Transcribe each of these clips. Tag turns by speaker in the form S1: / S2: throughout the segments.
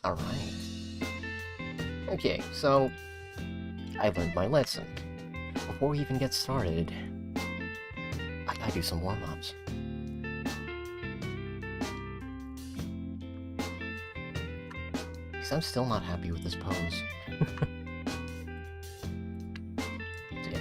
S1: Alright. Okay, so I learned my lesson. Before we even get started, I gotta do some warm-ups. Because I'm still not happy with this pose. Yeah.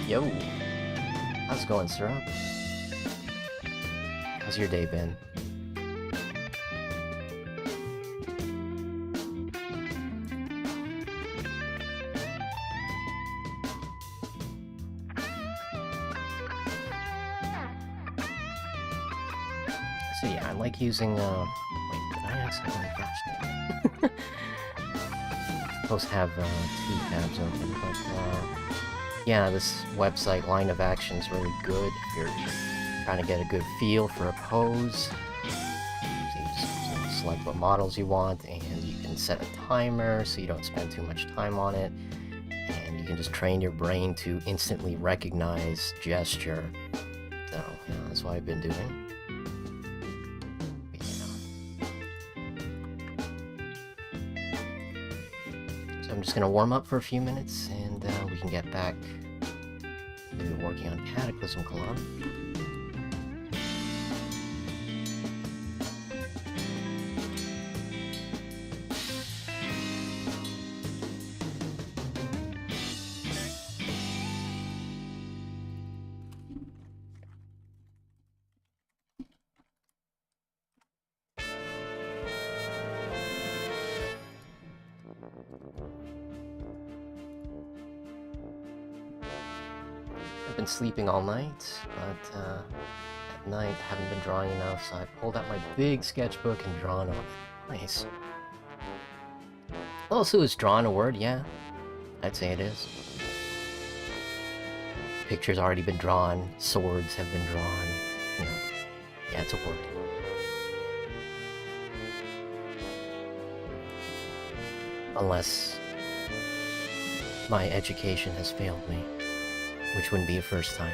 S1: Yo! How's it going, Syrup? How's your day been? So yeah, I like using, wait, did I accidentally flash it? Supposed to have, 2 tabs open, but, yeah, this website, Line of Action, is really good if you're trying to get a good feel for a pose. So you just select what models you want, and you can set a timer so you don't spend too much time on it. And you can just train your brain to instantly recognize gesture. So, yeah, that's what I've been doing. I'm just going to warm up for a few minutes, and we can get back to working on Cataclysm Club. I've been sleeping all night, but at night I haven't been drawing enough, so I pulled out my big sketchbook and drawn on it. Nice. Also, is drawn a word? Yeah, I'd say it is. Pictures already been drawn, swords have been drawn, you know. Yeah, it's a word. Unless my education has failed me, which wouldn't be a first time.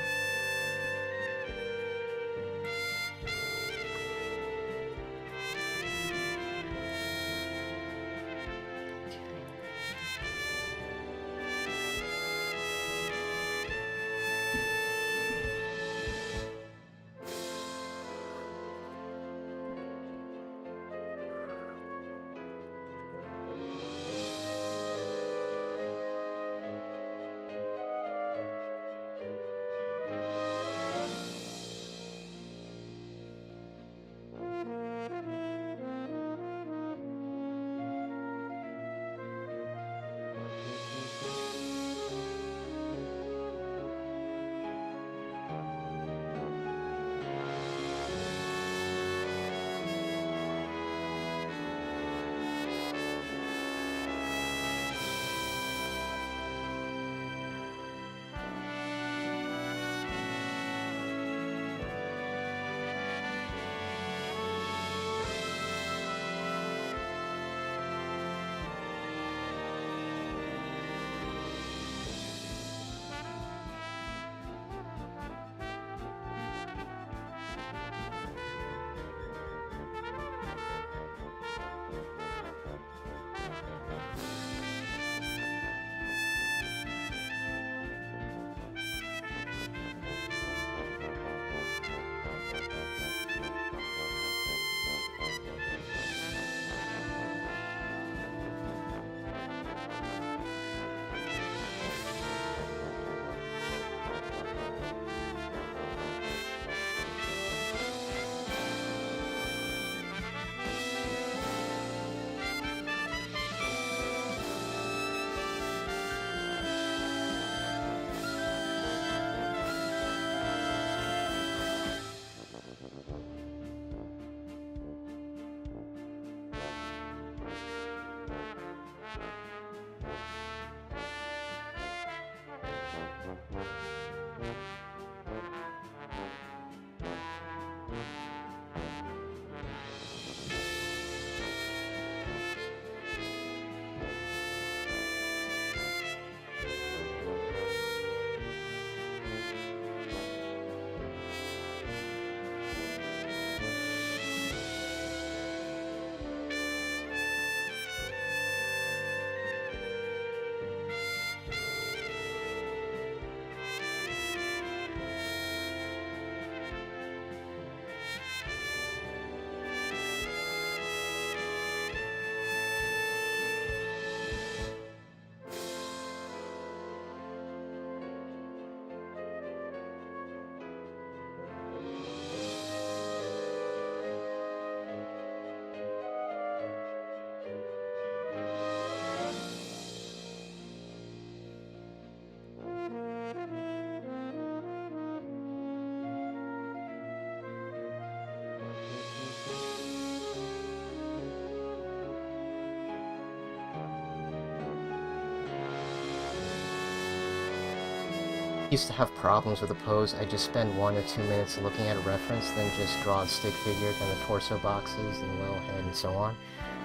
S1: used to have problems with the pose. I just spend 1 or 2 minutes looking at a reference, then just draw the stick figure, then the torso boxes, and the little head, and so on.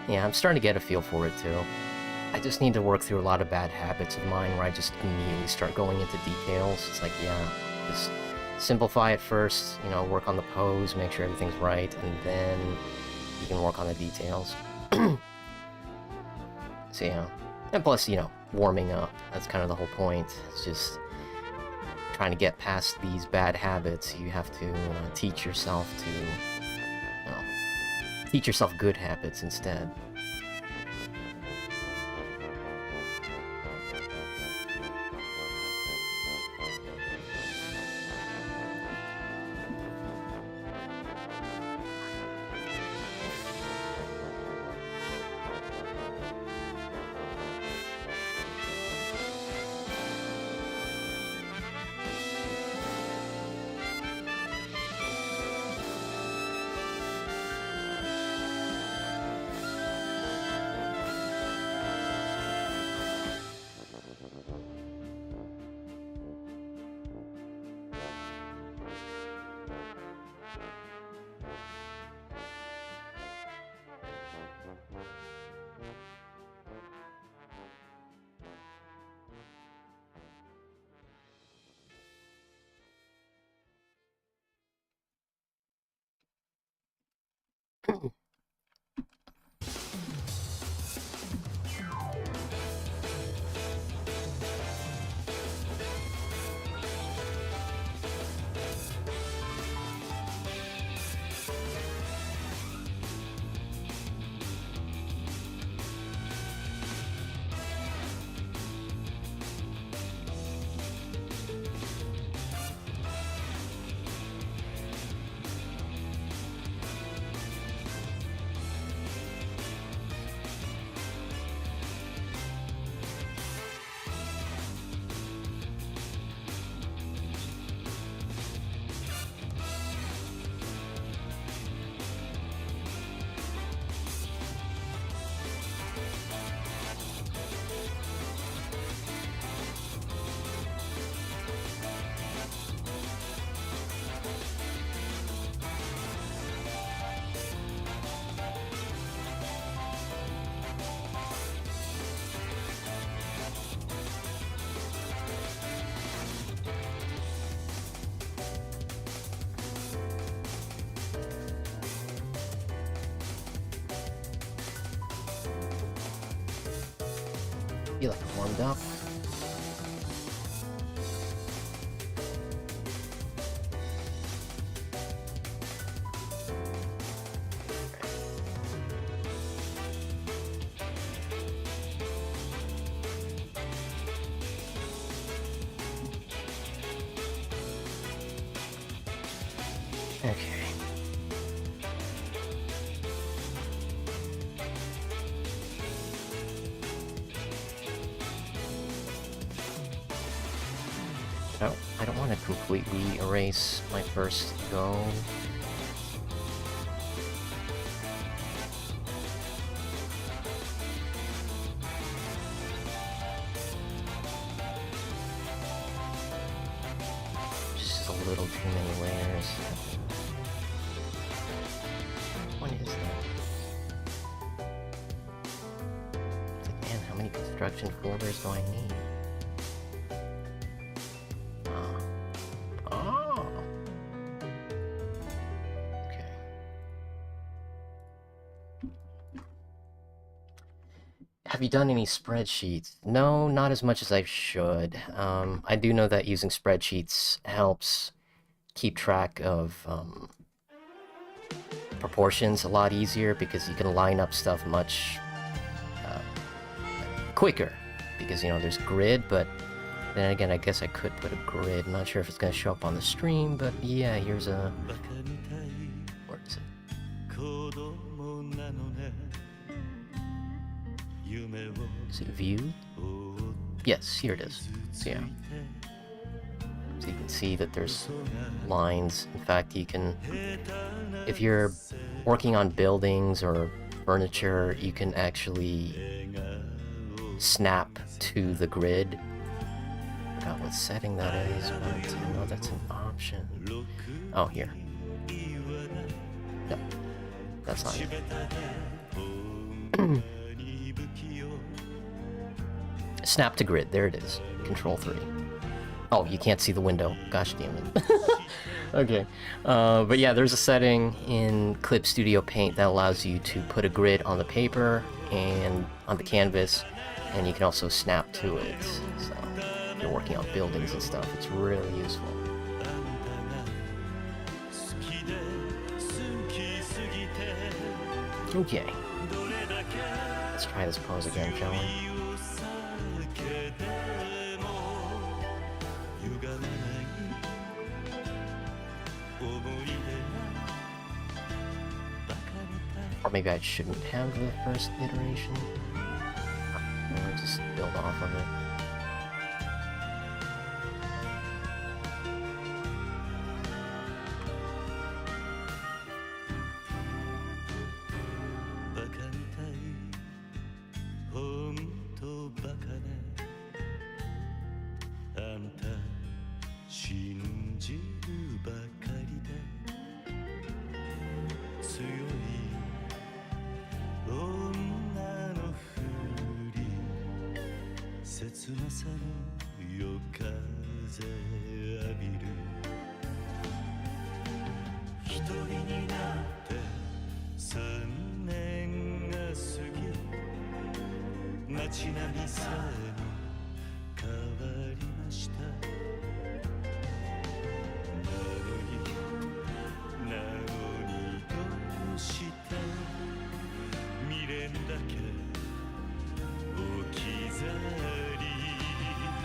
S1: Yeah, I'm starting to get a feel for it too. I just need to work through a lot of bad habits of mine where I just immediately start going into details. It's like, yeah, just simplify it first, you know, work on the pose, make sure everything's right, and then you can work on the details. So, yeah. And plus, you know, warming up. That's kind of the whole point. It's just trying to get past these bad habits. You have to teach yourself to, you know, teach yourself good habits instead. Feel like I'm warmed up. Okay. No, I don't want to completely erase my first go. Just a little too many layers. What is that? It's like, man, how many construction folders do I need? Have you done any spreadsheets? No, not as much as I should. I do know that using spreadsheets helps keep track of proportions a lot easier because you can line up stuff much quicker because, you know, there's grid, but then again, I guess I could put a grid. I'm not sure if it's going to show up on the stream, but yeah, here's a... Where is it? Is it view? Yes, here it is. So yeah. So you can see that there's lines. In fact, you can, if you're working on buildings or furniture, you can actually snap to the grid forgot what setting that is, but I know that's an option. Oh, here. No, that's not it. Snap to grid, there it is. Control 3. Oh, you can't see the window. Gosh damn it. Okay. But yeah, there's a setting in Clip Studio Paint that allows you to put a grid on the paper and on the canvas, and you can also snap to it. So if you're working on buildings and stuff, it's really useful. Okay. Let's try this pose again, shall we? Or maybe I shouldn't have the first iteration. I'll just build off of it.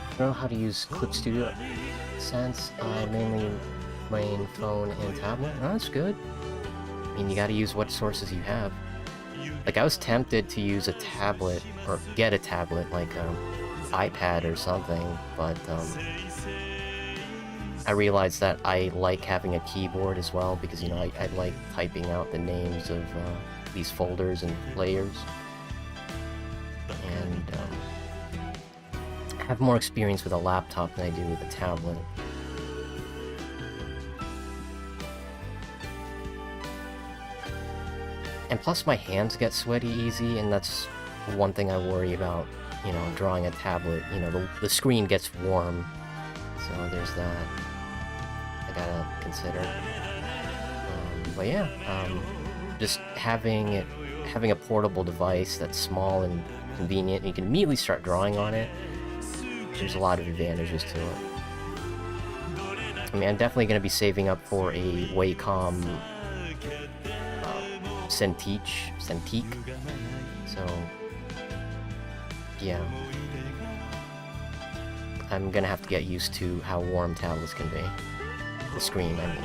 S1: I don't know how to use Clip Studio Sense. I mainly main phone and tablet. Oh, that's good. I mean, you gotta use what sources you have. Like, I was tempted to use a tablet, or get a tablet, like iPad or something, but I realized that I like having a keyboard as well, because, you know, I like typing out the names of these folders and layers. And I have more experience with a laptop than I do with a tablet. And plus my hands get sweaty easy, and that's one thing I worry about, you know, drawing a tablet. You know, the screen gets warm, so there's that I gotta consider. But yeah, just having a portable device that's small and convenient, and you can immediately start drawing on it. There's a lot of advantages to it. I mean, I'm definitely going to be saving up for a Wacom Cintiq. So, yeah. I'm going to have to get used to how warm tablets can be. The screen, I mean.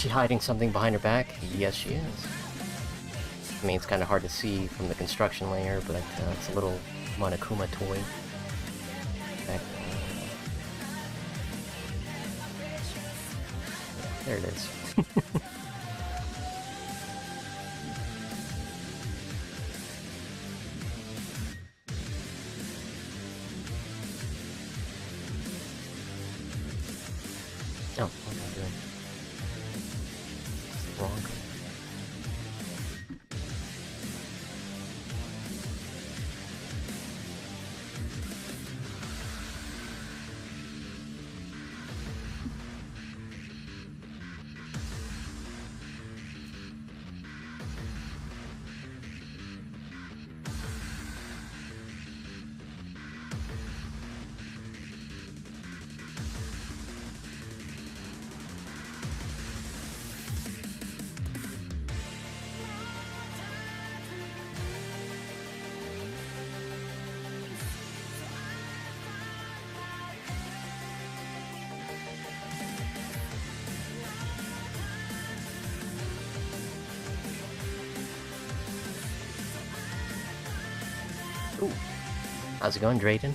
S1: she hiding something behind her back? Yes, she is. I mean, it's kind of hard to see from the construction layer, but it's a little Monokuma toy. There it is. Oh, what am I doing? It's wrong. Ooh. How's it going, Drayden?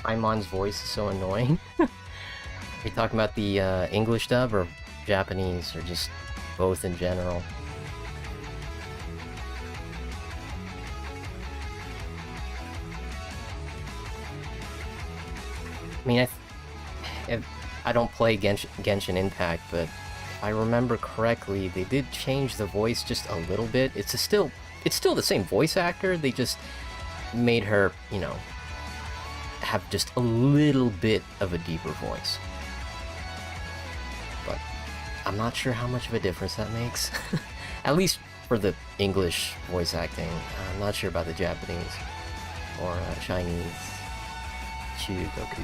S1: Aimon's voice is so annoying. Are you talking about the English dub or Japanese, or just both in general? I mean, I don't play Genshin Impact, but if I remember correctly, they did change the voice just a little bit. It's still the same voice actor. They just made her, you know, have just a little bit of a deeper voice. But I'm not sure how much of a difference that makes. At least for the English voice acting. I'm not sure about the Japanese or Chinese. Chugoku.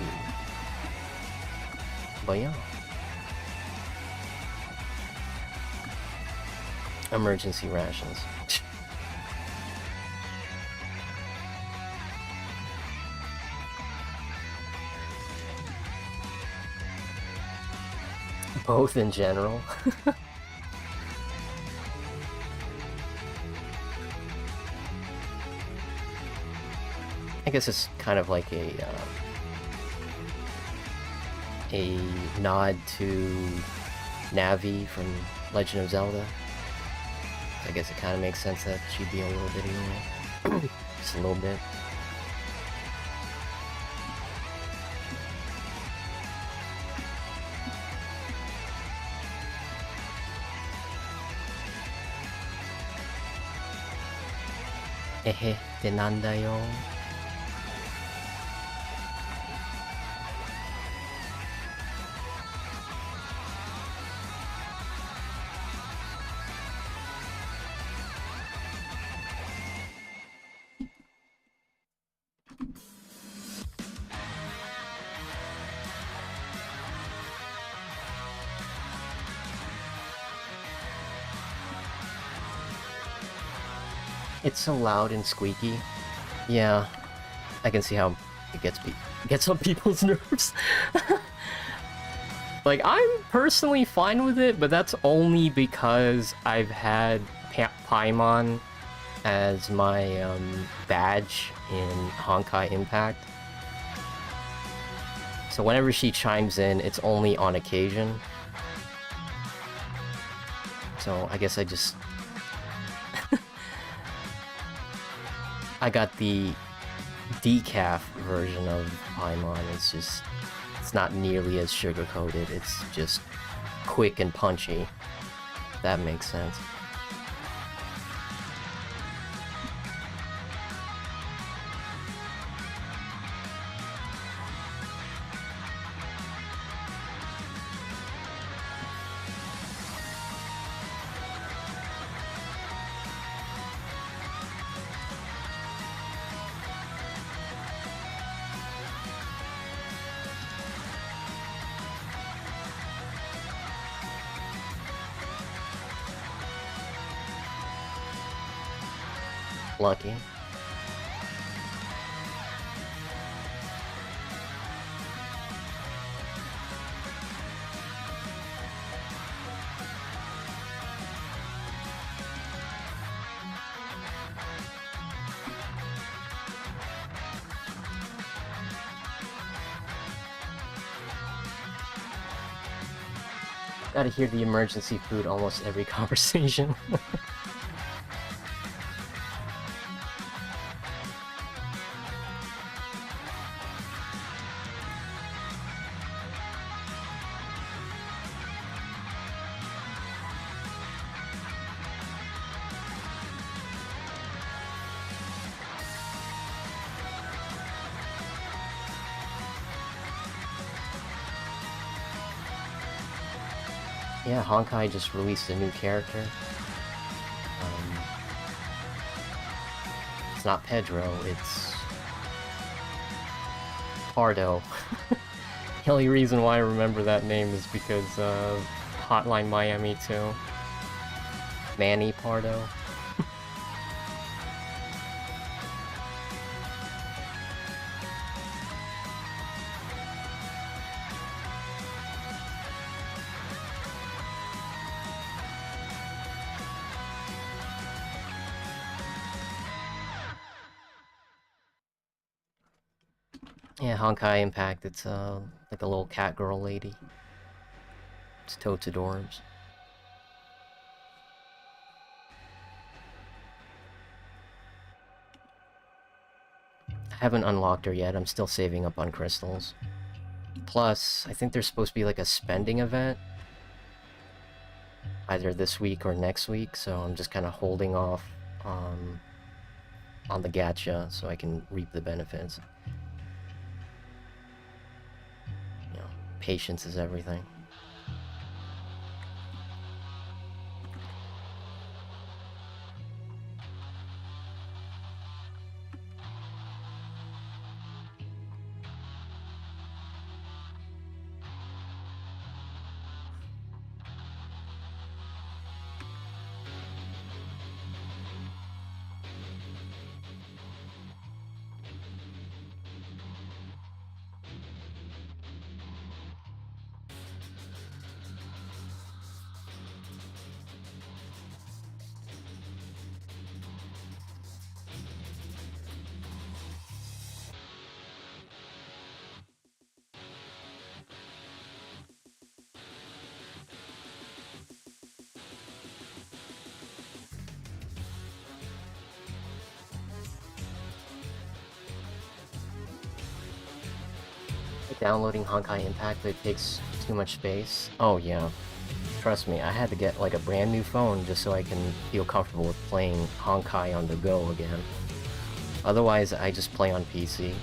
S1: But yeah. Emergency rations. Both in general. I guess it's kind of like a nod to Navi from Legend of Zelda. I guess it kind of makes sense that she'd be a little bit anyway. Just a little bit. Ehe, de nanda yo. It's so loud and squeaky. Yeah, I can see how it gets on people's nerves. Like, I'm personally fine with it, but that's only because I've had Paimon as my badge in Honkai Impact. So whenever she chimes in, it's only on occasion. So I guess I just... I got the decaf version of Paimon. It's not nearly as sugar-coated. It's just quick and punchy. If that makes sense. Lucky. Gotta hear the emergency food almost every conversation. Yeah, Honkai just released a new character. It's not Pedro, it's... Pardo. The only reason why I remember that name is because of Hotline Miami 2. Manny Pardo. Yeah, Honkai Impact, it's like a little cat girl lady. It's totes adorbs. I haven't unlocked her yet, I'm still saving up on crystals. Plus, I think there's supposed to be like a spending event. Either this week or next week, so I'm just kind of holding off on the gacha so I can reap the benefits. You know, patience is everything. Downloading Honkai Impact, but it takes too much space. Oh yeah, trust me, I had to get like a brand new phone just so I can feel comfortable with playing Honkai on the go again. Otherwise, I just play on PC.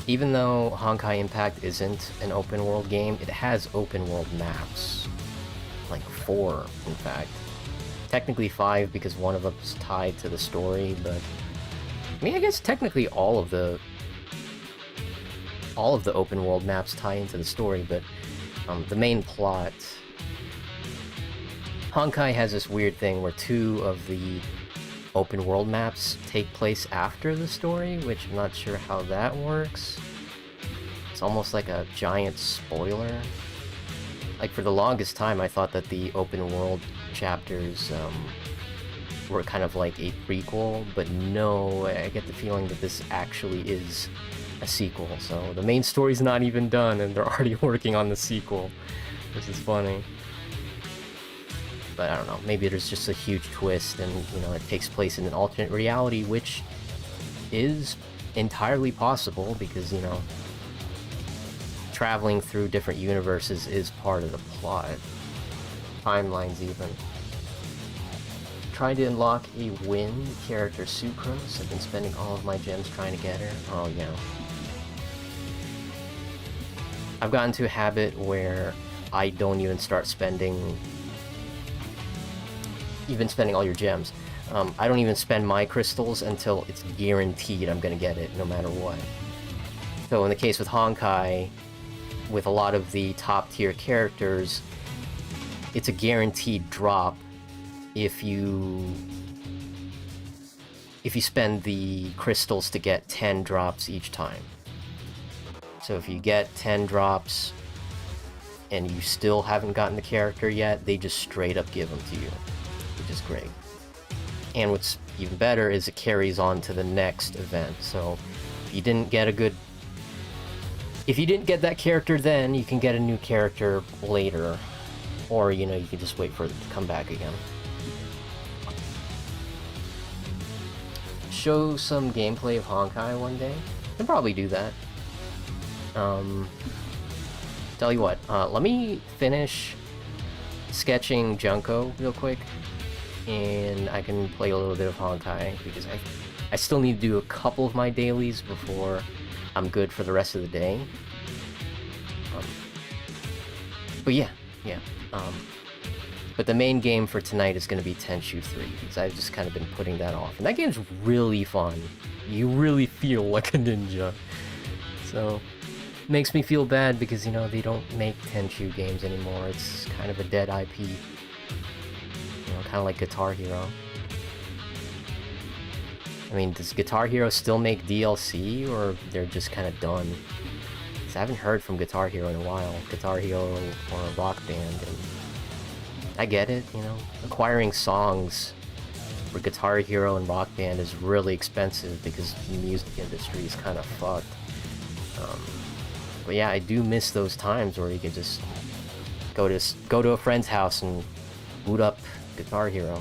S1: Even though Honkai Impact isn't an open world game, it has open world maps. Like 4, in fact. Technically 5 because one of them's tied to the story, but... I mean, I guess technically all of the open world maps tie into the story, but the main plot... Honkai has this weird thing where 2 of the open world maps take place after the story, which I'm not sure how that works. It's almost like a giant spoiler. Like, for the longest time, I thought that the open world chapters were kind of like a prequel, but no, I get the feeling that this actually is a sequel. So the main story's not even done, and they're already working on the sequel, which is funny. But I don't know, maybe there's just a huge twist, and, you know, it takes place in an alternate reality, which is entirely possible, because, you know, traveling through different universes is part of the plot. Timelines, even. Trying to unlock a win character, Sucrose. I've been spending all of my gems trying to get her. Oh, yeah. I've gotten to a habit where I don't even start spending... all your gems. I don't even spend my crystals until it's guaranteed I'm gonna get it, no matter what. So in the case with Honkai, with a lot of the top tier characters, it's a guaranteed drop if you spend the crystals to get 10 drops each time. So if you get 10 drops and you still haven't gotten the character yet, they just straight up give them to you, which is great. And what's even better is it carries on to the next event. So if you didn't get that character then, you can get a new character later. Or, you know, you can just wait for it to come back again. Show some gameplay of Honkai one day. I'll probably do that. Tell you what, let me finish sketching Junko real quick, and I can play a little bit of Honkai, because I still need to do a couple of my dailies before I'm good for the rest of the day. But yeah. But the main game for tonight is going to be Tenchu 3, because I've just kind of been putting that off. And that game's really fun. You really feel like a ninja. So, makes me feel bad because, you know, they don't make Tenchu games anymore. It's kind of a dead IP. You know, kind of like Guitar Hero. I mean, does Guitar Hero still make DLC, or they're just kind of done? Because I haven't heard from Guitar Hero in a while. Guitar Hero or Rock Band, and I get it, you know. Acquiring songs for Guitar Hero and Rock Band is really expensive because the music industry is kind of fucked. But yeah, I do miss those times where you could just go to a friend's house and boot up Guitar Hero.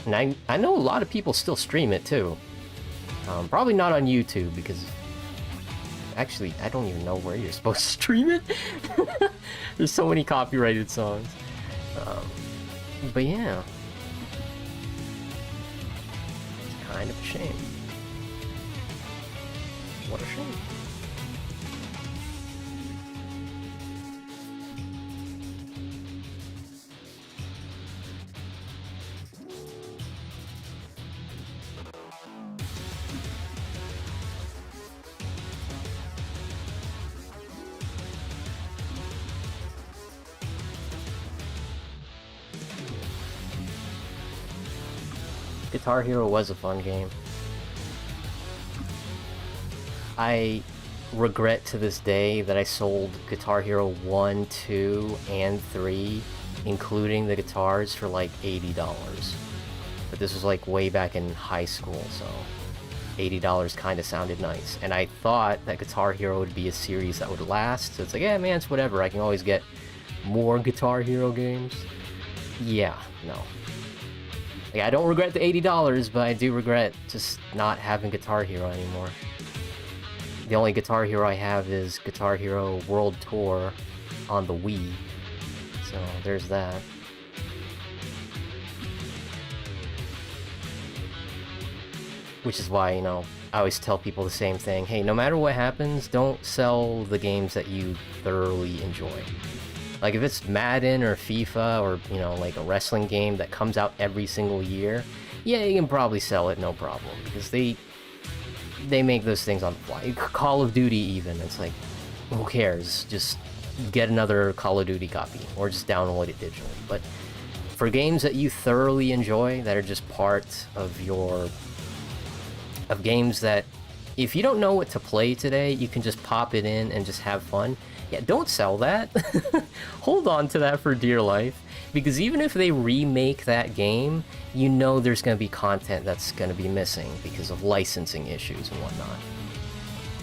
S1: And I know a lot of people still stream it too. Probably not on YouTube, because actually I don't even know where you're supposed to stream it. There's so many copyrighted songs. But yeah, it's kind of a shame. What a shame. Guitar Hero was a fun game. I regret to this day that I sold Guitar Hero 1, 2, and 3, including the guitars, for like $80. But this was like way back in high school, so $80 kind of sounded nice. And I thought that Guitar Hero would be a series that would last, so it's like, yeah, man, it's whatever. I can always get more Guitar Hero games. Yeah, no. Like, I don't regret the $80, but I do regret just not having Guitar Hero anymore. The only Guitar Hero I have is Guitar Hero World Tour on the Wii. So, there's that. Which is why, you know, I always tell people the same thing. Hey, no matter what happens, don't sell the games that you thoroughly enjoy. Like, if it's Madden or FIFA or, you know, like a wrestling game that comes out every single year, yeah, you can probably sell it, no problem. Because they make those things on the fly. Call of Duty, even. It's like, who cares? Just get another Call of Duty copy. Or just download it digitally. But For games that you thoroughly enjoy, that are just part of your... of games that, if you don't know what to play today, you can just pop it in and just have fun. Yeah, don't sell that. Hold on to that for dear life. Because even if they remake that game, you know there's going to be content that's going to be missing because of licensing issues and whatnot.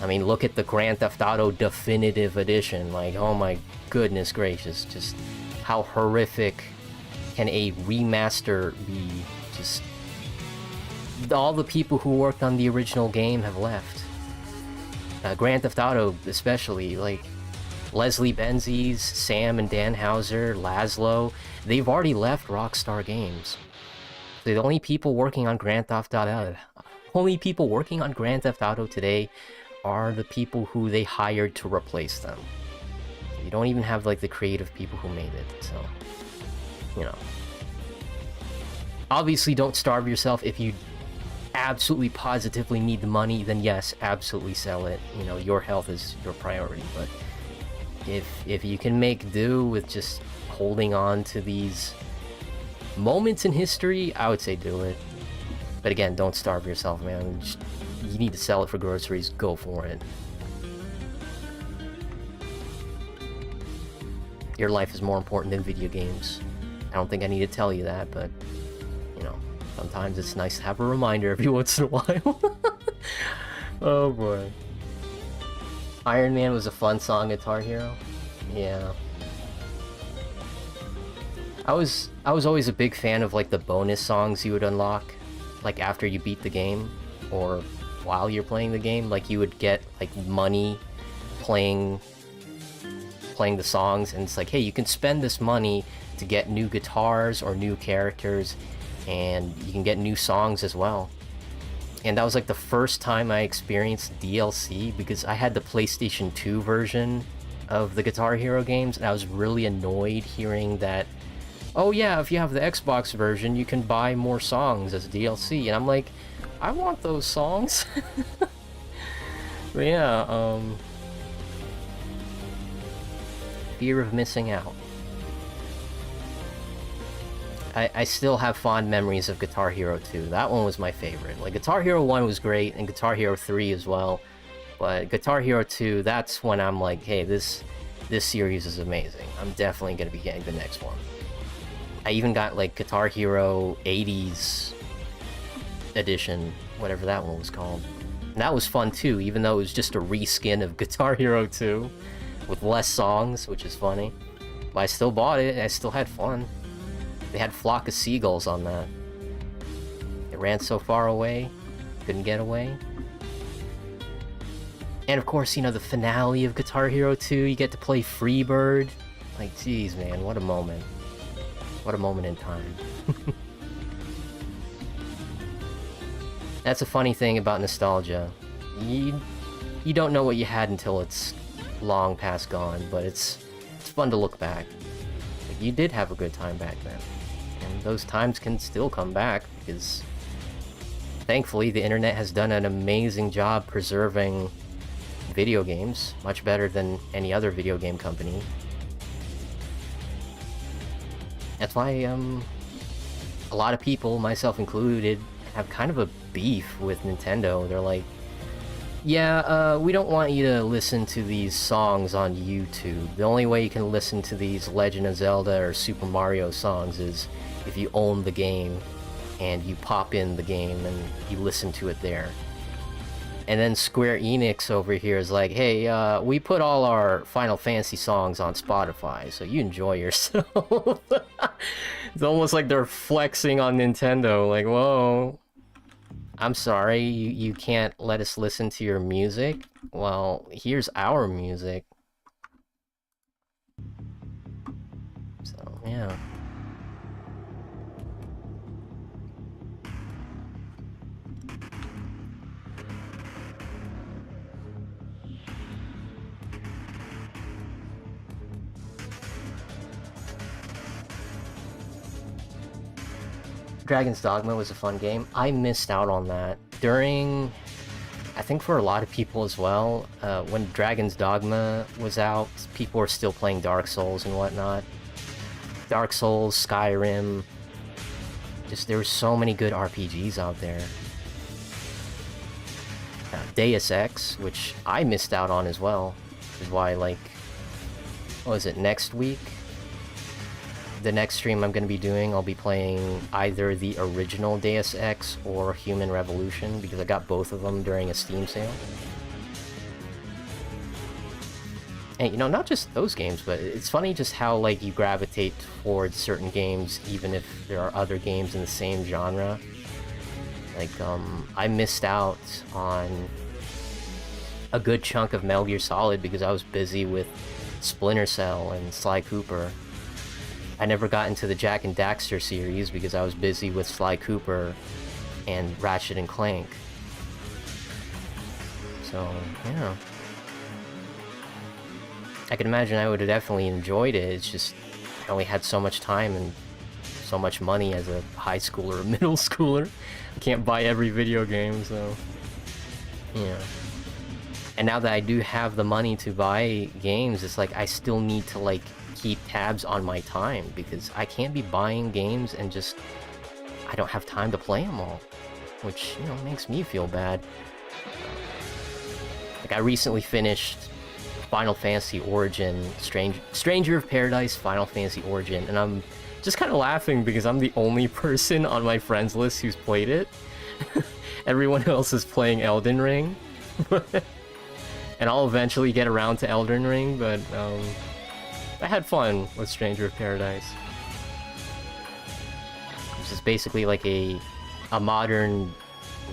S1: I mean, look at the Grand Theft Auto Definitive Edition. Like, oh my goodness gracious, just how horrific can a remaster be? Just... all the people who worked on the original game have left. Grand Theft Auto especially, like Leslie Benzies, Sam and Dan Houser, Laszlo, they've already left Rockstar Games. The only people working on Grand Theft Auto today are the people who they hired to replace them. You don't even have like the creative people who made it, so you know. Obviously don't starve yourself. If you absolutely positively need the money, then yes, absolutely sell it. You know, your health is your priority. But if you can make do with just holding on to these moments in history, I would say do it. But again, don't starve yourself, man. You need to sell it for groceries, go for it. Your life is more important than video games. I don't think I need to tell you that, but you know, sometimes it's nice to have a reminder every once in a while. Oh boy. Iron Man was a fun song, Guitar Hero. Yeah. I was always a big fan of like the bonus songs you would unlock, like after you beat the game, or while you're playing the game. Like you would get like money playing the songs, and it's like, hey, you can spend this money to get new guitars or new characters, and you can get new songs as well. And that was like the first time I experienced DLC, because I had the PlayStation 2 version of the Guitar Hero games, and I was really annoyed hearing that, oh yeah, if you have the Xbox version, you can buy more songs as DLC. And I'm like, I want those songs. But yeah, fear of missing out. I still have fond memories of Guitar Hero 2. That one was my favorite. Like, Guitar Hero 1 was great, and Guitar Hero 3 as well. But Guitar Hero 2, that's when I'm like, hey, this series is amazing. I'm definitely going to be getting the next one. I even got, like, Guitar Hero 80s edition, whatever that one was called. And that was fun, too, even though it was just a reskin of Guitar Hero 2 with less songs, which is funny. But I still bought it, and I still had fun. They had Flock of Seagulls on that. It ran so far away, couldn't get away. And of course, you know, the finale of Guitar Hero 2, you get to play Freebird. Like, geez, man, what a moment. What a moment in time. That's a funny thing about nostalgia. You don't know what you had until it's long past gone, but it's fun to look back. Like, you did have a good time back then. And those times can still come back, because thankfully the internet has done an amazing job preserving video games, much better than any other video game company. That's why a lot of people, myself included, have kind of a beef with Nintendo. They're like, yeah, we don't want you to listen to these songs on YouTube. The only way you can listen to these Legend of Zelda or Super Mario songs is if you own the game and you pop in the game and you listen to it there. And then Square Enix over here is like, hey, we put all our Final Fantasy songs on Spotify, so you enjoy yourself. It's almost like they're flexing on Nintendo, like, whoa. I'm sorry, you can't let us listen to your music? Well, here's our music. So, yeah. Dragon's Dogma was a fun game. I missed out on that during, I think for a lot of people as well, when Dragon's Dogma was out, people were still playing Dark Souls and whatnot. Dark Souls, Skyrim. Just there's so many good RPGs out there. Deus Ex, which I missed out on as well, which is why, like, what is it, next week? The next stream I'm going to be doing, I'll be playing either the original Deus Ex or Human Revolution, because I got both of them during a Steam sale. And, you know, not just those games, but it's funny just how, like, you gravitate towards certain games, even if there are other games in the same genre. Like, I missed out on a good chunk of Metal Gear Solid because I was busy with Splinter Cell and Sly Cooper. I never got into the Jak and Daxter series because I was busy with Sly Cooper and Ratchet and Clank. So, yeah. I can imagine I would have definitely enjoyed it, it's just I only had so much time and so much money as a high schooler or middle schooler. I can't buy every video game, so... yeah. And now that I do have the money to buy games, it's like I still need to, like, keep tabs on my time, because I can't be buying games and just... I don't have time to play them all. Which, you know, makes me feel bad. Like, I recently finished Final Fantasy Origin, Stranger of Paradise, Final Fantasy Origin, and I'm just kind of laughing because I'm the only person on my friends list who's played it. Everyone else is playing Elden Ring. And I'll eventually get around to Elden Ring, but I had fun with Stranger of Paradise. This is basically like a modern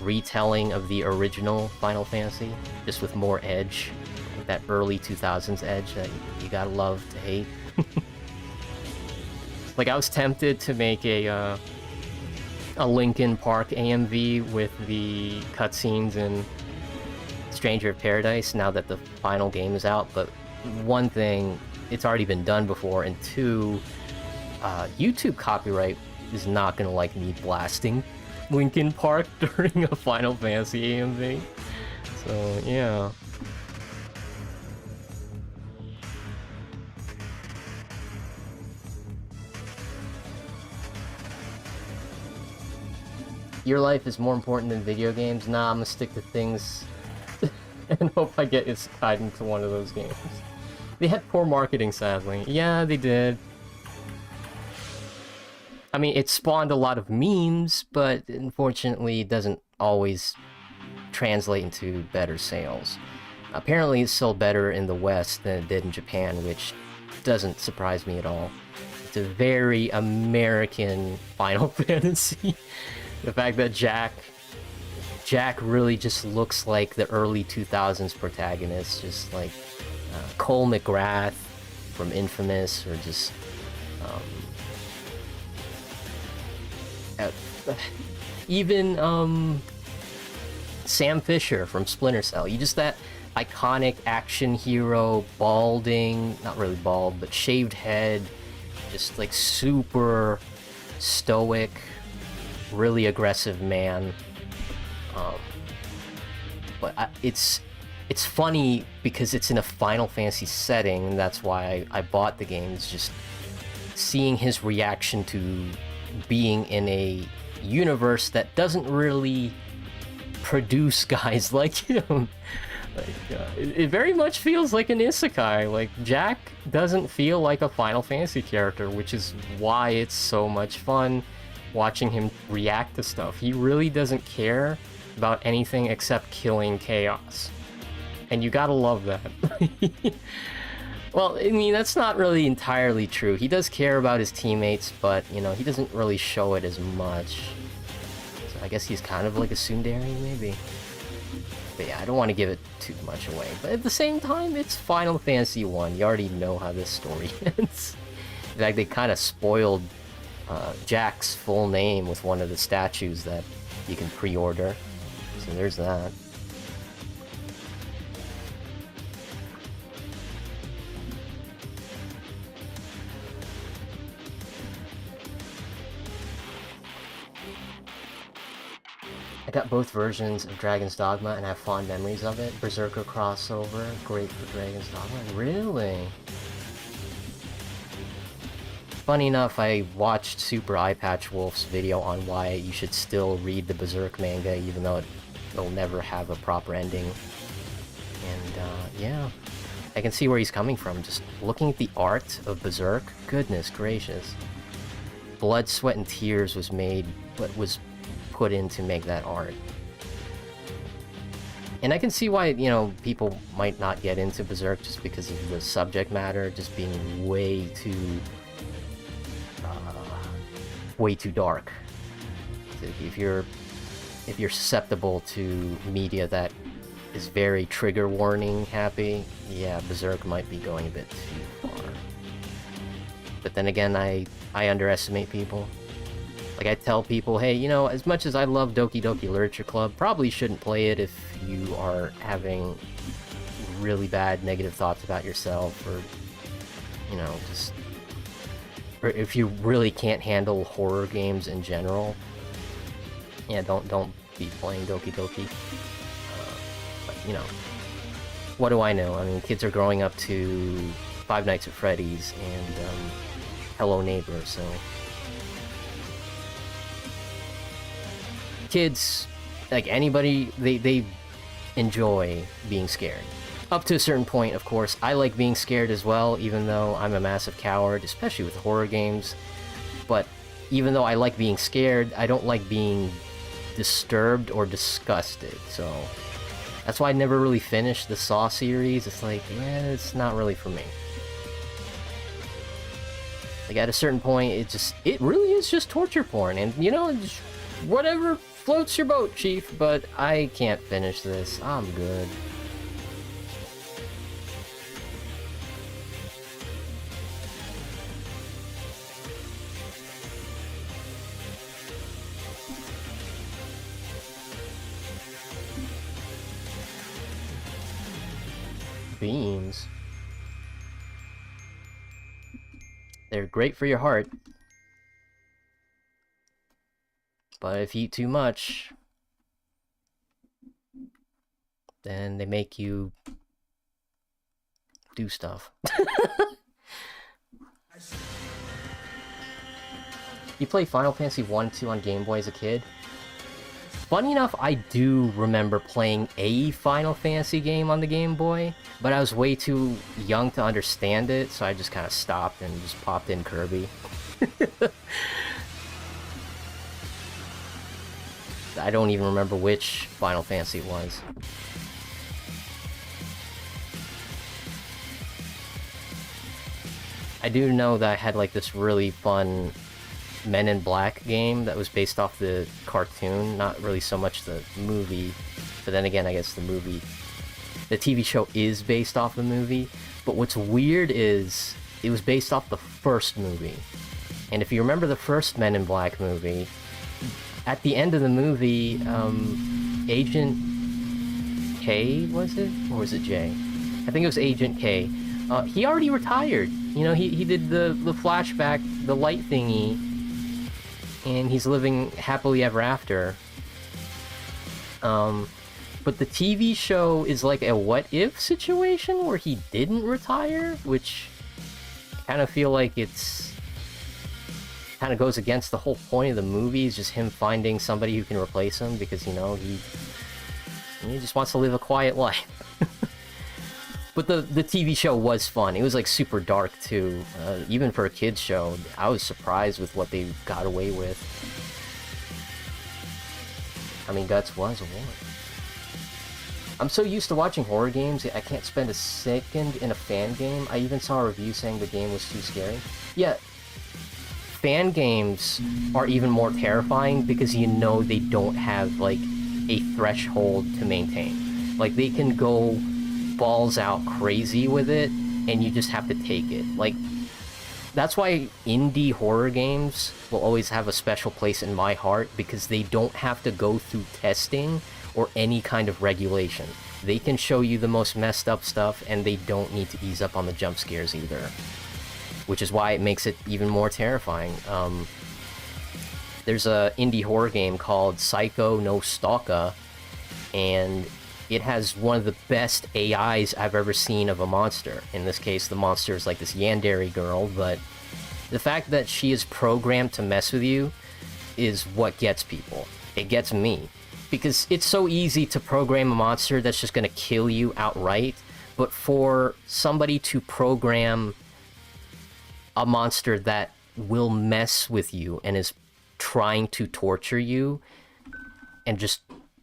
S1: retelling of the original Final Fantasy, just with more edge. Like that early 2000s edge that you gotta love to hate. Like, I was tempted to make a Linkin Park AMV with the cutscenes in Stranger of Paradise now that the final game is out, but one thing, it's already been done before, and two, YouTube copyright is not gonna like me blasting Linkin Park during a Final Fantasy AMV. So, yeah. Your life is more important than video games? Nah, I'm gonna stick to things and hope I get tied into one of those games. They had poor marketing, sadly. Yeah, they did. I mean, it spawned a lot of memes, but unfortunately it doesn't always translate into better sales. Apparently it sold better in the West than it did in Japan, which doesn't surprise me at all. It's a very American Final Fantasy. The fact that Jack really just looks like the early 2000s protagonist, just like Cole McGrath from Infamous, or just even Sam Fisher from Splinter Cell. You just that iconic action hero, balding, not really bald, but shaved head, just like super stoic, really aggressive man. But it's funny because it's in a Final Fantasy setting, and that's why I bought the game. It's just seeing his reaction to being in a universe that doesn't really produce guys like him. Like, it very much feels like an isekai. Like, Jack doesn't feel like a Final Fantasy character, which is why it's so much fun watching him react to stuff. He really doesn't care about anything except killing chaos. And you gotta love that. Well, I mean, that's not really entirely true. He does care about his teammates, but, you know, he doesn't really show it as much. So I guess he's kind of like a tsundere, maybe. But yeah, I don't want to give it too much away. But at the same time, it's Final Fantasy 1. You already know how this story ends. In fact, they kind of spoiled Jack's full name with one of the statues that you can pre-order. So there's that. I got both versions of Dragon's Dogma and have fond memories of it. Berserker crossover, great for Dragon's Dogma. Really? funny enough, I watched Super Eyepatch Wolf's video on why you should still read the Berserk manga, even though it'll never have a proper ending. And, yeah. I can see where he's coming from. Just looking at the art of Berserk, goodness gracious. Blood, sweat, and tears was put in to make that art. And I can see why, you know, people might not get into Berserk just because of the subject matter just being way too dark. If you're susceptible to media that is very trigger warning happy, yeah, Berserk might be going a bit too far. But then again, I underestimate people. Like, I tell people, hey, you know, as much as I love Doki Doki Literature Club, probably shouldn't play it if you are having really bad negative thoughts about yourself, or, you know, just... or if you really can't handle horror games in general. Yeah, don't be playing Doki Doki. But, you know, what do I know? I mean, kids are growing up to Five Nights at Freddy's and Hello Neighbor, so... Kids, like anybody, they enjoy being scared. Up to a certain point, of course. I like being scared as well, even though I'm a massive coward, especially with horror games. But even though I like being scared, I don't like being disturbed or disgusted, so... That's why I never really finished the Saw series. It's like, yeah, it's not really for me. Like, at a certain point, it really is just torture porn, and, you know, just whatever floats your boat, Chief, but I can't finish this. I'm good. Beans. They're great for your heart. But if you eat too much, then they make you do stuff. You play Final Fantasy 1-2 on Game Boy as a kid? Funny enough, I do remember playing a Final Fantasy game on the Game Boy, but I was way too young to understand it, so I just kind of stopped and just popped in Kirby. I don't even remember which Final Fantasy it was. I do know that I had like this really fun Men in Black game that was based off the cartoon, not really so much the movie, but then again, I guess the TV show is based off the movie. But what's weird is it was based off the first movie. And if you remember the first Men in Black movie, at the end of the movie, Agent K, was it? Or was it J? I think it was Agent K. He already retired. You know, he did the flashback, the light thingy, and he's living happily ever after. But the TV show is like a what-if situation where he didn't retire, which I kind of feel like it's... kind of goes against the whole point of the movie, is just him finding somebody who can replace him, because, you know, he just wants to live a quiet life. But the TV show was fun. It was like super dark too, even for a kids show. I was surprised with what they got away with. I mean, Guts was a war. I'm so used to watching horror games, I can't spend a second in a fan game. I even saw a review saying the game was too scary. Yeah. Fan games are even more terrifying because you know they don't have, like, a threshold to maintain. Like, they can go balls out crazy with it, and you just have to take it. Like, that's why indie horror games will always have a special place in my heart, because they don't have to go through testing or any kind of regulation. They can show you the most messed up stuff, and they don't need to ease up on the jump scares either. Which is why it makes it even more terrifying. There's a indie horror game called Psycho no Stalker, and it has one of the best AIs I've ever seen of a monster. In this case, the monster is like this yandere girl, but The fact that she is programmed to mess with you is what gets people. It gets me. Because it's so easy to program a monster that's just gonna kill you outright, but for somebody to program a monster that will mess with you and is trying to torture you and just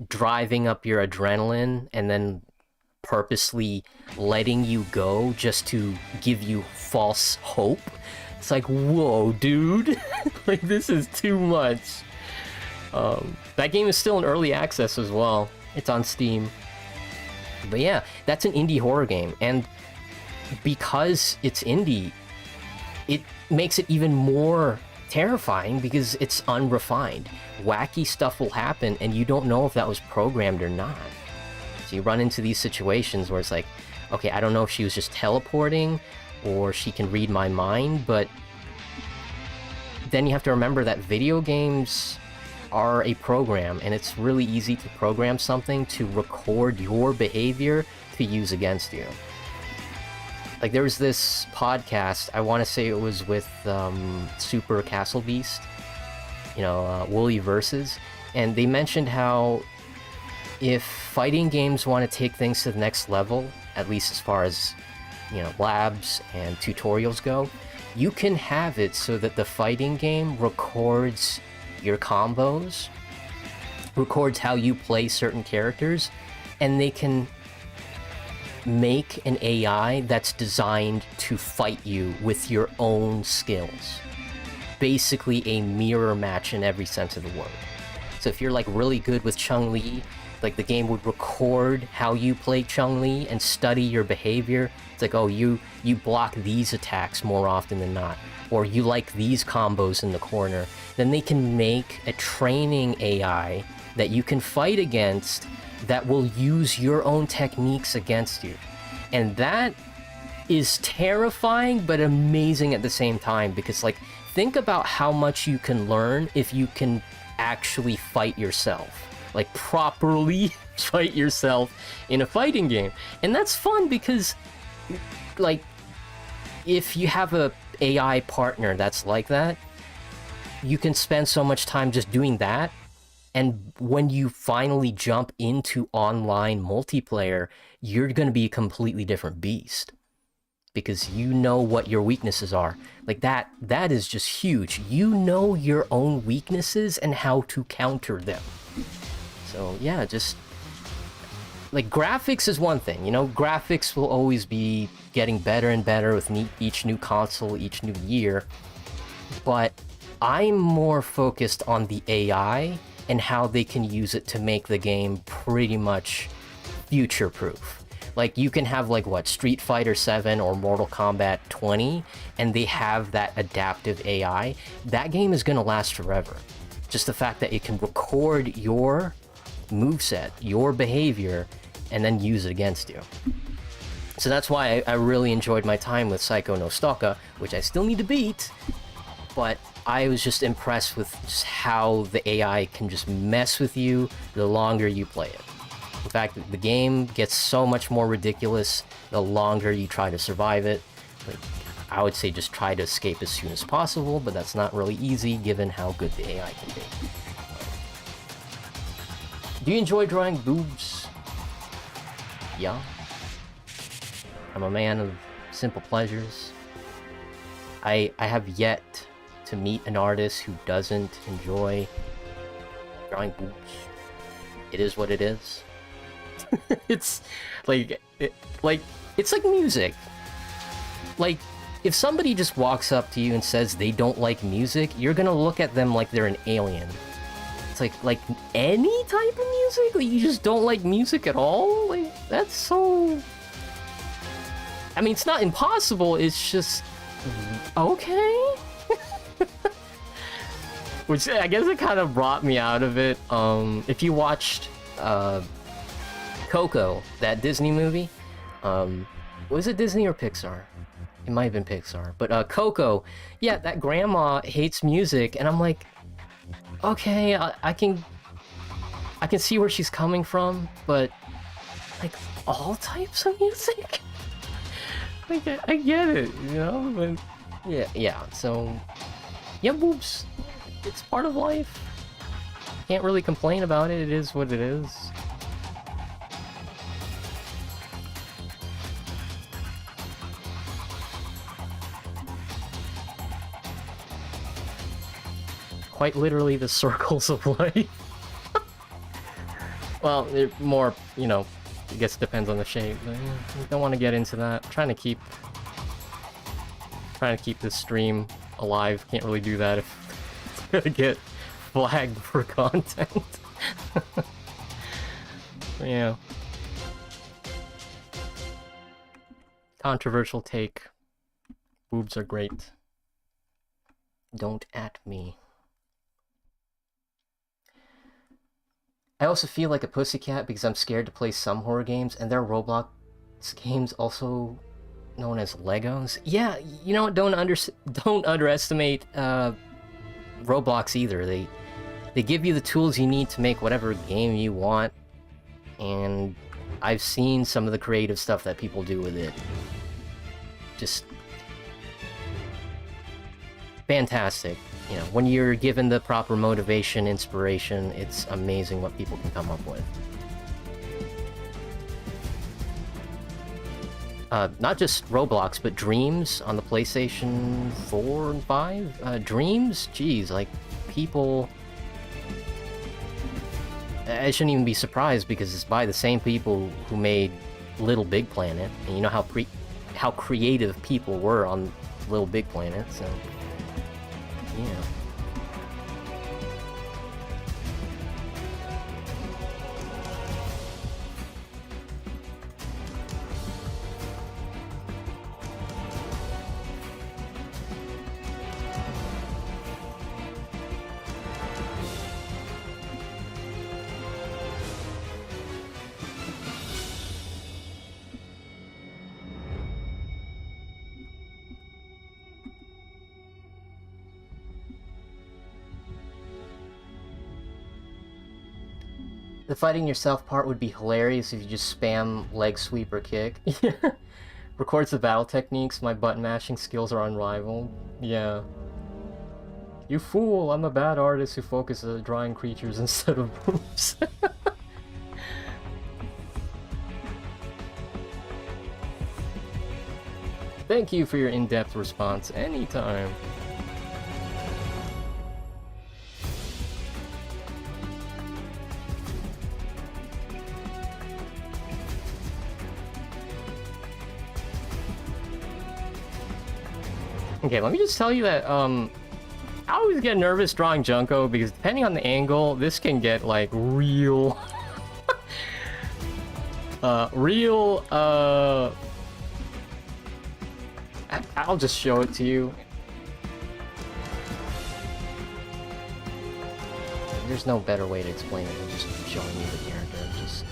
S1: driving up your adrenaline and then purposely letting you go just to give you false hope, it's like, whoa, dude. Like, this is too much. That game is still in early access as well. It's on Steam. But yeah, that's an indie horror game, and because it's indie, it makes it even more terrifying because it's unrefined. Wacky stuff will happen, and you don't know if that was programmed or not. So you run into these situations where it's like, okay, I don't know if she was just teleporting or she can read my mind, but then you have to remember that video games are a program, and it's really easy to program something to record your behavior to use against you. Like, there was this podcast, I want to say it was with Super Castle Beast, you know, Woolly Versus, and they mentioned how if fighting games want to take things to the next level, at least as far as, you know, labs and tutorials go, you can have it so that the fighting game records your combos, records how you play certain characters, and they can make an AI that's designed to fight you with your own skills. Basically a mirror match in every sense of the word. So if you're like really good with Chun-Li, like the game would record how you play Chun-Li and study your behavior. It's like, oh, you block these attacks more often than not, or you like these combos in the corner. Then they can make a training AI that you can fight against that will use your own techniques against you. And that is terrifying but amazing at the same time, because like, think about how much you can learn if you can actually fight yourself. Like, properly fight yourself in a fighting game. And that's fun because, like, if you have a AI partner that's like that, you can spend so much time just doing that, and when you finally jump into online multiplayer, you're going to be a completely different beast because you know what your weaknesses are. Like, that is just huge. You know your own weaknesses and how to counter them. So yeah, just like, graphics is one thing, you know, graphics will always be getting better and better with each new console, each new year, but I'm more focused on the AI and how they can use it to make the game pretty much future-proof. Like, you can have, like, what, Street Fighter 7 or Mortal Kombat 20, and they have that adaptive AI. That game is gonna last forever. Just the fact that it can record your moveset, your behavior, and then use it against you. So that's why I really enjoyed my time with Psycho no Stalker, which I still need to beat, but I was just impressed with just how the AI can just mess with you the longer you play it. In fact, the game gets so much more ridiculous the longer you try to survive it. Like, I would say just try to escape as soon as possible, but that's not really easy given how good the AI can be. Do you enjoy drawing boobs? Yeah. I'm a man of simple pleasures. I have yet to meet an artist who doesn't enjoy drawing boobs. It is what it is. It's like, it's like music. Like, if somebody just walks up to you and says they don't like music, you're gonna look at them like they're an alien. It's like any type of music? Like, you just don't like music at all? Like, that's so... I mean, it's not impossible, it's just... okay? Which, I guess it kind of brought me out of it. If you watched Coco, that Disney movie, was it Disney or Pixar? It might have been Pixar. But Coco, yeah, that grandma hates music, and I'm like, okay, I can see where she's coming from, but like, all types of music? Like, I get it, you know? But Yeah, so... Yeah, boobs. It's part of life. Can't really complain about it, it is what it is. Quite literally the circles of life. Well, they're more, you know, I guess it depends on the shape. But, yeah, we don't want to get into that. I'm trying to keep this stream alive. Can't really do that if it's gonna get flagged for content. Yeah. Controversial take. Boobs are great. Don't at me. I also feel like a pussycat because I'm scared to play some horror games, and there are Roblox games also known as Legos. Yeah, you know what? Don't underestimate Roblox either. They give you the tools you need to make whatever game you want, and I've seen some of the creative stuff that people do with it. Just fantastic. You know, when you're given the proper motivation, inspiration, it's amazing what people can come up with. Not just Roblox, but Dreams on the PlayStation 4 and 5? Dreams? Jeez, like, people... I shouldn't even be surprised because it's by the same people who made Little Big Planet, and you know how creative people were on Little Big Planet, so... Yeah. The fighting yourself part would be hilarious if you just spam leg sweep or kick. Records the battle techniques, my button mashing skills are unrivaled. Yeah. You fool, I'm a bad artist who focuses on drawing creatures instead of moves. Thank you for your in-depth response anytime. Okay, let me just tell you that, I always get nervous drawing Junko because depending on the angle, this can get, like, real... I'll just show it to you. There's no better way to explain it than just showing you the character. Just...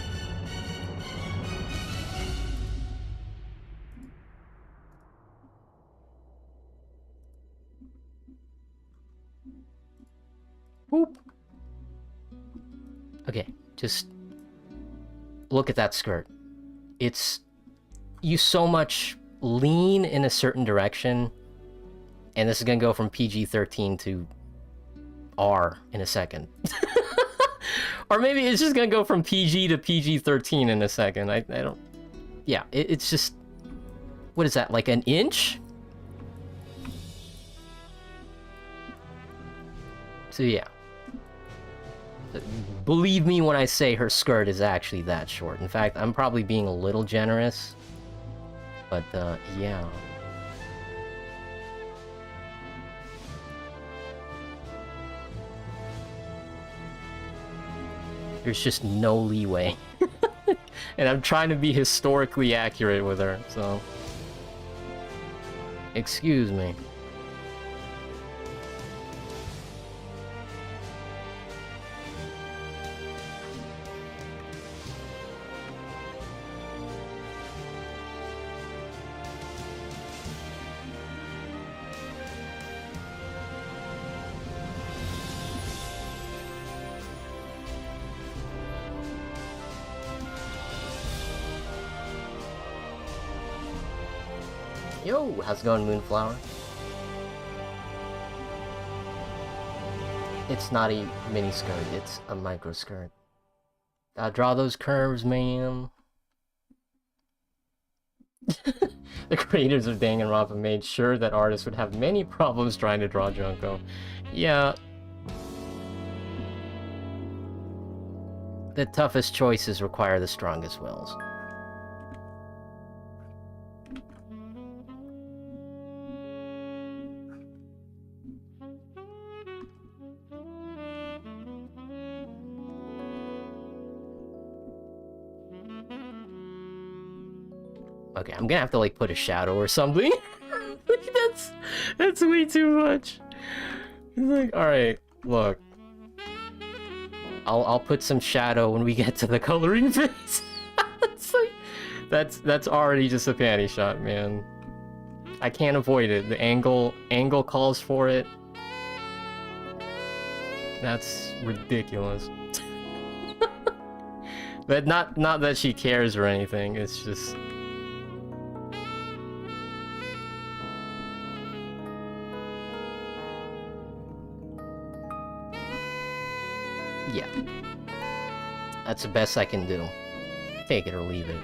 S1: Boop. Okay, just look at that skirt. It's... You so much lean in a certain direction, and this is gonna go from PG-13 to R in a second. Or maybe it's just gonna go from PG to PG-13 in a second. I don't... Yeah, it's just... What is that, like an inch? So yeah. Believe me when I say her skirt is actually that short. In fact, I'm probably being a little generous. But, yeah. There's just no leeway. And I'm trying to be historically accurate with her, so... Excuse me. Yo, how's it going, Moonflower? it's not a mini skirt, it's a micro skirt. Gotta draw those curves, man. The creators of Danganronpa made sure that artists would have many problems trying to draw Junko. Yeah. The toughest choices require the strongest wills. Okay, I'm gonna have to like put a shadow or something. that's way too much. He's like, all right, look, I'll put some shadow when we get to the coloring phase. It's like, that's already just a panty shot, man. I can't avoid it. The angle calls for it. That's ridiculous. But not that she cares or anything. It's just. Yeah. That's the best I can do. Take it or leave it.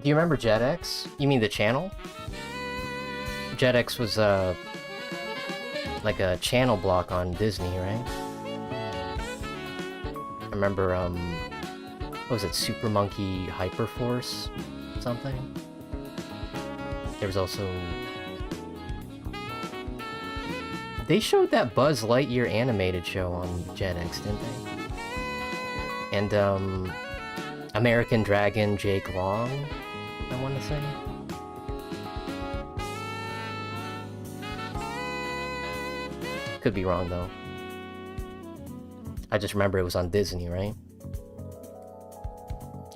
S1: Do you remember JetX? You mean the channel? JetX was like a channel block on Disney, right? I remember what was it, Super Monkey Hyperforce something? There was also, they showed that Buzz Lightyear animated show on JetX, didn't they? And American Dragon Jake Long, I want to say. Could be wrong though. I just remember it was on Disney, right?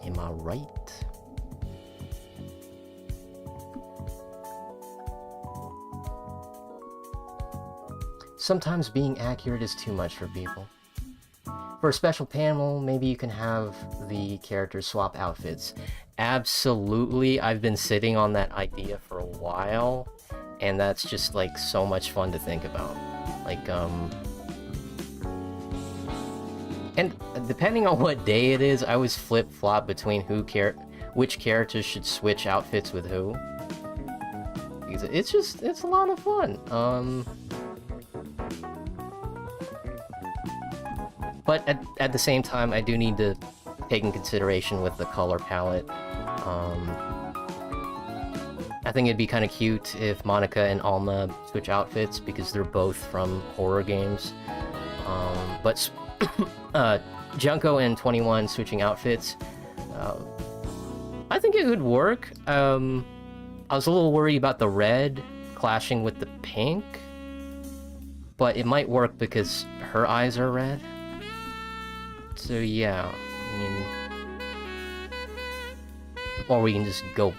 S1: Am I right? Sometimes being accurate is too much for people. For a special panel, maybe you can have the characters swap outfits. Absolutely, I've been sitting on that idea for a while, and that's just like so much fun to think about. Like, and depending on what day it is, I always flip-flop between which characters should switch outfits with who. Because it's a lot of fun. But at the same time, I do need to take in consideration with the color palette. I think it'd be kind of cute if Monica and Alma switch outfits because they're both from horror games. But Junko and 21 switching outfits. I think it would work. I was a little worried about the red clashing with the pink, but it might work because her eyes are red. So yeah, I mean... Or we can just go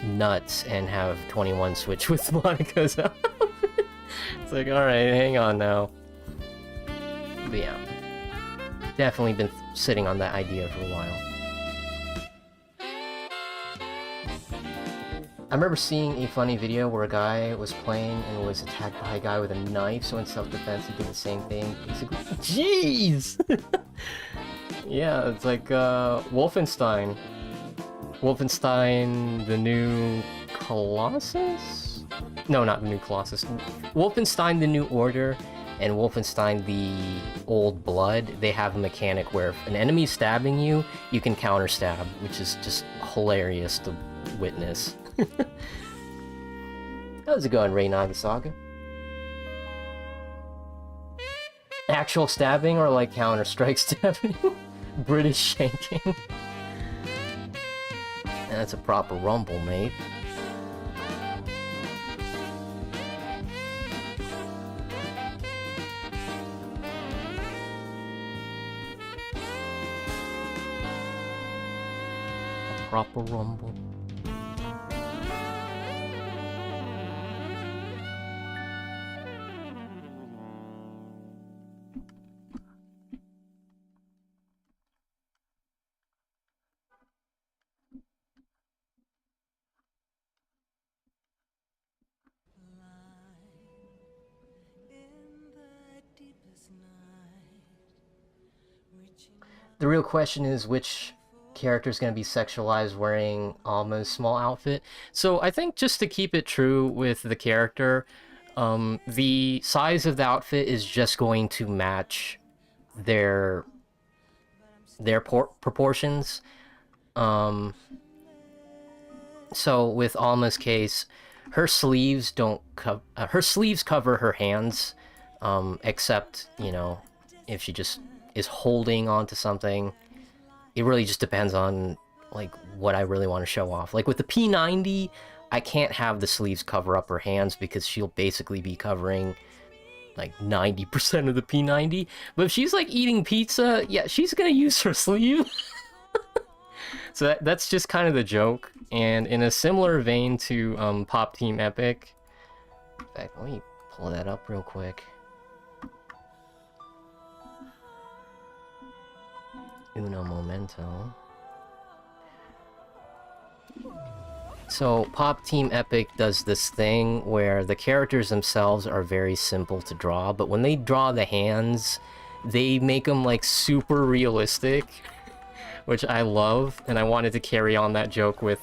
S1: nuts and have 21 switch with Monica's outfit. It's like, alright, hang on now. But yeah, definitely been sitting on that idea for a while. I remember seeing a funny video where a guy was playing and was attacked by a guy with a knife, so in self-defense he did the same thing. Basically, jeez! Yeah, it's like, Wolfenstein. Wolfenstein, the New Colossus? No, not the New Colossus. Wolfenstein, the New Order, and Wolfenstein, the Old Blood, they have a mechanic where if an enemy is stabbing you, you can counter-stab, which is just hilarious to witness. How's it going, Rei Nagasaga? Actual stabbing or like Counter-Strike stabbing? British shanking. That's a proper rumble, mate. A proper rumble. The real question is which character is going to be sexualized wearing Alma's small outfit. So I think just to keep it true with the character, the size of the outfit is just going to match their proportions. So with Alma's case, her sleeves don't her sleeves cover her hands, except, you know, if she just is holding onto something. It really just depends on like what I really want to show off. Like with the P90, I can't have the sleeves cover up her hands because she'll basically be covering like 90% of the P90. But if she's like eating pizza, yeah, she's gonna use her sleeve. So that's just kind of the joke. And in a similar vein to Pop Team Epic, in fact, let me pull that up real quick. Uno momento. So Pop Team Epic does this thing where the characters themselves are very simple to draw, but when they draw the hands, they make them like super realistic, which I love, and I wanted to carry on that joke with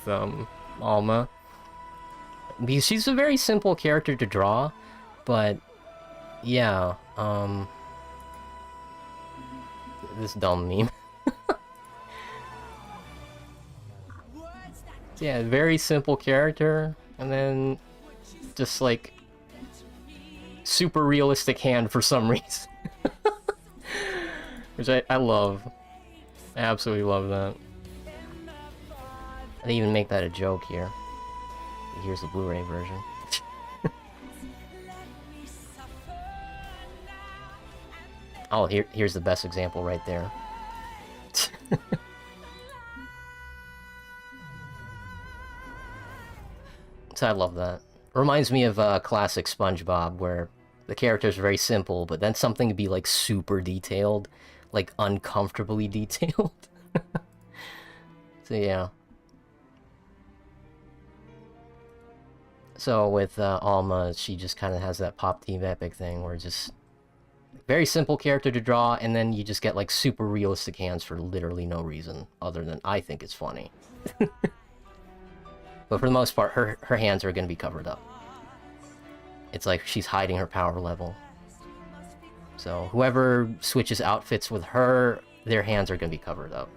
S1: Alma. Because she's a very simple character to draw, but yeah, this dumb meme. Yeah, very simple character, and then just like super realistic hand for some reason. Which I love. I absolutely love that. I didn't even make that a joke here. Here's the Blu-ray version. Oh, here's the best example right there. So I love that. Reminds me of classic SpongeBob, where the characters are very simple, but then something to be like super detailed, like uncomfortably detailed. So yeah. So with Alma, she just kind of has that Pop Team Epic thing, where just very simple character to draw, and then you just get like super realistic hands for literally no reason, other than I think it's funny. But for the most part, her hands are going to be covered up. It's like she's hiding her power level. So whoever switches outfits with her, their hands are going to be covered up.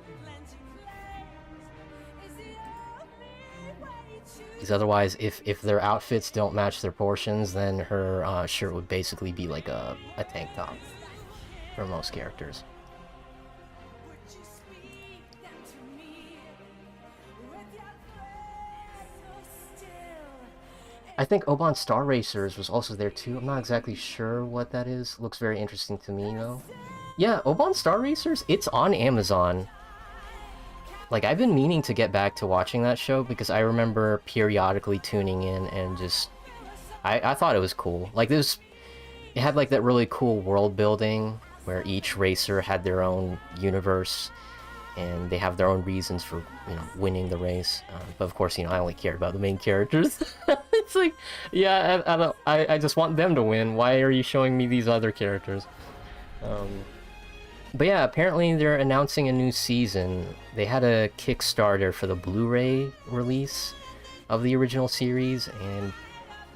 S1: Because otherwise, if their outfits don't match their portions, then her shirt would basically be like a tank top for most characters. I think Oban Star Racers was also there too. I'm not exactly sure what that is. Looks very interesting to me though. Yeah, Oban Star Racers, it's on Amazon. Like, I've been meaning to get back to watching that show because I remember periodically tuning in and just... I thought it was cool. Like, it had like that really cool world building where each racer had their own universe and they have their own reasons for, you know, winning the race. But of course, you know, I only care about the main characters. It's like, yeah, I just want them to win. Why are you showing me these other characters? But yeah, apparently they're announcing a new season. They had a Kickstarter for the Blu-ray release of the original series, and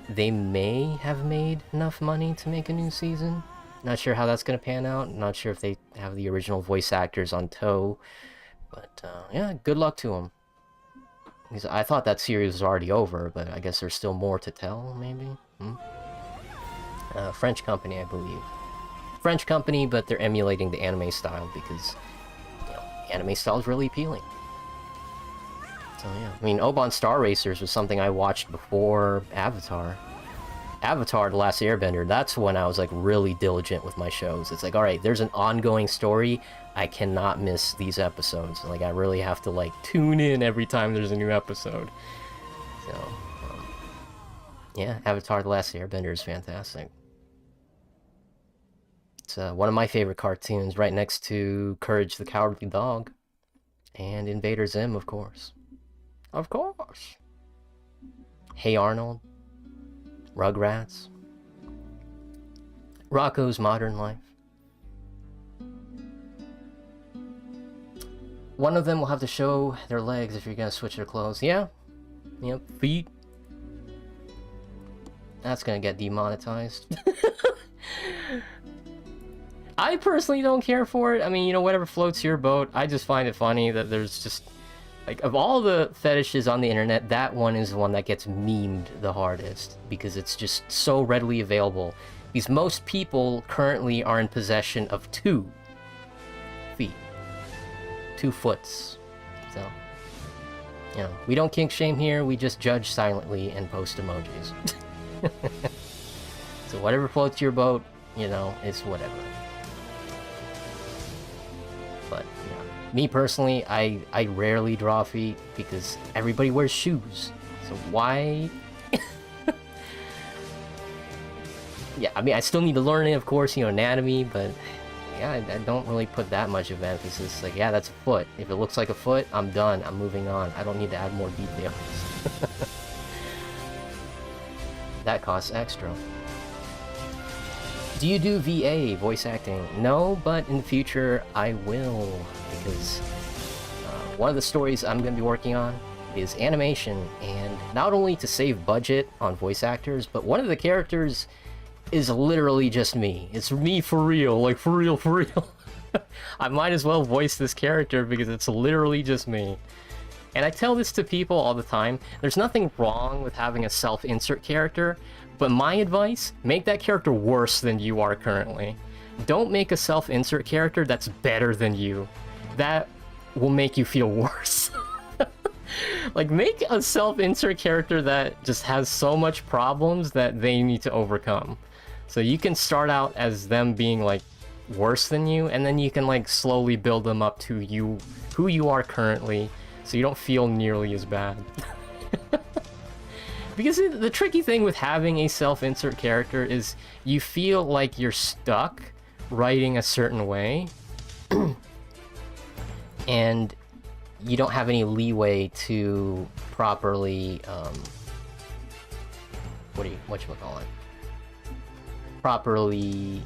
S1: they may have made enough money to make a new season. Not sure how that's going to pan out. Not sure if they have the original voice actors on tow. But yeah, good luck to them. Because I thought that series was already over, but I guess there's still more to tell, maybe? French company, I believe. French company, but they're emulating the anime style because, you know, anime style is really appealing. So yeah, I mean, Oban Star Racers was something I watched before Avatar. Avatar: The Last Airbender, that's when I was like really diligent with my shows. It's like, alright, there's an ongoing story, I cannot miss these episodes. Like, I really have to like tune in every time there's a new episode. So, yeah, Avatar: The Last Airbender is fantastic. It's one of my favorite cartoons, right next to Courage the Cowardly Dog. And Invader Zim, of course. Of course! Hey Arnold. Rugrats. Rocko's Modern Life. One of them will have to show their legs if you're gonna switch their clothes. Yeah. Yep. Feet. That's gonna get demonetized. I personally don't care for it. I mean, you know, whatever floats your boat. I just find it funny that there's just... Like, of all the fetishes on the internet, that one is the one that gets memed the hardest. Because it's just so readily available. Because most people currently are in possession of 2 feet. 2 foots. So, you know, we don't kink shame here, we just judge silently and post emojis. So whatever floats your boat, you know, is whatever. But, you know, me personally, I rarely draw feet because everybody wears shoes. So why? Yeah, I mean, I still need to learn it, of course, you know, anatomy, but yeah, I don't really put that much of emphasis. Like, yeah, that's a foot. If it looks like a foot, I'm done. I'm moving on. I don't need to add more details. That costs extra. Do you do VA, voice acting? No, but in the future, I will. Because one of the stories I'm going to be working on is animation. And not only to save budget on voice actors, but one of the characters is literally just me. It's me for real, like for real, for real. I might as well voice this character because it's literally just me. And I tell this to people all the time. There's nothing wrong with having a self-insert character, but my advice, make that character worse than you are currently. Don't make a self-insert character that's better than you. That will make you feel worse. Like, make a self-insert character that just has so much problems that they need to overcome. So you can start out as them being, like, worse than you, and then you can, like, slowly build them up to you, who you are currently, so you don't feel nearly as bad. Because the tricky thing with having a self-insert character is you feel like you're stuck writing a certain way, and you don't have any leeway to properly, whatchamacallit? Properly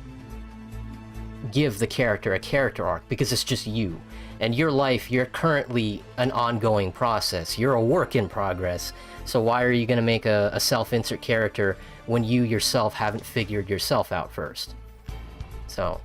S1: give the character a character arc, because it's just you. And your life, you're currently an ongoing process. You're a work in progress. So why are you going to make a self-insert character when you yourself haven't figured yourself out first? So,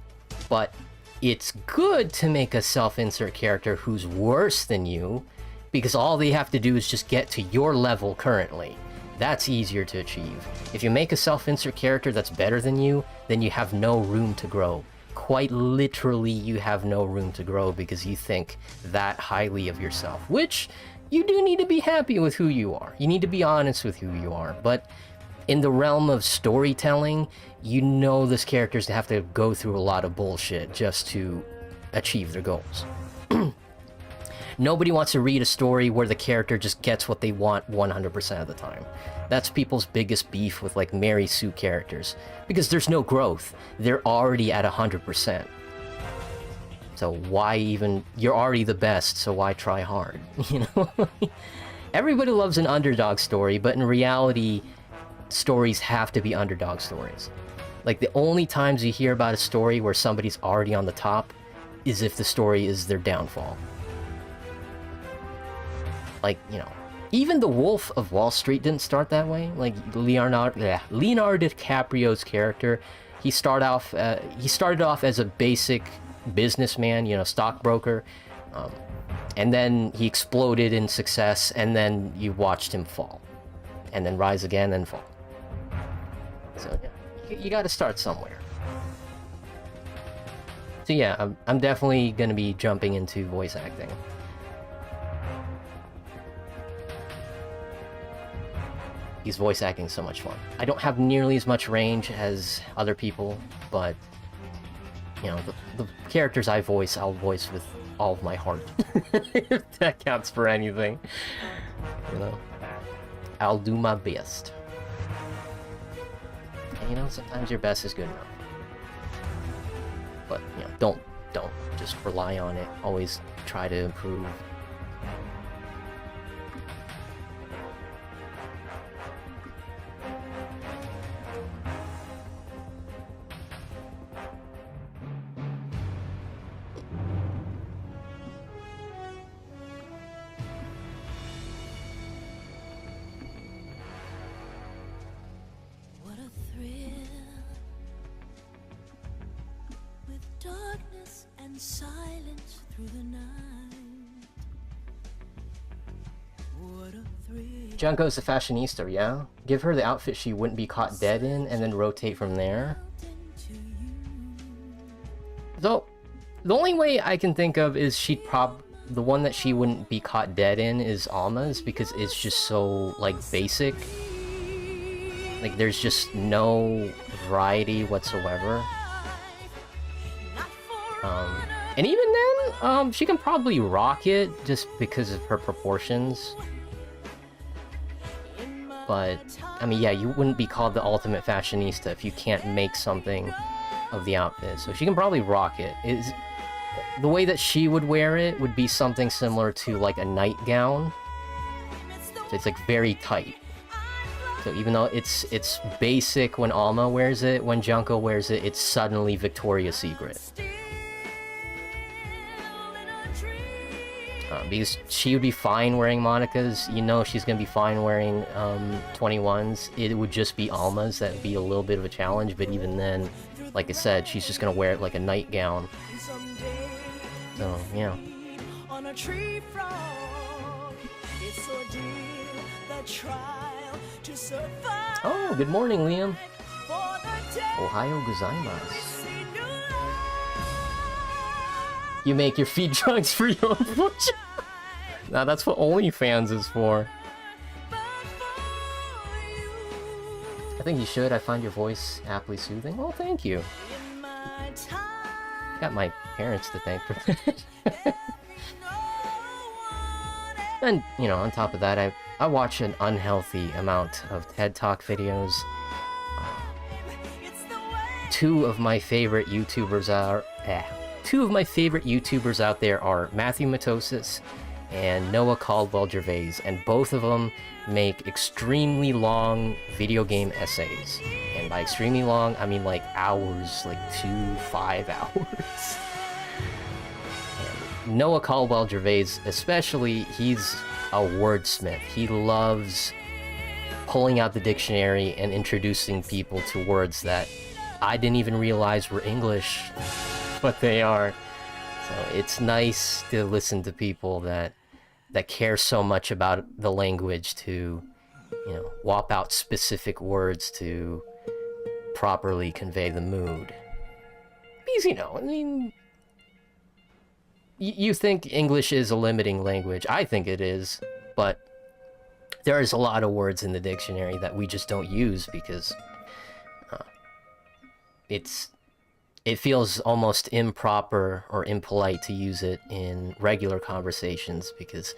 S1: but it's good to make a self-insert character who's worse than you, because all they have to do is just get to your level currently. That's easier to achieve. If you make a self-insert character that's better than you, then you have no room to grow. Quite literally, you have no room to grow because you think that highly of yourself, which you do need to be happy with who you are. You need to be honest with who you are, but in the realm of storytelling, you know this character's gonna have to go through a lot of bullshit just to achieve their goals. Nobody wants to read a story where the character just gets what they want 100% of the time. That's people's biggest beef with, like, Mary Sue characters. Because there's no growth. They're already at 100%. So why even... You're already the best, so why try hard? You know? Everybody loves an underdog story, but in reality, stories have to be underdog stories. Like, the only times you hear about a story where somebody's already on the top is if the story is their downfall. Like, you know, even the Wolf of Wall Street didn't start that way. Like, Leonardo DiCaprio's character, he started off as a basic businessman, you know, stockbroker, and then he exploded in success, and then you watched him fall, and then rise again and fall. So yeah, you got to start somewhere. So yeah, I'm definitely gonna be jumping into voice acting. Because voice acting is so much fun. I don't have nearly as much range as other people, but you know, the characters I voice, I'll voice with all of my heart. If that counts for anything. You know, I'll do my best. And you know, sometimes your best is good enough. But you know, don't just rely on it. Always try to improve. Junko's a fashionista, yeah? Give her the outfit she wouldn't be caught dead in, and then rotate from there. So, the only way I can think of is the one that she wouldn't be caught dead in is Alma's, because it's just so, like, basic. Like, there's just no variety whatsoever. And even then, she can probably rock it just because of her proportions. But, I mean, yeah, you wouldn't be called the ultimate fashionista if you can't make something of the outfit. So she can probably rock it. The way that she would wear it would be something similar to, like, a nightgown. So it's, like, very tight. So even though it's basic when Alma wears it, when Junko wears it, it's suddenly Victoria's Secret. Because she would be fine wearing Monica's, you know she's gonna be fine wearing 21's. It would just be Alma's that would be a little bit of a challenge, but even then, like I said, she's just gonna wear it like a nightgown. So, yeah. Oh, good morning, Liam. Ohayo gozaimasu. You make your feed drawings for your own fortune. Now that's what OnlyFans is for. I think you should. I find your voice aptly soothing. Well, thank you. Got my parents to thank for that. And, you know, on top of that, I watch an unhealthy amount of TED Talk videos. Two of my favorite YouTubers out there are Matthew Matosis and Noah Caldwell-Gervais, and both of them make extremely long video game essays. And by extremely long, I mean like hours, like 5 hours. And Noah Caldwell-Gervais especially, he's a wordsmith. He loves pulling out the dictionary and introducing people to words that I didn't even realize were English, but they are. So it's nice to listen to people that care so much about the language to, you know, whop out specific words to properly convey the mood. Because, you know, I mean, you think English is a limiting language. I think it is, but there's a lot of words in the dictionary that we just don't use because it feels almost improper or impolite to use it in regular conversations because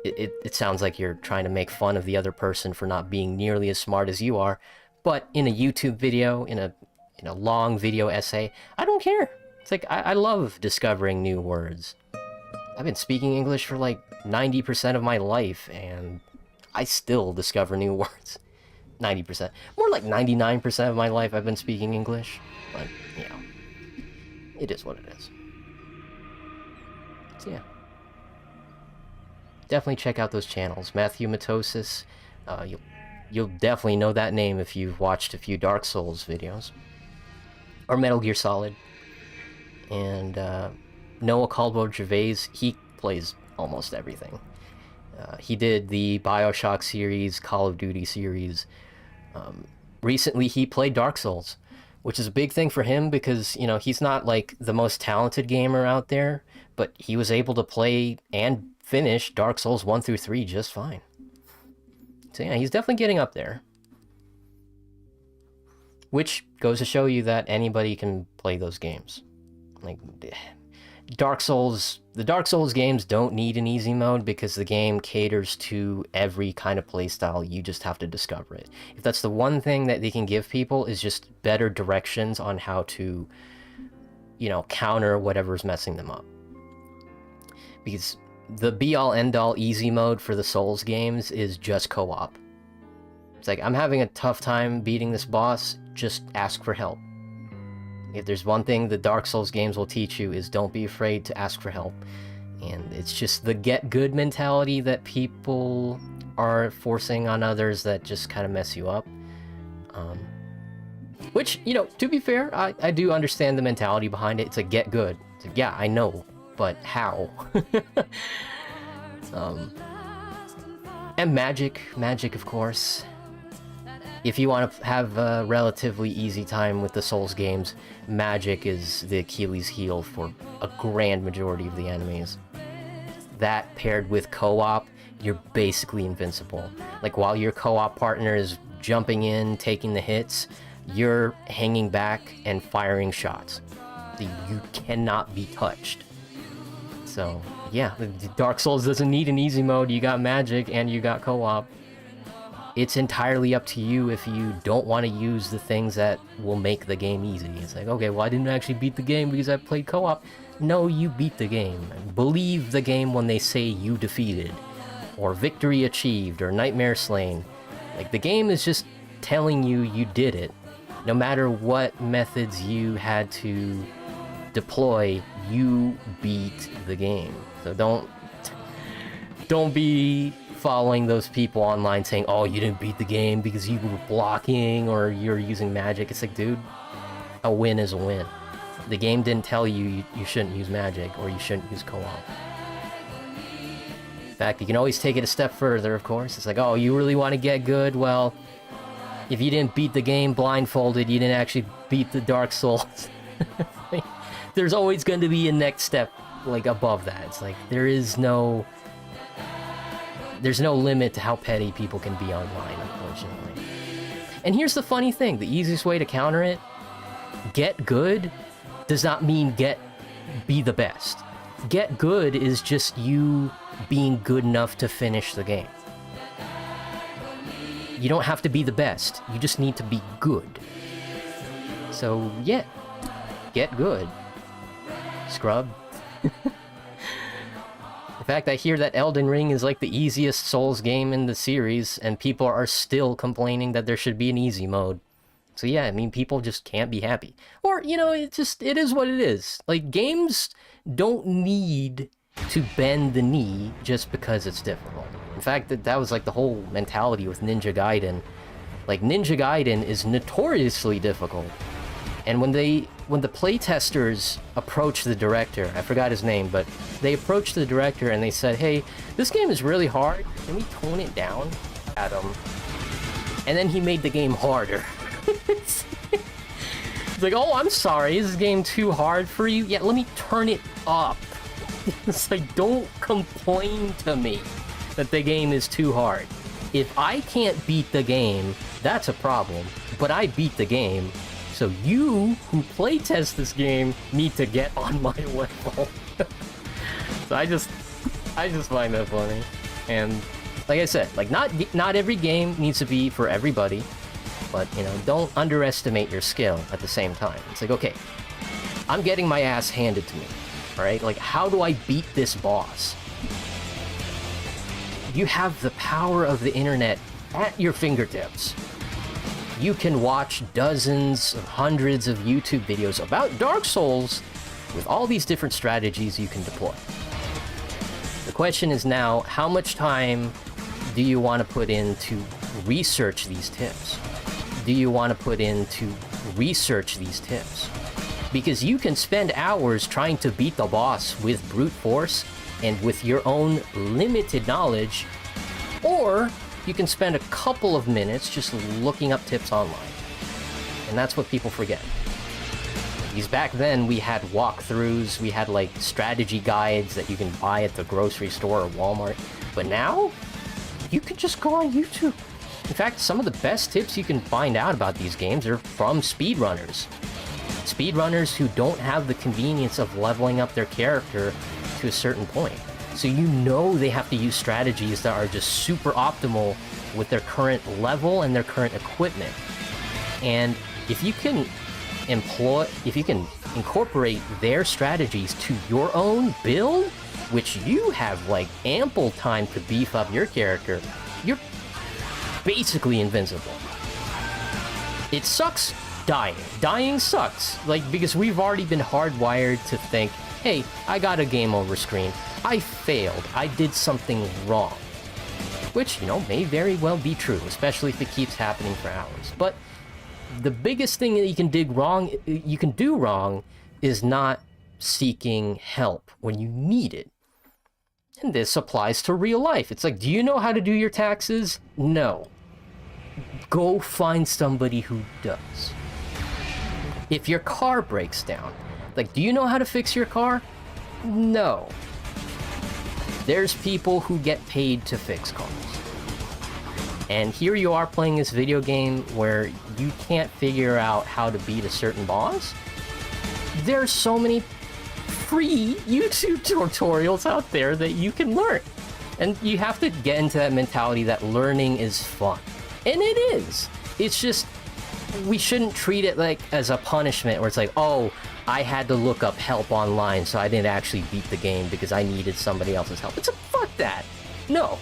S1: it sounds like you're trying to make fun of the other person for not being nearly as smart as you are. But in a YouTube video, in a long video essay, I don't care. It's like, I love discovering new words. I've been speaking English for like 90% of my life, and I still discover new words. 90%. More like 99% of my life I've been speaking English. But, you know, it is what it is. So, yeah. Definitely check out those channels. Matthew Matosis. You'll definitely know that name if you've watched a few Dark Souls videos. Or Metal Gear Solid. And Noah Caldwell-Gervais, he plays almost everything. He did the BioShock series, Call of Duty series. Recently, he played Dark Souls, which is a big thing for him because, you know, he's not like the most talented gamer out there, but he was able to play and finish Dark Souls 1 through 3 just fine. So yeah, he's definitely getting up there. Which goes to show you that anybody can play those games. Like, Dark Souls, the Dark Souls games don't need an easy mode because the game caters to every kind of playstyle. You just have to discover it. If that's the one thing that they can give people, is just better directions on how to, you know, counter whatever's messing them up. Because the be-all end-all easy mode for the Souls games is just co-op. It's like, I'm having a tough time beating this boss, just ask for help. If there's one thing the Dark Souls games will teach you, is don't be afraid to ask for help. And it's just the get good mentality that people are forcing on others that just kind of mess you up. Which, you know, to be fair, I do understand the mentality behind it. It's a get good. It's like, yeah, I know, but how? And magic, of course. If you want to have a relatively easy time with the Souls games, magic is the Achilles heel for a grand majority of the enemies. That paired with co-op, you're basically invincible. Like, while your co-op partner is jumping in, taking the hits, you're hanging back and firing shots. You cannot be touched. So, yeah, Dark Souls doesn't need an easy mode. You got magic and you got co-op. It's entirely up to you if you don't want to use the things that will make the game easy. It's like, okay, well, I didn't actually beat the game because I played co-op. No, you beat the game. Believe the game when they say you defeated, or victory achieved, or nightmare slain. Like, the game is just telling you you did it. No matter what methods you had to deploy, you beat the game. So don't be following those people online saying, oh, you didn't beat the game because you were blocking or you're using magic. It's like, dude, a win is a win. The game didn't tell you you shouldn't use magic or you shouldn't use co-op. In fact, you can always take it a step further, of course. It's like, oh, you really want to get good? Well, if you didn't beat the game blindfolded, you didn't actually beat the Dark Souls. There's always going to be a next step, like, above that. It's like, there's no limit to how petty people can be online, unfortunately. And here's the funny thing. The easiest way to counter it, get good, does not mean be the best. Get good is just you being good enough to finish the game. You don't have to be the best. You just need to be good. So, yeah. Get good. Scrub. In fact, I hear that Elden Ring is like the easiest Souls game in the series, and people are still complaining that there should be an easy mode. So yeah, I mean, people just can't be happy. Or, you know, it is what it is. Like, games don't need to bend the knee just because it's difficult. In fact, that was like the whole mentality with Ninja Gaiden. Like, Ninja Gaiden is notoriously difficult. And when the playtesters approached the director, I forgot his name, but they approached the director and they said, hey, this game is really hard. Can we tone it down? At him. And then he made the game harder. It's like, oh, I'm sorry, is this game too hard for you? Yeah, let me turn it up. It's like, don't complain to me. that the game is too hard. If I can't beat the game, that's a problem. But I beat the game, so you who playtest this game need to get on my level. So I just find that funny. And like I said, like not every game needs to be for everybody, but you know, don't underestimate your skill at the same time. It's like, okay, I'm getting my ass handed to me. All right, like how do I beat this boss? You have the power of the internet at your fingertips. You can watch dozens, hundreds of YouTube videos about Dark Souls with all these different strategies you can deploy. The question is now, how much time do you want to put into research these tips? Do you want to put into research these tips? Because you can spend hours trying to beat the boss with brute force and with your own limited knowledge, or you can spend a couple of minutes just looking up tips online. And that's what people forget. Because back then, we had walkthroughs, we had like strategy guides that you can buy at the grocery store or Walmart. But now, you can just go on YouTube. In fact, some of the best tips you can find out about these games are from speedrunners. Speedrunners who don't have the convenience of leveling up their character to a certain point. So you know they have to use strategies that are just super optimal with their current level and their current equipment. And if you can incorporate their strategies to your own build, which you have like ample time to beef up your character, you're basically invincible. It sucks dying. Dying sucks, like, because we've already been hardwired to think, hey, I got a game over screen. I failed. I did something wrong. Which, you know, may very well be true, especially if it keeps happening for hours. But the biggest thing that you can do wrong is not seeking help when you need it. And this applies to real life. It's like, do you know how to do your taxes? No. Go find somebody who does. If your car breaks down, like, do you know how to fix your car? No. There's people who get paid to fix cars. And here you are playing this video game where you can't figure out how to beat a certain boss. There's so many free YouTube tutorials out there that you can learn. And you have to get into that mentality that learning is fun. And it is. It's just, we shouldn't treat it like as a punishment where it's like, oh, I had to look up help online, so I didn't actually beat the game because I needed somebody else's help. It's a fuck that. No.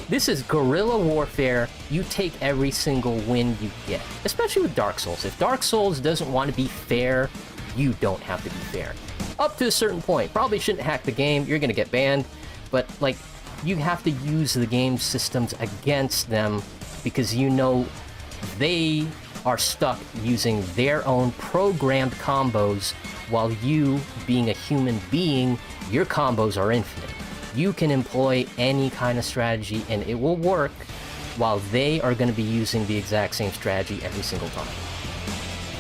S1: This is guerrilla warfare. You take every single win you get, especially with Dark Souls. If Dark Souls doesn't want to be fair, you don't have to be fair. Up to a certain point. Probably shouldn't hack the game. You're going to get banned. But, like, you have to use the game systems against them because you know they are stuck using their own programmed combos, while you, being a human being, your combos are infinite. You can employ any kind of strategy and it will work, while they are going to be using the exact same strategy every single time.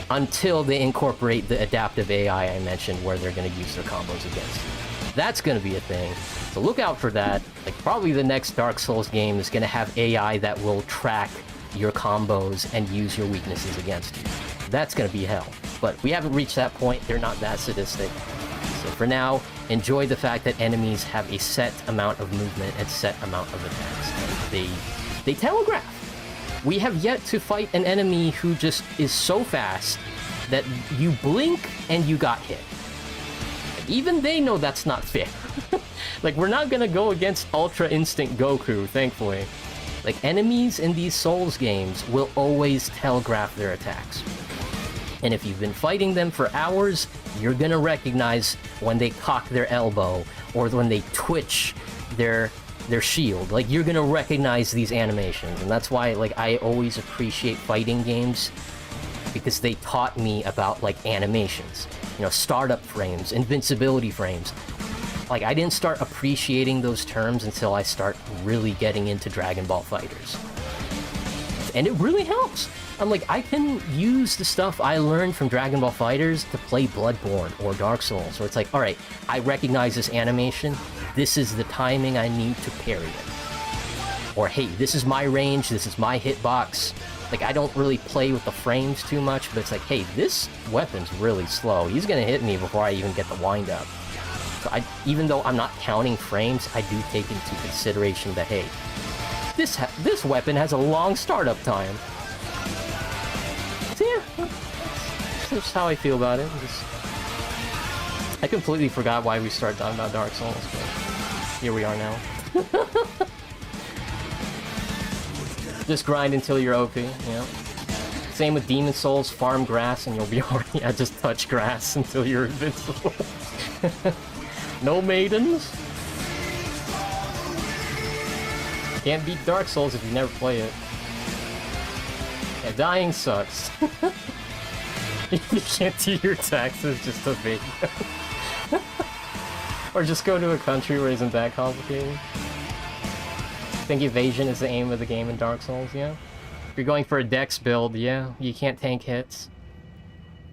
S1: Until they incorporate the adaptive AI I mentioned, where they're going to use their combos against you. That's going to be a thing. So look out for that. Like, probably the next Dark Souls game is going to have AI that will track your combos and use your weaknesses against you. That's going to be hell. But we haven't reached that point. They're not that sadistic. So for now, enjoy the fact that enemies have a set amount of movement and set amount of attacks. They telegraph. We have yet to fight an enemy who just is so fast that you blink and you got hit. And even they know that's not fair. Like, we're not gonna go against Ultra Instinct Goku, thankfully. Like, enemies in these Souls games will always telegraph their attacks. And if you've been fighting them for hours, you're gonna recognize when they cock their elbow, or when they twitch their shield. Like, you're gonna recognize these animations. And that's why, like, I always appreciate fighting games, because they taught me about, like, animations. You know, startup frames, invincibility frames. Like, I didn't start appreciating those terms until I start really getting into Dragon Ball FighterZ. And it really helps. I'm like, I can use the stuff I learned from Dragon Ball FighterZ to play Bloodborne or Dark Souls. Where it's like, alright, I recognize this animation. This is the timing I need to parry it. Or, hey, this is my range, this is my hitbox. Like, I don't really play with the frames too much, but it's like, hey, this weapon's really slow. He's gonna hit me before I even get the wind-up. So even though I'm not counting frames, I do take into consideration that, hey, this weapon has a long startup time. So yeah, that's how I feel about it. I completely forgot why we started talking about Dark Souls, but here we are now. Just grind until you're OP, you know? Same with Demon Souls, farm grass and you'll be already... Yeah, just touch grass until you're invincible. No maidens? Can't beat Dark Souls if you never play it. Yeah, dying sucks. You can't do your taxes, just evade them. Or just go to a country where it isn't that complicated. I think evasion is the aim of the game in Dark Souls, yeah? If you're going for a dex build, yeah, you can't tank hits.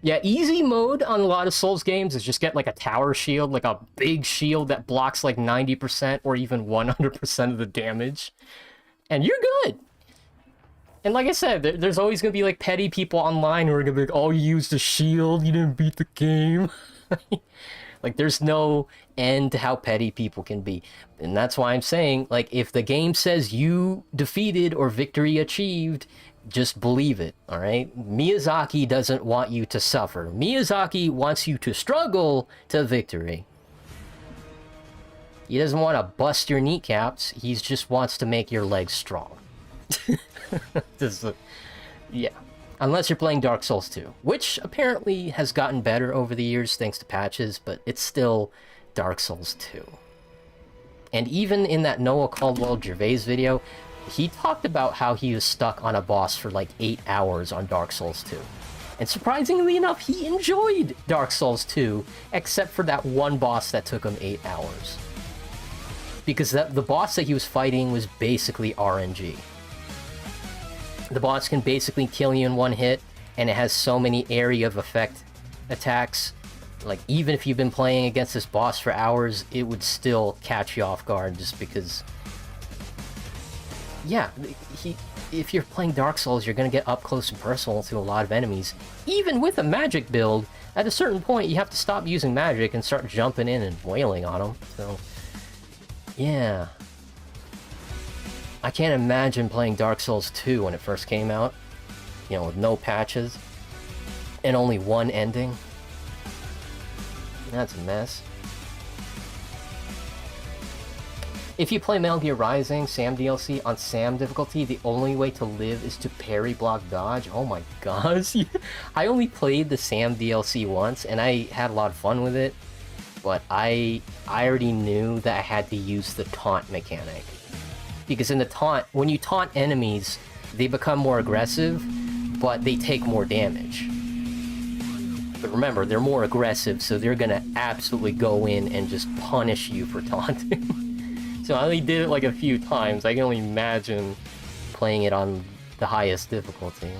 S1: Yeah, easy mode on a lot of Souls games is just get like a tower shield, like a big shield that blocks like 90% or even 100% of the damage. And you're good! And like I said, there's always gonna be like petty people online who are gonna be like, oh, you used a shield, you didn't beat the game. Like, there's no end to how petty people can be. And that's why I'm saying, like, if the game says you defeated or victory achieved, just believe it, alright? Miyazaki doesn't want you to suffer. Miyazaki wants you to struggle to victory. He doesn't want to bust your kneecaps, he just wants to make your legs strong. Yeah. Unless you're playing Dark Souls 2, which apparently has gotten better over the years thanks to patches, but it's still Dark Souls 2. And even in that Noah Caldwell Gervais video, he talked about how he was stuck on a boss for like 8 hours on Dark Souls 2. And surprisingly enough, he enjoyed Dark Souls 2, except for that one boss that took him 8 hours. Because the boss that he was fighting was basically RNG. The boss can basically kill you in one hit, and it has so many area of effect attacks. Like, even if you've been playing against this boss for hours, it would still catch you off guard just because... Yeah, if you're playing Dark Souls, you're gonna get up close and personal to a lot of enemies. Even with a magic build, at a certain point, you have to stop using magic and start jumping in and wailing on them, so... Yeah... I can't imagine playing Dark Souls 2 when it first came out, you know, with no patches, and only one ending. That's a mess. If you play Metal Gear Rising, Sam DLC, on Sam difficulty, the only way to live is to parry block dodge. Oh my gosh. I only played the Sam DLC once, and I had a lot of fun with it, but I already knew that I had to use the taunt mechanic. Because in the taunt, when you taunt enemies, they become more aggressive, but they take more damage. But remember, they're more aggressive, so they're gonna absolutely go in and just punish you for taunting. So I only did it like a few times. I can only imagine playing it on the highest difficulty.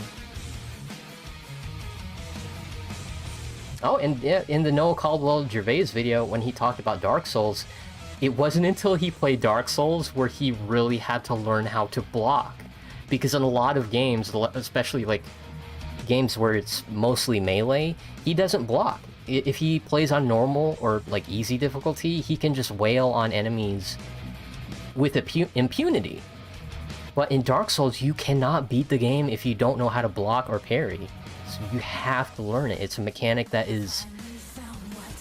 S1: Oh, and yeah, in the Noah Caldwell Gervais video, when he talked about Dark Souls, it wasn't until he played Dark Souls where he really had to learn how to block. Because in a lot of games, especially like games where it's mostly melee, he doesn't block. If he plays on normal or like easy difficulty, he can just wail on enemies with impunity. But in Dark Souls, you cannot beat the game if you don't know how to block or parry. So you have to learn it. It's a mechanic that is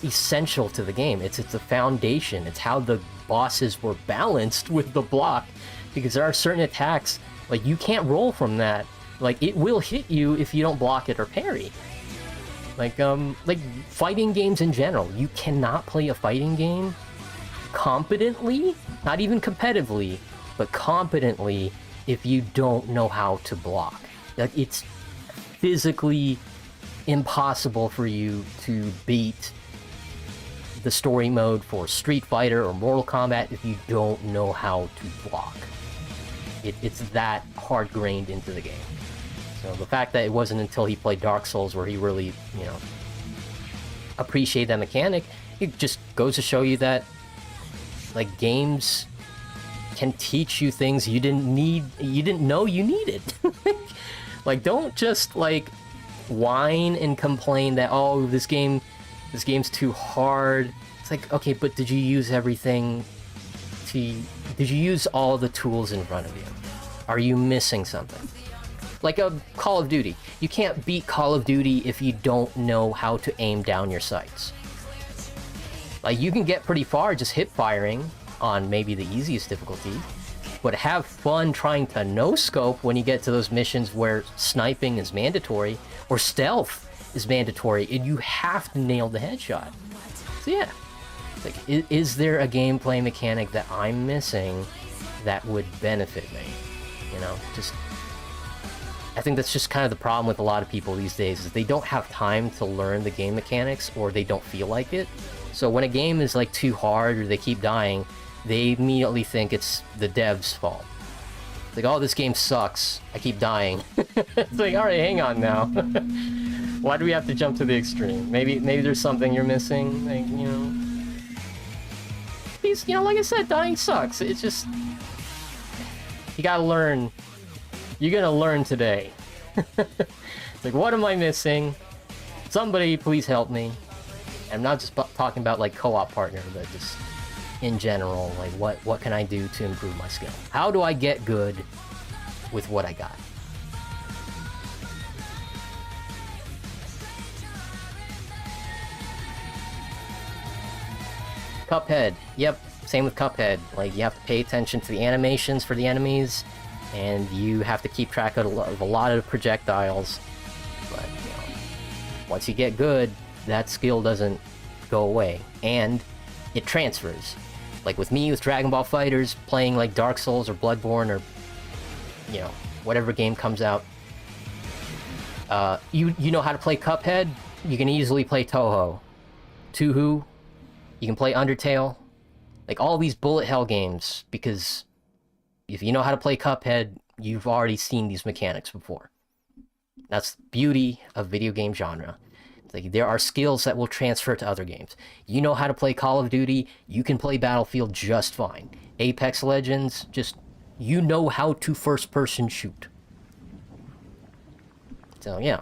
S1: essential to the game. It's the foundation. It's how the bosses were balanced with the block, because there are certain attacks like you can't roll from that. Like, it will hit you if you don't block it or parry. Like fighting games in general, you cannot play a fighting game competently, not even competitively, but competently if you don't know how to block. Like, it's physically impossible for you to beat the story mode for Street Fighter or Mortal Kombat if you don't know how to block. It's that hard-grained into the game. So the fact that it wasn't until he played Dark Souls where he really, you know, appreciated that mechanic, it just goes to show you that, like, games can teach you things you didn't know you needed. Like, don't just like whine and complain that, oh, this game's too hard. It's like, okay, but did you use everything did you use all the tools in front of you? Are you missing something? Like a Call of Duty. You can't beat Call of Duty if you don't know how to aim down your sights. Like, you can get pretty far just hip firing on maybe the easiest difficulty, but have fun trying to no-scope when you get to those missions where sniping is mandatory or stealth is mandatory and you have to nail the headshot. So yeah, it's like, is there a gameplay mechanic that I'm missing that would benefit me? You know, just... I think that's just kind of the problem with a lot of people these days, is they don't have time to learn the game mechanics, or they don't feel like it. So when a game is like too hard or they keep dying, they immediately think it's the dev's fault. It's like, oh, this game sucks, I keep dying. It's like, alright, hang on now. Why do we have to jump to the extreme? Maybe there's something you're missing, like, you know... You know, like I said, dying sucks. It's just... You gotta learn. You're gonna learn today. It's like, what am I missing? Somebody please help me. I'm not just talking about like co-op partner, but just in general, like what can I do to improve my skill? How do I get good with what I got? Cuphead. Yep, same with Cuphead. Like, you have to pay attention to the animations for the enemies, and you have to keep track of a lot of projectiles. But, you know, once you get good, that skill doesn't go away, and it transfers. Like with me, with Dragon Ball FighterZ, playing like Dark Souls or Bloodborne or, you know, whatever game comes out, you know how to play Cuphead, you can easily play Touhou, you can play Undertale, like all these bullet hell games, because if you know how to play Cuphead, you've already seen these mechanics before. That's the beauty of video game genre. It's like, there are skills that will transfer to other games. You know how to play Call of Duty, you can play Battlefield just fine. Apex Legends, just, you know how to first-person shoot. So, yeah.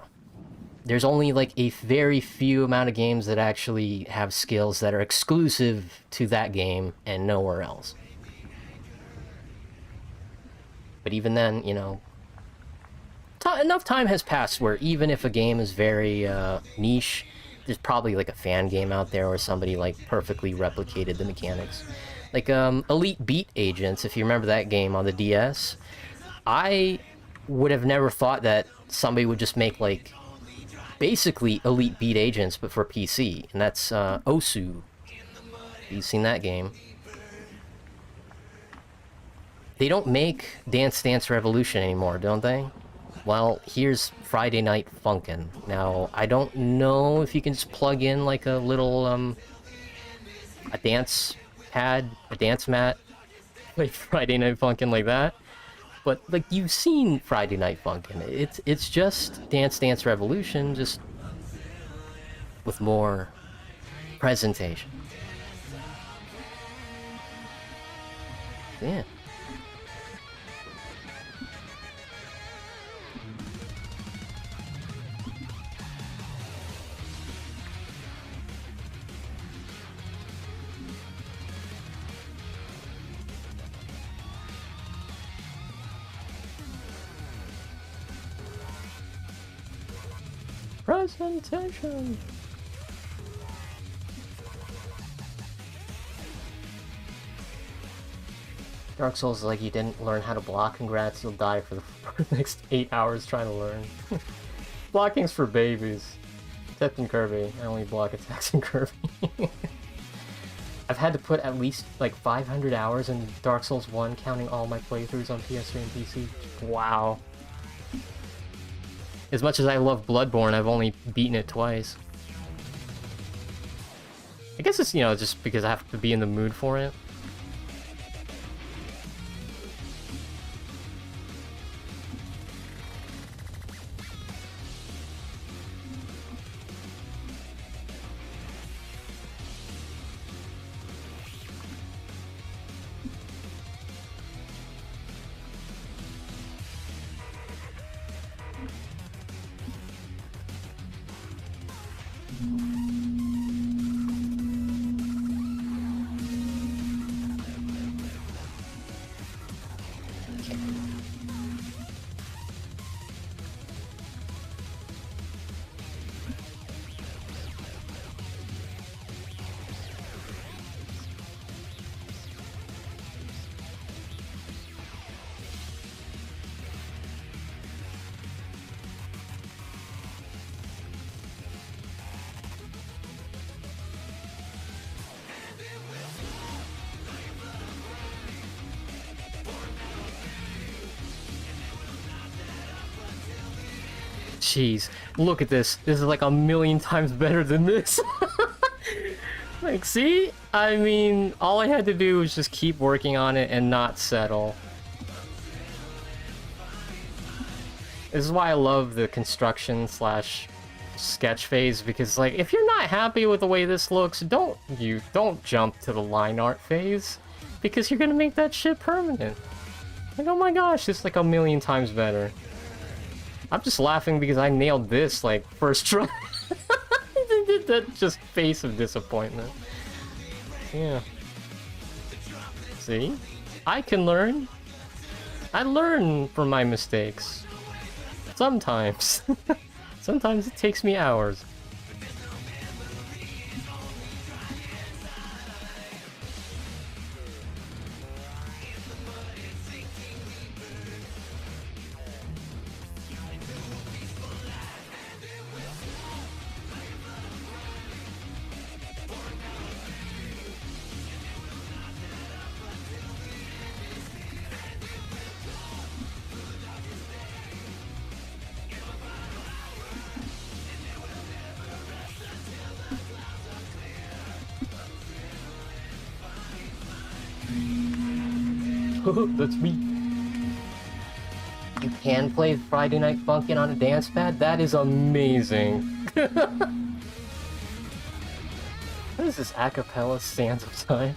S1: There's only like a very few amount of games that actually have skills that are exclusive to that game and nowhere else. But even then, you know, enough time has passed where even if a game is very niche, there's probably like a fan game out there where somebody like perfectly replicated the mechanics. Like Elite Beat Agents, if you remember that game on the DS, I would have never thought that somebody would just make like basically Elite Beat Agents but for PC, and that's Osu. You've seen that game. They don't make Dance Dance Revolution anymore, don't they? Well, here's Friday Night Funkin'. Now, I don't know if you can just plug in like a little, a dance pad, a dance mat, like Friday Night Funkin' like that. But, like, you've seen Friday Night Funkin'. It's just Dance Dance Revolution, just with more presentation. Yeah. Presentation. Dark Souls is like, you didn't learn how to block. Congrats, you'll die for the next 8 hours trying to learn. Blocking's for babies. Except in Kirby. I only block attacks in Kirby. I've had to put at least like 500 hours in Dark Souls 1, counting all my playthroughs on PS3 and PC. Wow. As much as I love Bloodborne, I've only beaten it twice. I guess it's, you know, just because I have to be in the mood for it. jeez. Look at this. This is like a million times better than this. Like, see? I mean, all I had to do was just keep working on it and not settle. This is why I love the construction slash sketch phase, because like, if you're not happy with the way this looks, don't jump to the line art phase, because you're gonna make that shit permanent. Like, oh my gosh, it's like a million times better. I'm just laughing because I nailed this like first try. That just face of disappointment. Yeah. See? I can learn. I learn from my mistakes. Sometimes. Sometimes it takes me hours. That's me. You can play Friday Night Funkin' on a dance pad? That is amazing. What is this acapella Sands of Time?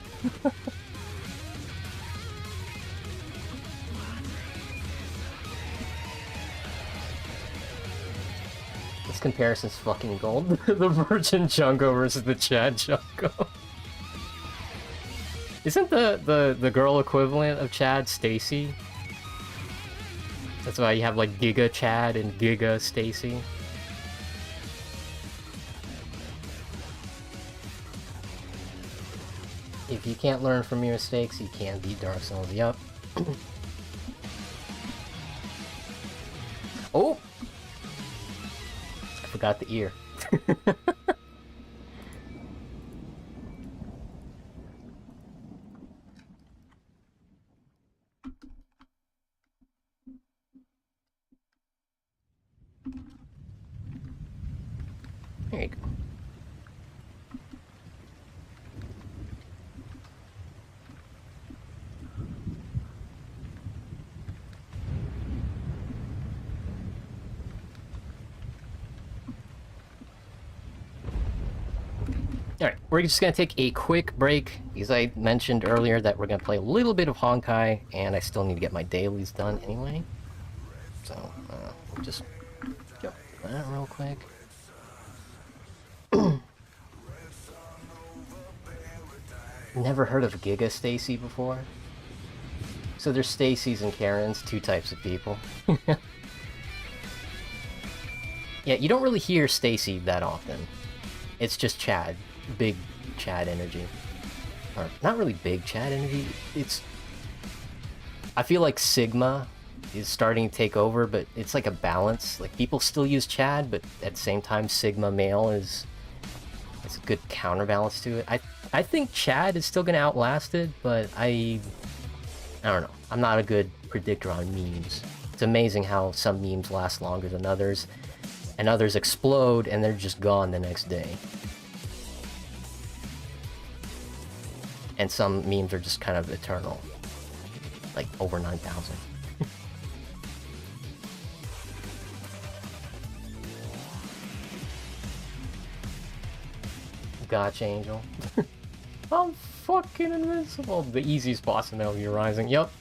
S1: This comparison's fucking gold. The Virgin Jungo versus the Chad Jungo. Isn't the girl equivalent of Chad Stacy? That's why you have like Giga Chad and Giga Stacy. If you can't learn from your mistakes, you can't beat Dark Souls. Yup. Oh! I forgot the ear. There you go. Alright, we're just gonna take a quick break, because I mentioned earlier that we're gonna play a little bit of Honkai, and I still need to get my dailies done anyway. So, we'll just jump to that real quick. Never heard of Giga Stacy before? So there's Stacys and Karens, two types of people. Yeah, you don't really hear Stacy that often. It's just Chad. Big Chad energy. Or, not really big Chad energy, it's... I feel like Sigma is starting to take over, but it's like a balance. Like, people still use Chad, but at the same time, Sigma male is... It's a good counterbalance to it. I think Chad is still gonna outlast it, but I don't know. I'm not a good predictor on memes. It's amazing how some memes last longer than others, and others explode and they're just gone the next day. And some memes are just kind of eternal. Like over 9,000. Gotcha, Angel. I'm fucking invincible. The easiest boss in Metal Gear Rising. Yup.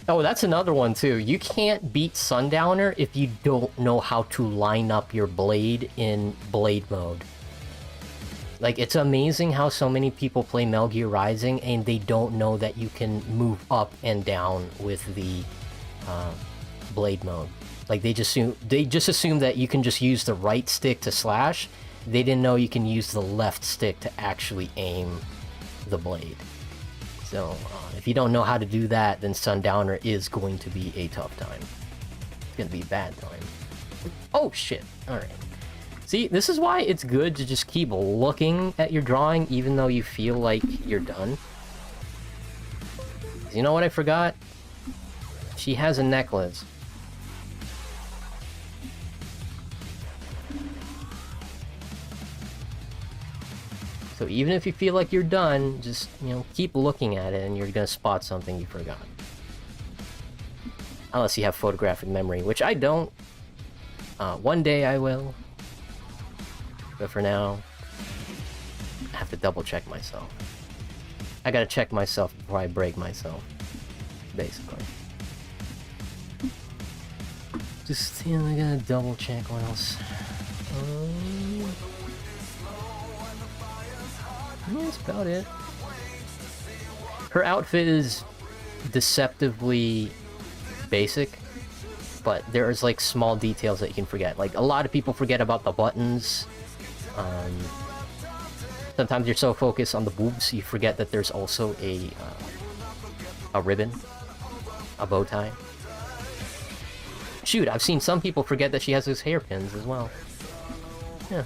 S1: Oh, that's another one too. You can't beat Sundowner if you don't know how to line up your blade in blade mode. Like, it's amazing how so many people play Metal Gear Rising and they don't know that you can move up and down with the blade mode. Like, they just assume that you can just use the right stick to slash. They didn't know you can use the left stick to actually aim the blade. So, if you don't know how to do that, then Sundowner is going to be a tough time. It's going to be a bad time. Oh, shit. Alright. See, this is why it's good to just keep looking at your drawing, even though you feel like you're done. You know what I forgot? She has a necklace. So even if you feel like you're done, just, keep looking at it and you're gonna spot something you forgot. Unless you have photographic memory, which I don't. One day I will. But for now, I have to double check myself. I gotta check myself before I break myself. Basically. Just, I gotta double check what else. Yeah, that's about it. Her outfit is deceptively basic, but there's like small details that you can forget. Like, a lot of people forget about the buttons. Sometimes you're so focused on the boobs, you forget that there's also a ribbon, a bow tie. Shoot, I've seen some people forget that she has those hairpins as well. Yeah.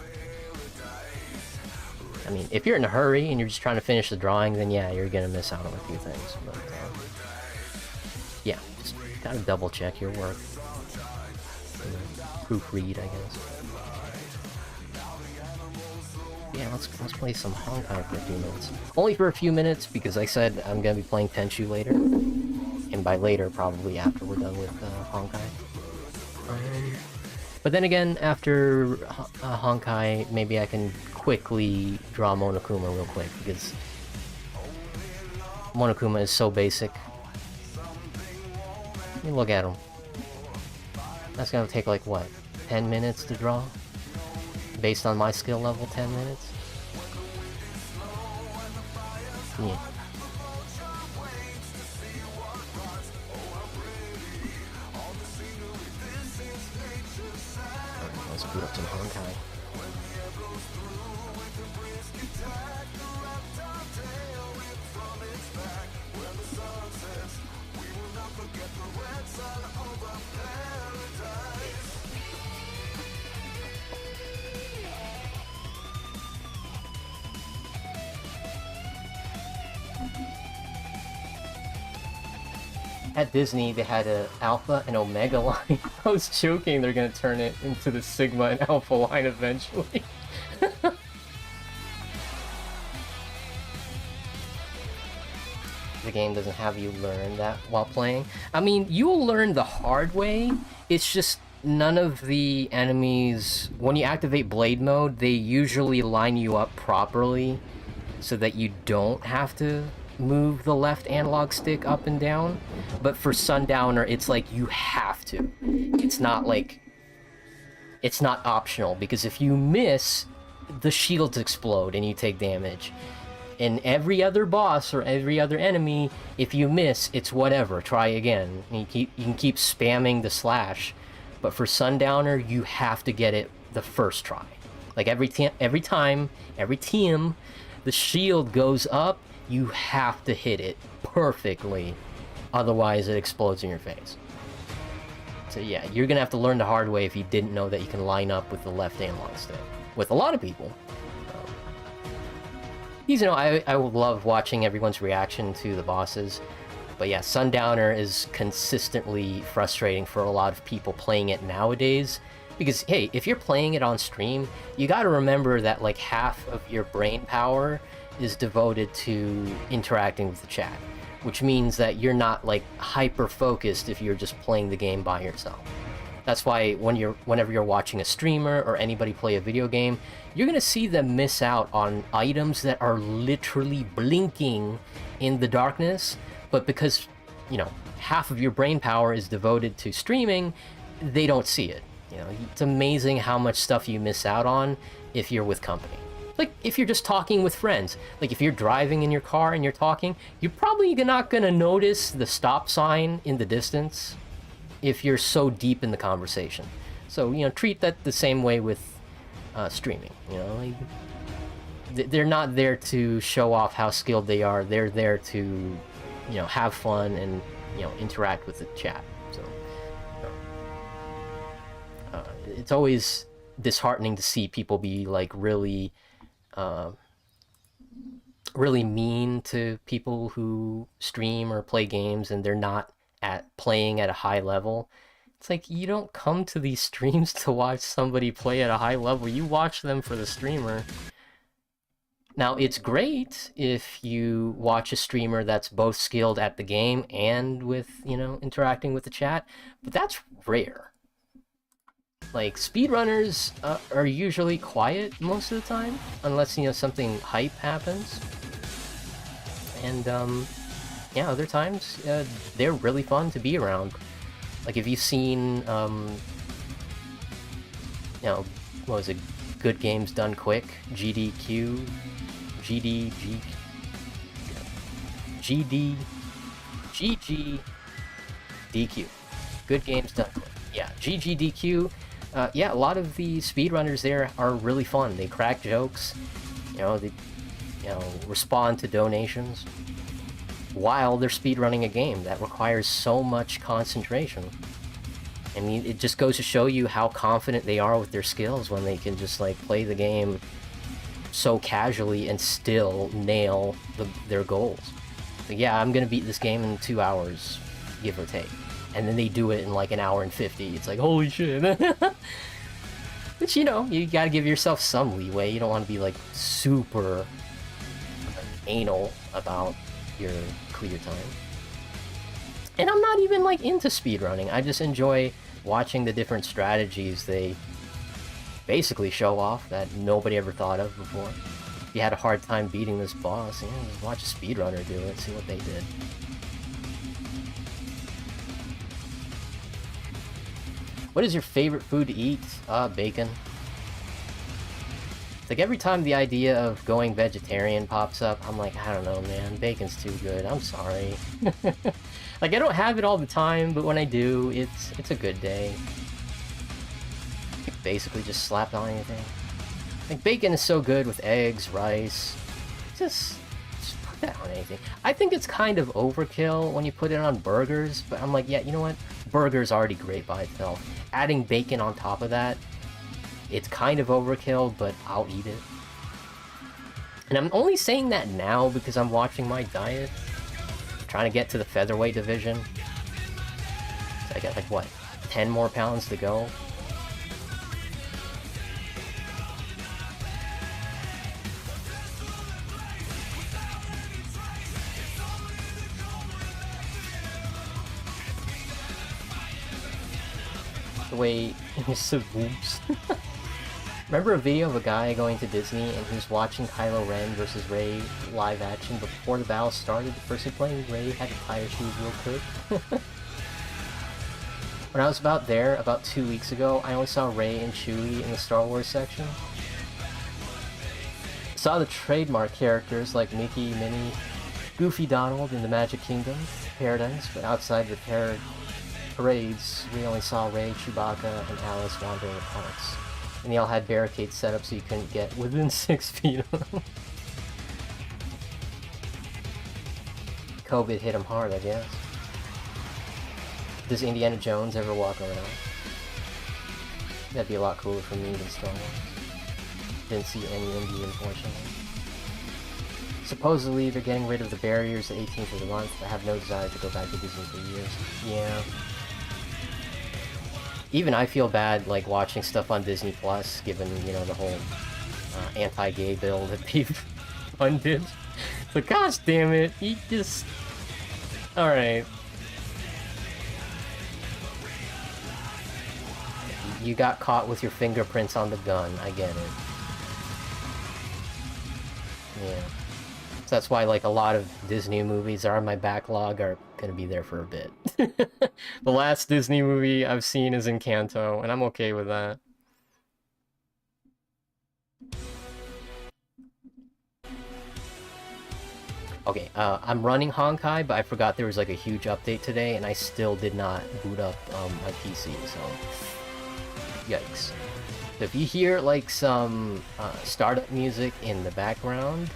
S1: I mean, if you're in a hurry and you're just trying to finish the drawing, then yeah, you're gonna miss out on a few things. But yeah, just gotta double check your work. Proofread, I guess. Yeah, let's play some Honkai for a few minutes. Only for a few minutes, because I said I'm gonna be playing Tenchu later. And by later, probably after we're done with Honkai. But then again, after Honkai, maybe I can quickly draw Monokuma real quick, because Monokuma is so basic. Let me look at him. That's gonna take like, what, 10 minutes to draw? Based on my skill level, 10 minutes? Yeah. Let's boot up some Honkai. At Disney, they had an Alpha and Omega line. I was joking they're gonna turn it into the Sigma and Alpha line eventually. The game doesn't have you learn that while playing. I mean, you'll learn the hard way. It's just none of the enemies... When you activate Blade Mode, they usually line you up properly so that you don't have to move the left analog stick up and down. But for Sundowner, it's like you have to. It's not like... It's not optional, because if you miss, the shields explode and you take damage. In every other boss or every other enemy, if you miss, it's whatever, try again. You can keep spamming the slash, but for Sundowner, you have to get it the first try. Like every time, every team, the shield goes up, you have to hit it perfectly, otherwise it explodes in your face. So yeah, you're gonna have to learn the hard way if you didn't know that you can line up with the left analog stick. With a lot of people. I love watching everyone's reaction to the bosses. But yeah, Sundowner is consistently frustrating for a lot of people playing it nowadays. Because, hey, if you're playing it on stream, you gotta remember that like half of your brain power is devoted to interacting with the chat. Which means that you're not like hyper-focused if you're just playing the game by yourself. That's why whenever you're watching a streamer or anybody play a video game, you're gonna see them miss out on items that are literally blinking in the darkness, but because, half of your brain power is devoted to streaming, they don't see it. It's amazing how much stuff you miss out on if you're with company. Like, if you're just talking with friends. Like, if you're driving in your car and you're talking, you're probably not gonna notice the stop sign in the distance if you're so deep in the conversation. So, treat that the same way with streaming. They're not there to show off how skilled they are. They're there to, have fun and, interact with the chat. So, it's always disheartening to see people be, like, really mean to people who stream or play games and they're not playing at a high level. It's like, you don't come to these streams to watch somebody play at a high level. You watch them for the streamer. Now, it's great if you watch a streamer that's both skilled at the game and with, interacting with the chat, but that's rare. Like, speedrunners are usually quiet most of the time, unless, something hype happens. And, yeah, other times, they're really fun to be around. Like, if you've seen, what was it? Good Games Done Quick, GDQ, GDG, GD, GGDQ. Good Games Done Quick. Yeah, GGDQ. Yeah, a lot of the speedrunners there are really fun. They crack jokes, they, respond to donations while they're speedrunning a game that requires so much concentration. I mean, it just goes to show you how confident they are with their skills when they can just, like, play the game so casually and still nail their goals. Like, yeah, I'm gonna beat this game in 2 hours, give or take. And then they do it in, like, an hour and 50. It's like, holy shit. Which, you gotta give yourself some leeway. You don't want to be, like, super anal about your clear time. And I'm not even, like, into speedrunning. I just enjoy watching the different strategies they basically show off that nobody ever thought of before. If you had a hard time beating this boss, just watch a speedrunner do it, see what they did. What is your favorite food to eat? Bacon. It's like every time the idea of going vegetarian pops up, I'm like, I don't know, man, bacon's too good, I'm sorry. Like, I don't have it all the time, but when I do, it's a good day. Basically just slap on anything. Like, bacon is so good with eggs, rice. Just put that on anything. I think it's kind of overkill when you put it on burgers, but I'm like, yeah, you know what? Burger's already great by itself. Adding bacon on top of that, it's kind of overkill, but I'll eat it. And I'm only saying that now because I'm watching my diet. Trying to get to the featherweight division. So I got, like, what, 10 more pounds to go? The way Mr. Whoops. Remember a video of a guy going to Disney and he was watching Kylo Ren versus Rey live action, but before the battle started, the person playing Rey had to tie her shoes real quick? When I was about 2 weeks ago, I only saw Rey and Chewie in the Star Wars section. Saw the trademark characters like Mickey, Minnie, Goofy, Donald in the Magic Kingdom, Paradise, but outside the parades, we only saw Rey, Chewbacca, and Alice wandering the parks. And they all had barricades set up so you couldn't get within 6 feet of them. COVID hit him hard, I guess. Does Indiana Jones ever walk around? That'd be a lot cooler for me than Star Wars. Didn't see any Indy, unfortunately. Supposedly, they're getting rid of the barriers the 18th of the month. I have no desire to go back to Disney for years. Yeah. Even I feel bad, like, watching stuff on Disney Plus, given, the whole anti-gay bill that they've undid. But gosh damn it, you just... Alright. You got caught with your fingerprints on the gun, I get it. Yeah. So that's why, like, a lot of Disney movies are on my backlog are gonna be there for a bit. The last Disney movie I've seen is Encanto, and I'm okay with that. Okay, I'm running Honkai, but I forgot there was, like, a huge update today, and I still did not boot up my PC, so... Yikes. So if you hear, like, some startup music in the background,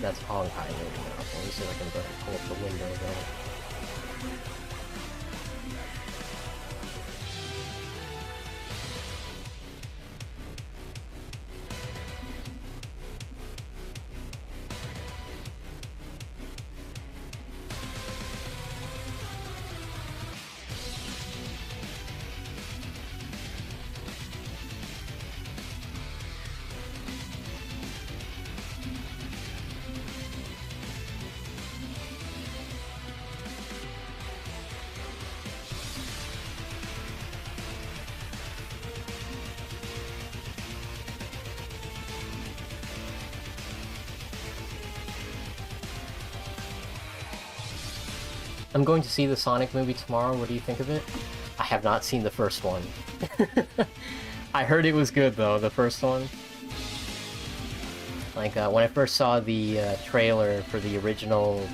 S1: that's Honkai loading up. Let me see if I can go ahead and pull up the window though. I'm going to see the Sonic movie tomorrow. What do you think of it? I have not seen the first one. I heard it was good, though, the first one. Like, when I first saw the trailer for the original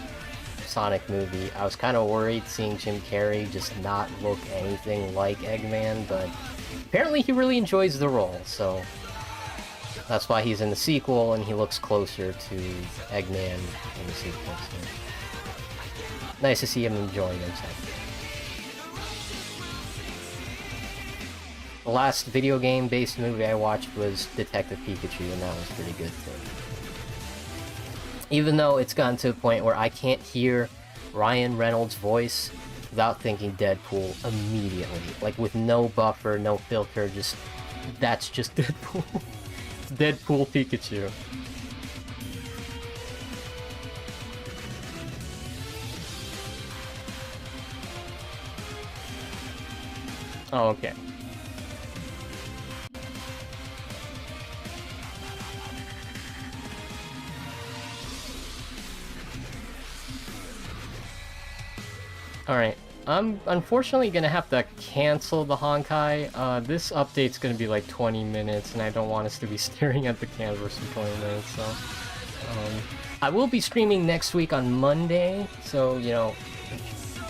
S1: Sonic movie, I was kind of worried seeing Jim Carrey just not look anything like Eggman, but apparently he really enjoys the role, so that's why he's in the sequel, and he looks closer to Eggman in the sequel. So nice to see him enjoying himself. The last video game-based movie I watched was Detective Pikachu, and that was pretty good too. Even though it's gotten to a point where I can't hear Ryan Reynolds' voice without thinking Deadpool immediately. Like, with no buffer, no filter, that's just Deadpool. It's Deadpool Pikachu. Oh, okay. Alright, I'm unfortunately gonna have to cancel the Honkai. This update's gonna be like 20 minutes, and I don't want us to be staring at the canvas for 20 minutes, so... I will be streaming next week on Monday, so, you know,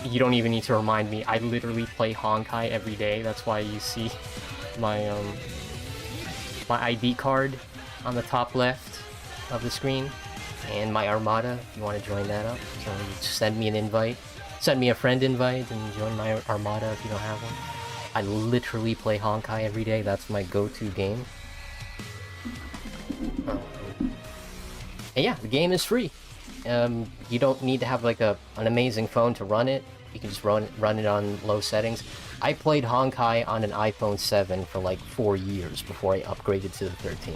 S1: you don't even need to remind me. I literally play Honkai every day. That's why you see my, my ID card on the top left of the screen, and my Armada, if you want to join that up. So you just send me an invite. Send me a friend invite and join my Armada if you don't have one. I literally play Honkai every day. That's my go-to game. And yeah, the game is free. You don't need to have like an amazing phone to run it. You can just run it on low settings. I played Honkai on an iPhone 7 for like 4 years before I upgraded to the 13.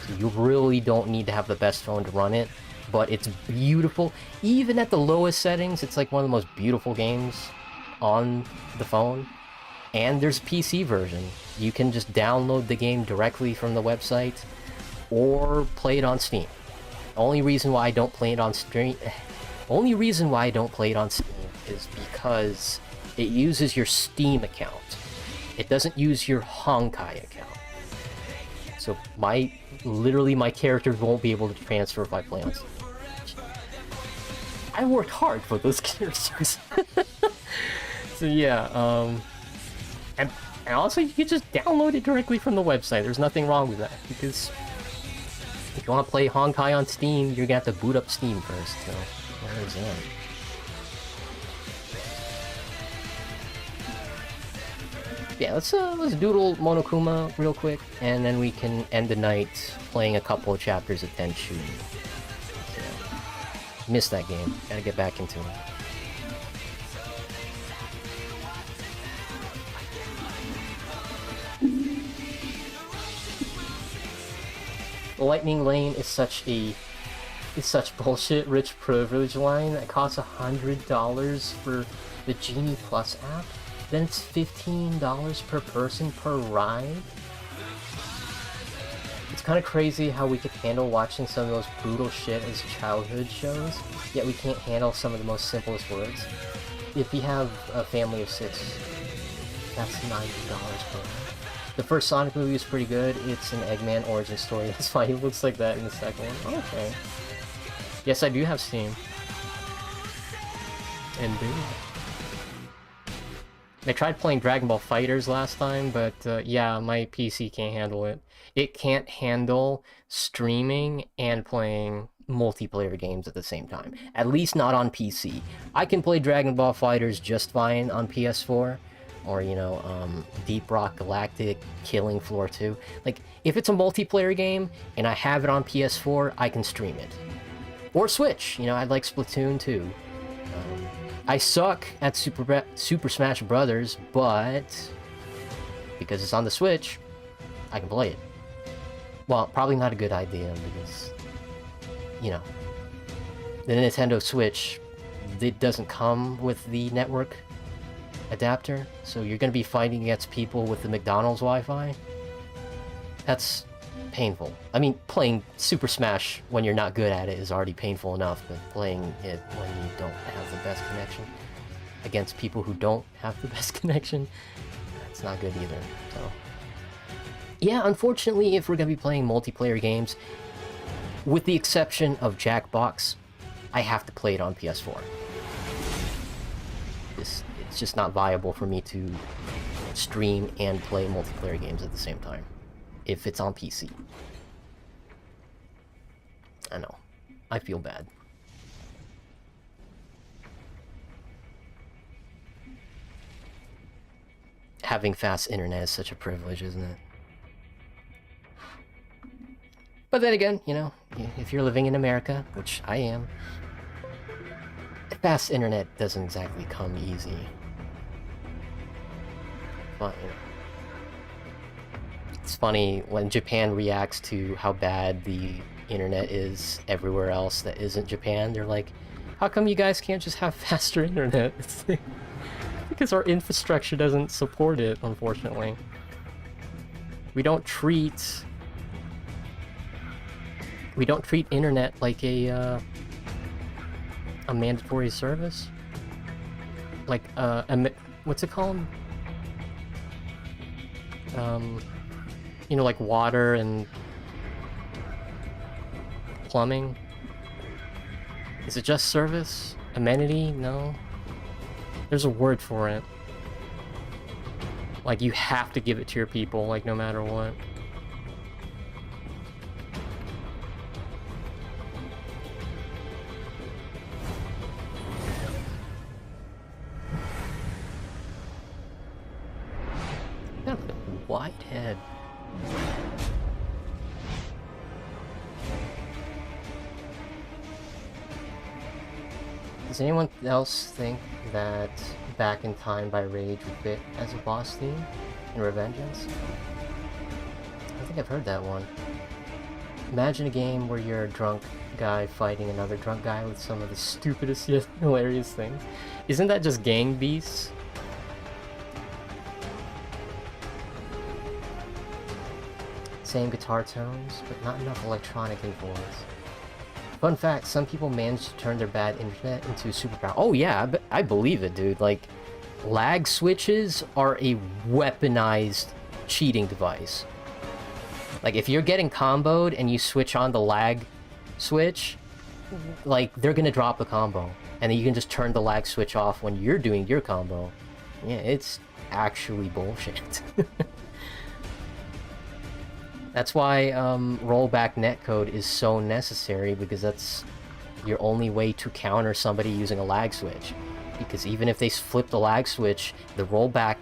S1: So you really don't need to have the best phone to run it. But it's beautiful. Even at the lowest settings, it's like one of the most beautiful games on the phone. And there's a PC version. You can just download the game directly from the website or play it on Steam. Only reason why I don't play it on Steam is because it uses your Steam account. It doesn't use your Honkai account. So literally my characters won't be able to transfer if I play on Steam. I worked hard for those characters. So yeah, and also you can just download it directly from the website. There's nothing wrong with that, because if you want to play Honkai on Steam, you're gonna have to boot up Steam first. So there's that. Yeah, let's doodle Monokuma real quick, and then we can end the night playing a couple of chapters of Tenchu. Missed that game. Gotta get back into it. The Lightning Lane is such bullshit rich privilege line that costs $100 for the Genie Plus app. Then it's $15 per person per ride. It's kind of crazy how we could handle watching some of those brutal shit as childhood shows, yet we can't handle some of the most simplest words. If you have a family of 6, that's $90 per ride. The first Sonic movie is pretty good. It's an Eggman origin story. That's why he looks like that in the second one. Okay. Yes, I do have Steam. Indeed. I tried playing Dragon Ball FighterZ last time, but yeah, my PC can't handle it. It can't handle streaming and playing multiplayer games at the same time. At least not on PC. I can play Dragon Ball FighterZ just fine on PS4, or, you know, Deep Rock Galactic, Killing Floor 2. Like, if it's a multiplayer game and I have it on PS4, I can stream it. Or Switch, you know, I'd like Splatoon 2. I suck at Super Smash Brothers, but because it's on the Switch, I can play it. Well, probably not a good idea, because, you know, the Nintendo Switch, it doesn't come with the network adapter, so you're going to be fighting against people with the McDonald's Wi-Fi. That's painful. I mean, playing Super Smash when you're not good at it is already painful enough, but playing it when you don't have the best connection against people who don't have the best connection, that's not good either. So, yeah, unfortunately, if we're gonna be playing multiplayer games, with the exception of Jackbox, I have to play it on PS4. It's just not viable for me to stream and play multiplayer games at the same time if it's on PC. I know. I feel bad. Having fast internet is such a privilege, isn't it? But then again, you know, if you're living in America, which I am, fast internet doesn't exactly come easy. But, you know, it's funny when Japan reacts to how bad the internet is everywhere else that isn't Japan. They're like, how come you guys can't just have faster internet? It's like, because our infrastructure doesn't support it, unfortunately. We don't treat internet like a mandatory service, like what's it called? You know, like water and plumbing. Is it just service? Amenity? No. There's a word for it. Like, you have to give it to your people, like, no matter what. Got a wide head. Does anyone else think that Back in Time by Rage would fit as a boss theme in Revengeance? I think I've heard that one. Imagine a game where you're a drunk guy fighting another drunk guy with some of the stupidest yet hilarious things. Isn't that just Gang Beasts? Same guitar tones, but not enough electronic influence. Fun fact, some people manage to turn their bad internet into superpower. Oh yeah, I believe it, dude. Like, lag switches are a weaponized cheating device. Like, if you're getting comboed and you switch on the lag switch, like, they're gonna drop the combo. And then you can just turn the lag switch off when you're doing your combo. Yeah, it's actually bullshit. That's why rollback netcode is so necessary, because that's your only way to counter somebody using a lag switch. Because even if they flip the lag switch, the rollback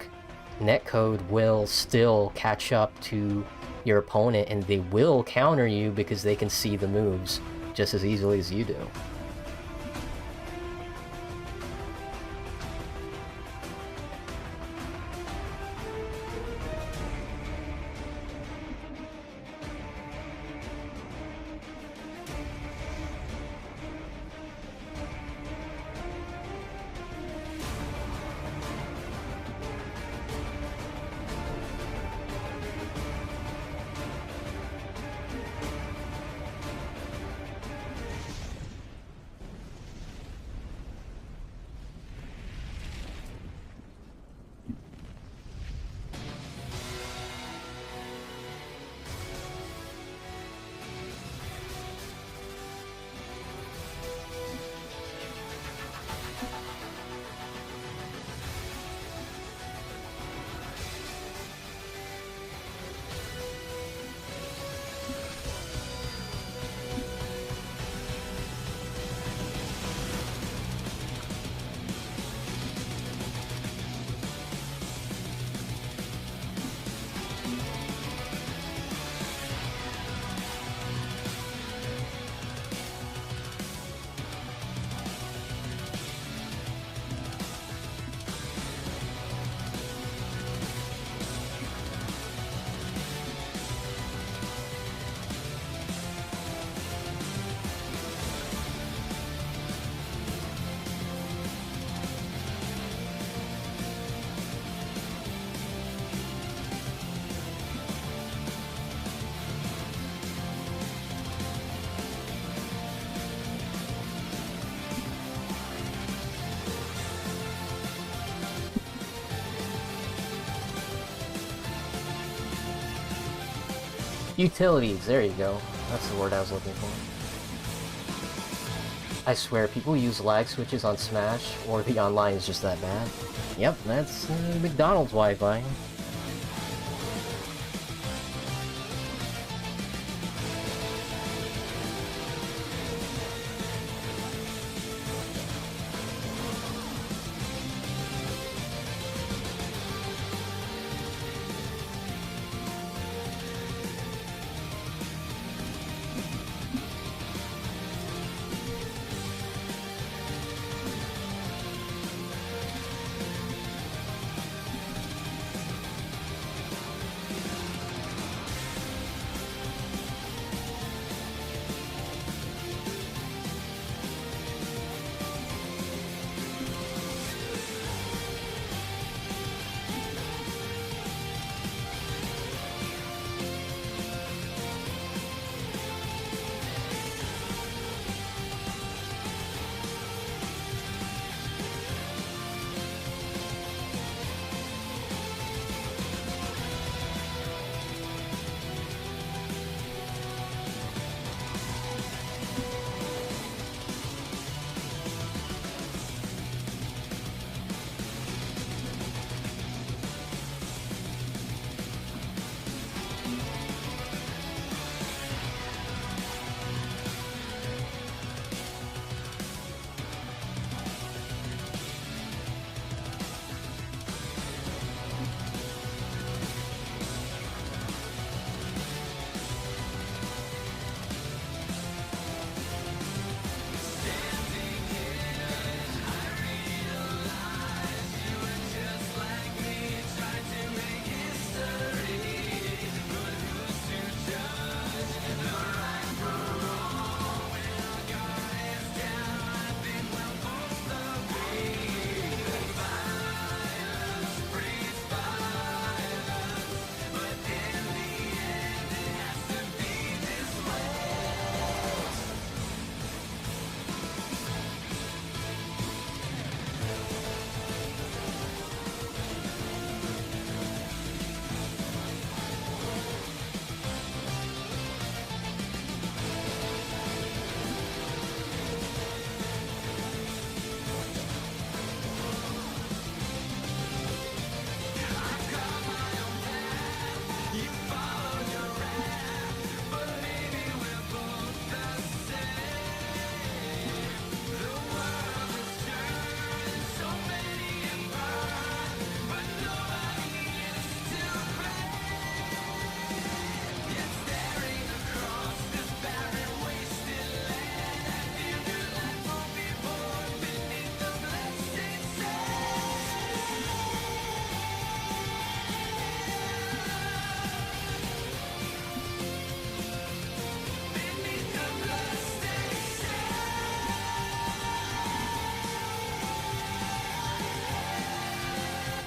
S1: netcode will still catch up to your opponent, and they will counter you because they can see the moves just as easily as you do. Utilities, there you go. That's the word I was looking for. I swear, people use lag switches on Smash, or the online is just that bad. Yep, that's McDonald's Wi-Fi.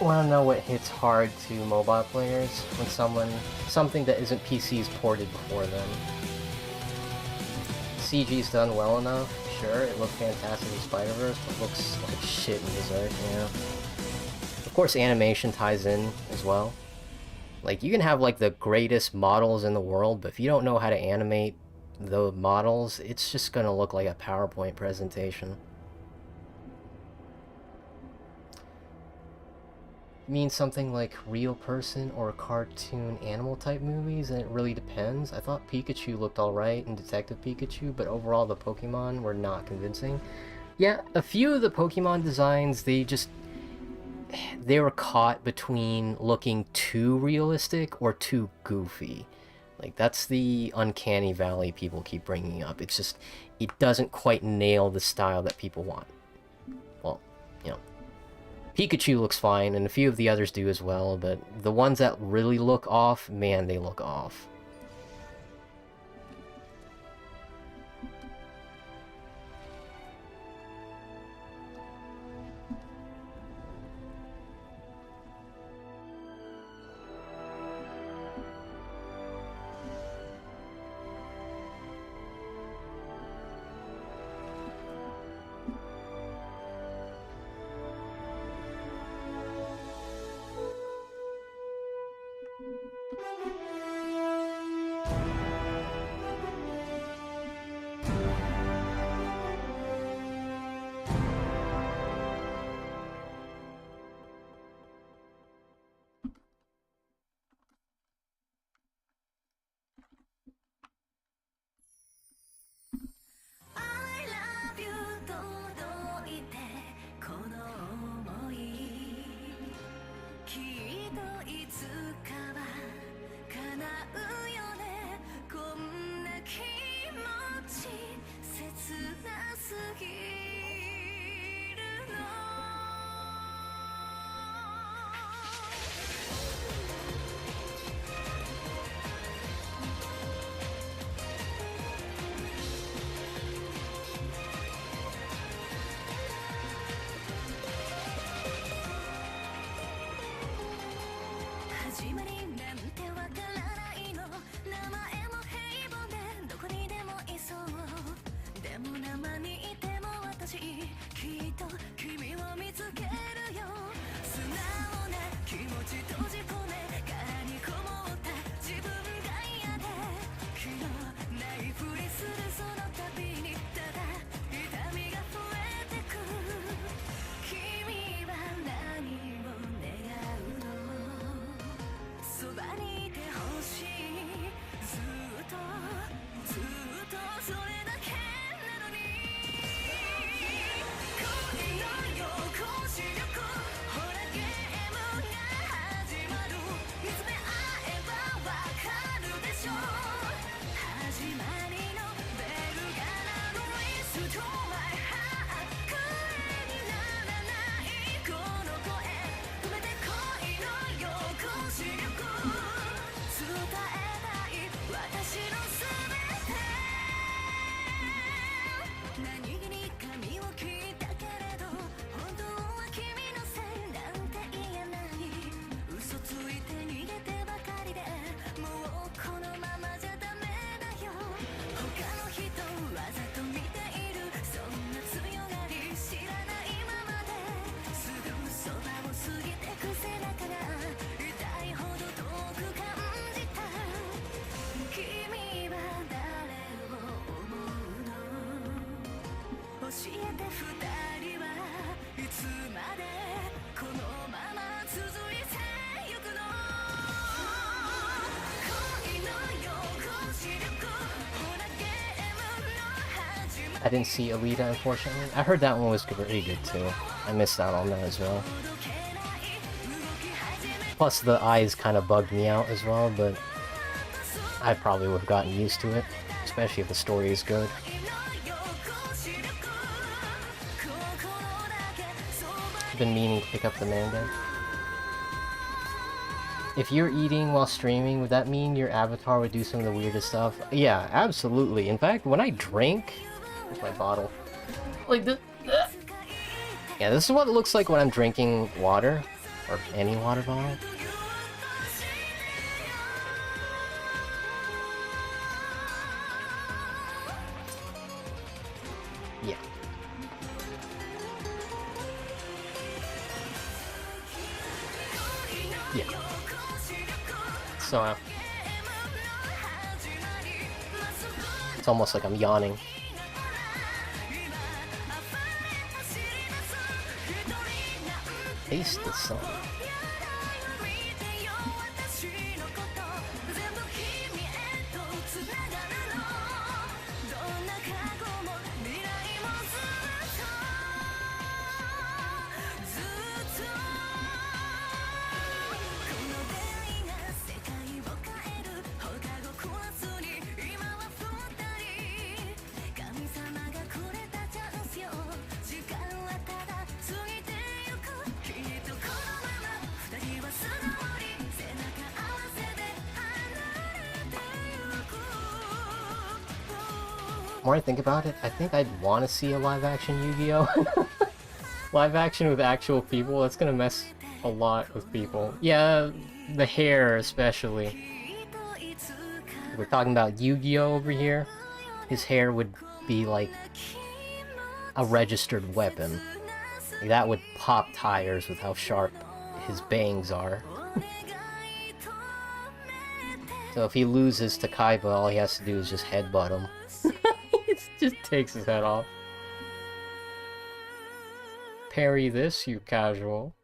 S1: Want to know what hits hard to mobile players when something that isn't PC is ported before them? CG's done well enough, sure, it looked fantastic in Spider-Verse, but looks like shit in Berserk, yeah. Of course, animation ties in as well. Like, you can have, like, the greatest models in the world, but if you don't know how to animate the models, it's just gonna look like a PowerPoint presentation. Mean something like real person or cartoon animal type movies, and it really depends. I thought Pikachu looked alright in Detective Pikachu, but overall the Pokemon were not convincing. Yeah, a few of the Pokemon designs, they were caught between looking too realistic or too goofy. Like, that's the uncanny valley people keep bringing up. It's just, it doesn't quite nail the style that people want. Well, you know. Pikachu looks fine, and a few of the others do as well, but the ones that really look off, man, they look off. I didn't see Alita, unfortunately. I heard that one was really good too. I missed out on that as well. Plus, the eyes kind of bugged me out as well, but I probably would have gotten used to it, especially if the story is good. I've been meaning to pick up the manga. If you're eating while streaming, would that mean your avatar would do some of the weirdest stuff? Yeah, absolutely. In fact, when I drink... Where's my bottle? Like this... Yeah, this is what it looks like when I'm drinking water. Or any water bottle. Yeah. Yeah. So, it's almost like I'm yawning. Taste the sun. The more I think about it, I think I'd want to see a live-action Yu-Gi-Oh! Live-action with actual people, that's gonna mess a lot with people. Yeah, the hair especially. We're talking about Yu-Gi-Oh! Over here. His hair would be like a registered weapon. Like, that would pop tires with how sharp his bangs are. So if he loses to Kaiba, all he has to do is just headbutt him. It just takes his head off. Parry this, you casual.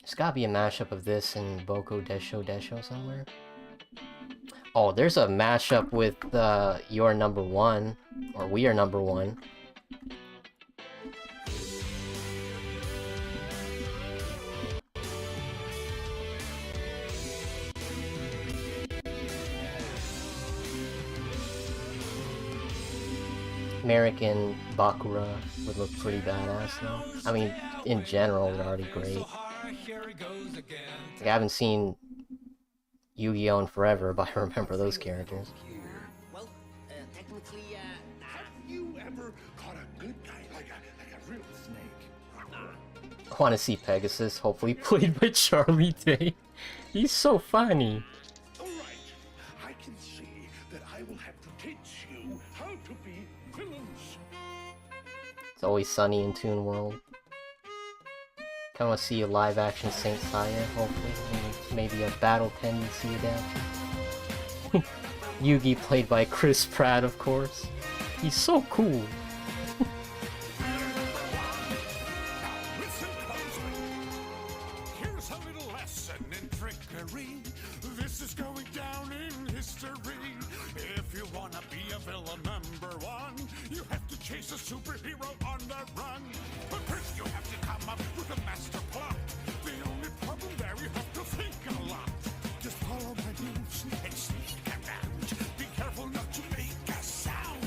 S1: There's gotta be a mashup of this and Boko Desho Desho somewhere. Oh, there's a mashup with You're Number One, or We Are Number One. American Bakura would look pretty badass though. I mean, in general, they're already great. Like, I haven't seen Yu-Gi-Oh! In forever, but I remember those characters.
S2: Well, technically, have you ever caught a good guy like a real snake?
S1: I want to see Pegasus, hopefully played by Charlie Day. He's so funny.
S2: Alright, I can see that I will have to teach you how to be villains.
S1: It's always sunny in Toon World. Kinda wanna see a live-action Saint Seiya, hopefully. Maybe a Battle Tendency adaptation. Yugi played by Chris Pratt, of course. He's so cool.
S2: Listen closely. Here's a little lesson in trickery. This is going down in history. If you wanna be a villain #1, you have to chase a superhero on the run. But first you have to come up with a master plot. The only problem there, you have to think a lot. Just follow my moves and sneak around. Be careful not to make a sound.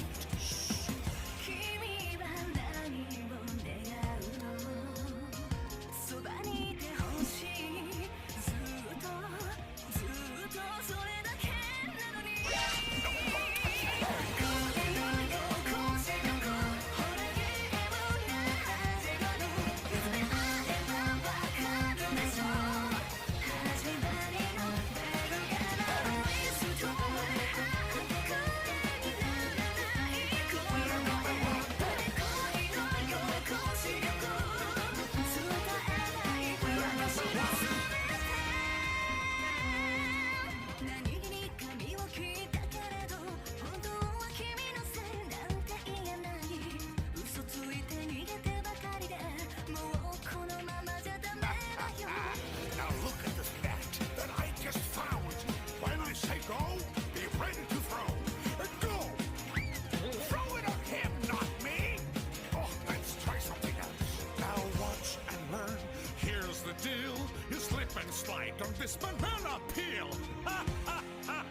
S2: bite on this banana peel. Ha ha ha!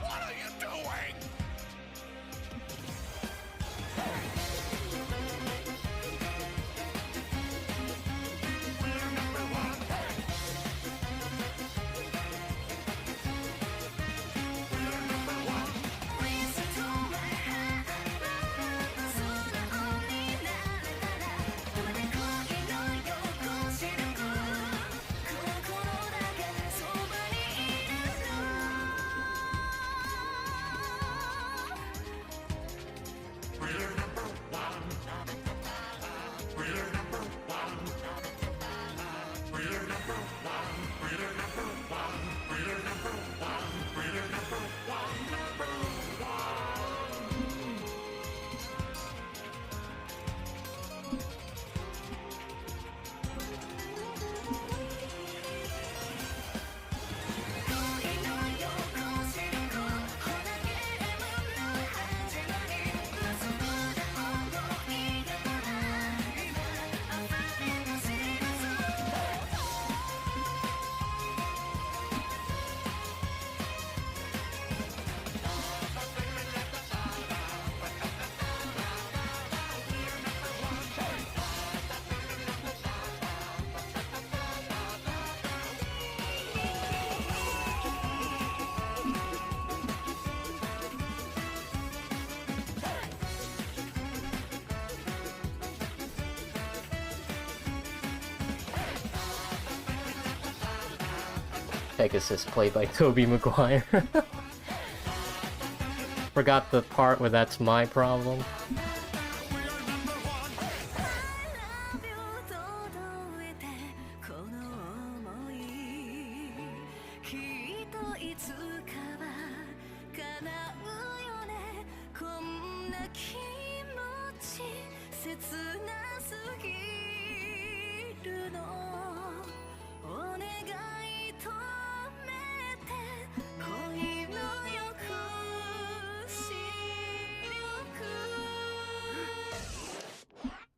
S2: What are you doing? We're number one. We're number one.
S1: Pegasus played by Tobey Maguire. Forgot the part where that's my problem.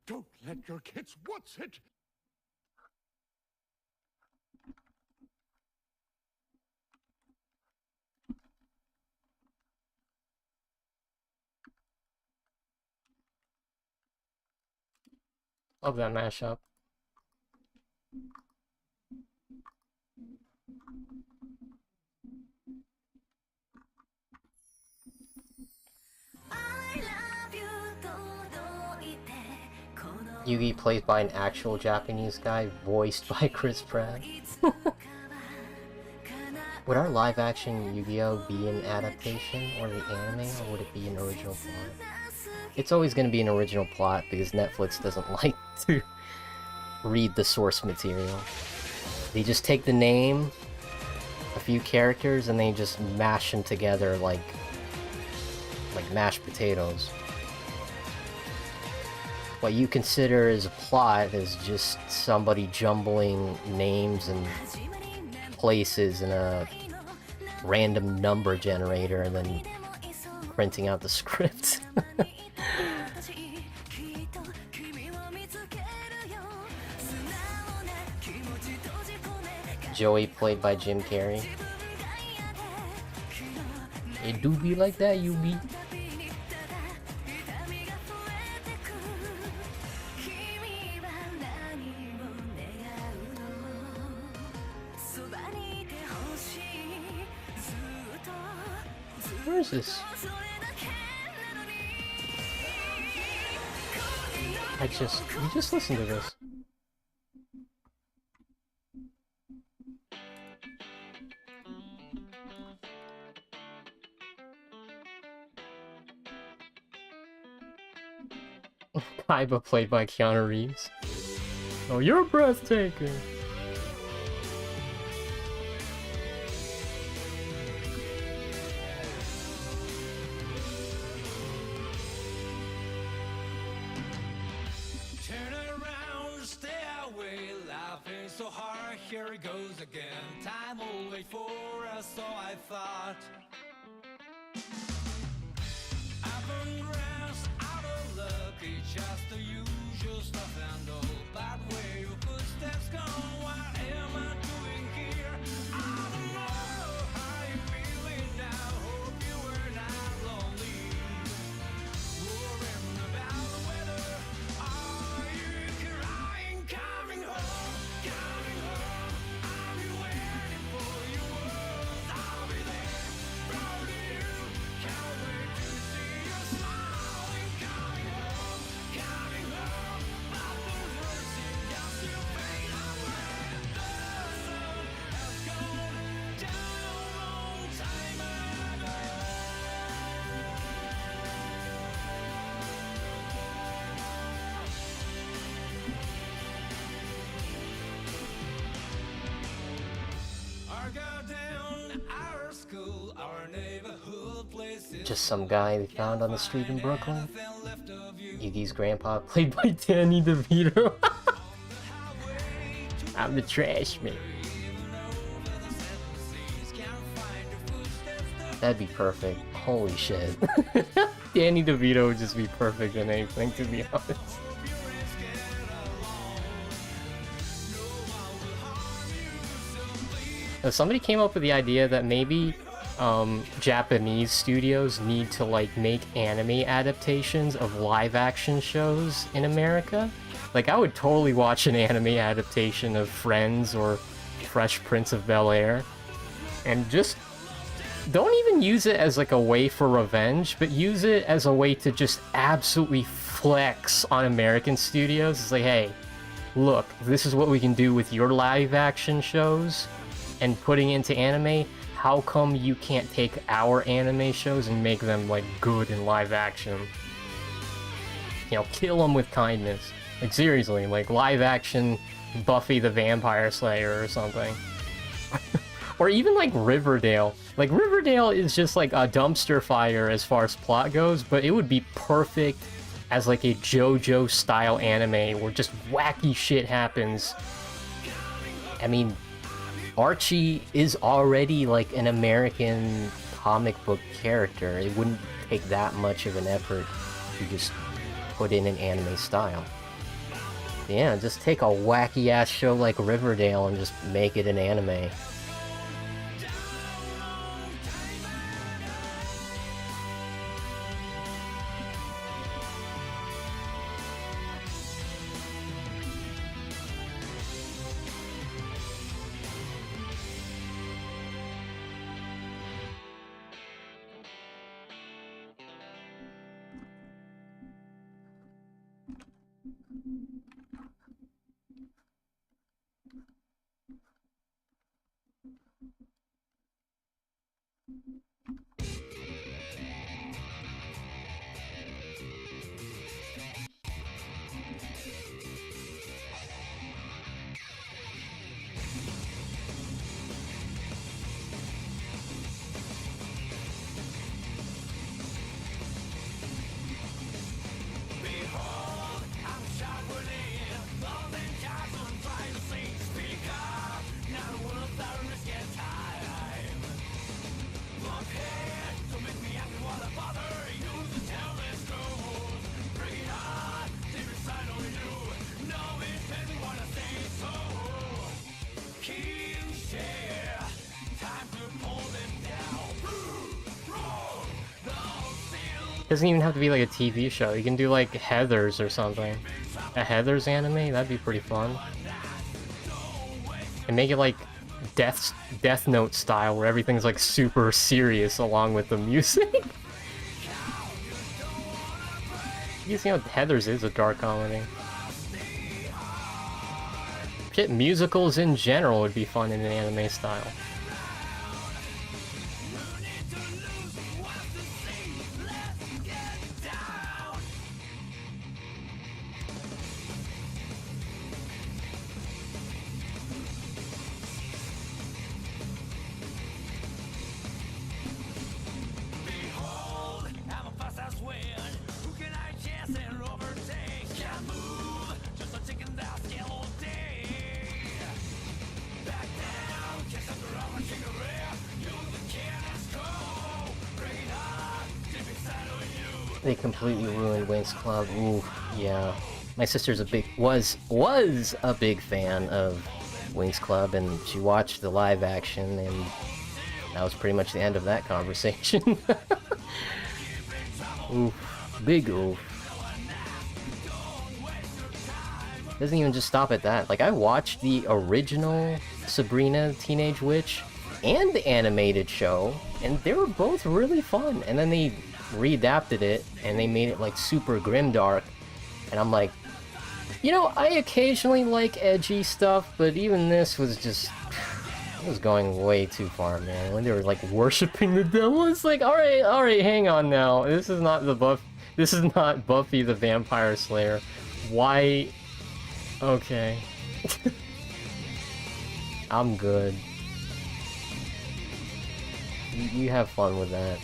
S2: Don't let your kids what's it?
S1: Love that mashup. Yugi played by an actual Japanese guy, voiced by Chris Pratt. Would our live-action Yu-Gi-Oh! Be an adaptation, or the anime, or would it be an original plot? It's always going to be an original plot, because Netflix doesn't like to read the source material. They just take the name, a few characters, and they just mash them together like mashed potatoes. What you consider as a plot is just somebody jumbling names and places in a random number generator and then printing out the script. Joey played by Jim Carrey. It do be like that, you be. Where is this? You just listen to this. Kaiba played by Keanu Reeves. Oh, you're breathtaking!
S2: Turn around, stay away, laughing so hard, here it goes again. Time will wait for us, so I thought. I've been rest out of luck, it's just the usual stuff and all. But where your footsteps go, while
S1: just some guy they found on the street in Brooklyn. Iggy's grandpa, played by Danny DeVito. I'm the trash man. That'd be perfect. Holy shit. Danny DeVito would just be perfect in anything, to be honest. Somebody came up with the idea that maybe Japanese studios need to like make anime adaptations of live action shows in America. Like, I would totally watch an anime adaptation of Friends or Fresh Prince of Bel-Air, and just don't even use it as like a way for revenge, but use it as a way to just absolutely flex on American studios. It's like, hey, look, this is what we can do with your live action shows and putting into anime. How come you can't take our anime shows and make them like good in live action? You know, kill them with kindness. Like, seriously, like live action Buffy the Vampire Slayer or something. Or even like Riverdale. Like, Riverdale is just like a dumpster fire as far as plot goes, but it would be perfect as like a JoJo style anime where just wacky shit happens. I mean, Archie is already like an American comic book character. It wouldn't take that much of an effort to just put in an anime style. Yeah, just take a wacky ass show like Riverdale and just make it an anime. Doesn't even have to be like a TV show. You can do like Heathers or something. A Heathers anime? That'd be pretty fun. And make it like Death Note style, where everything's like super serious along with the music. You see how Heathers is a dark comedy. Shit, musicals in general would be fun in an anime style. They completely ruined Winx Club. Ooh, yeah. My sister's was a big fan of Winx Club, and she watched the live action, and that was pretty much the end of that conversation. Oof. Big oof. Doesn't even just stop at that. Like, I watched the original Sabrina Teenage Witch and the animated show, and they were both really fun. And then they readapted it, and they made it, like, super grimdark. And I'm like, you know, I occasionally like edgy stuff, but even this was just... it was going way too far, man. When they were, like, worshipping the devil, it's like, alright, hang on now. This is not Buffy the Vampire Slayer. Why... okay. I'm good. You have fun with that.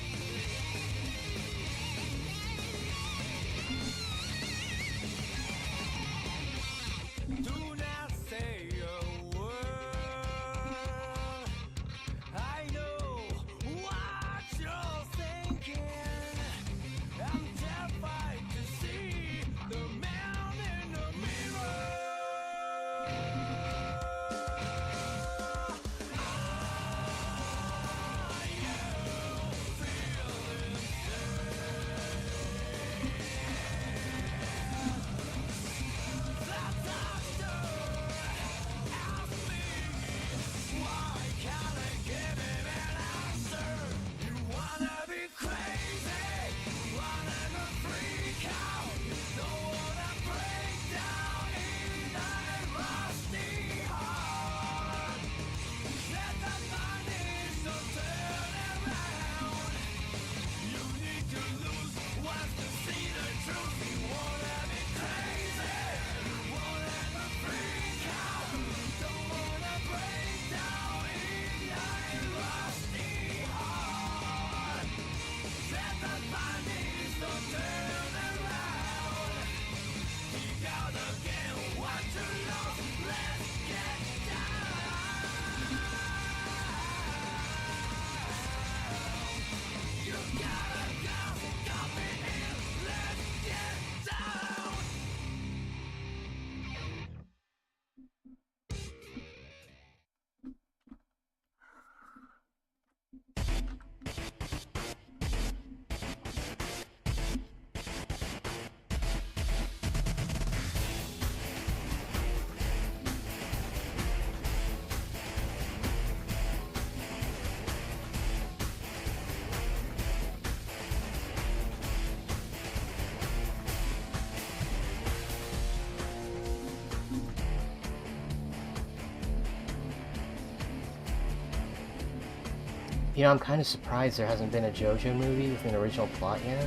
S1: You know, I'm kind of surprised there hasn't been a JoJo movie with an original plot yet.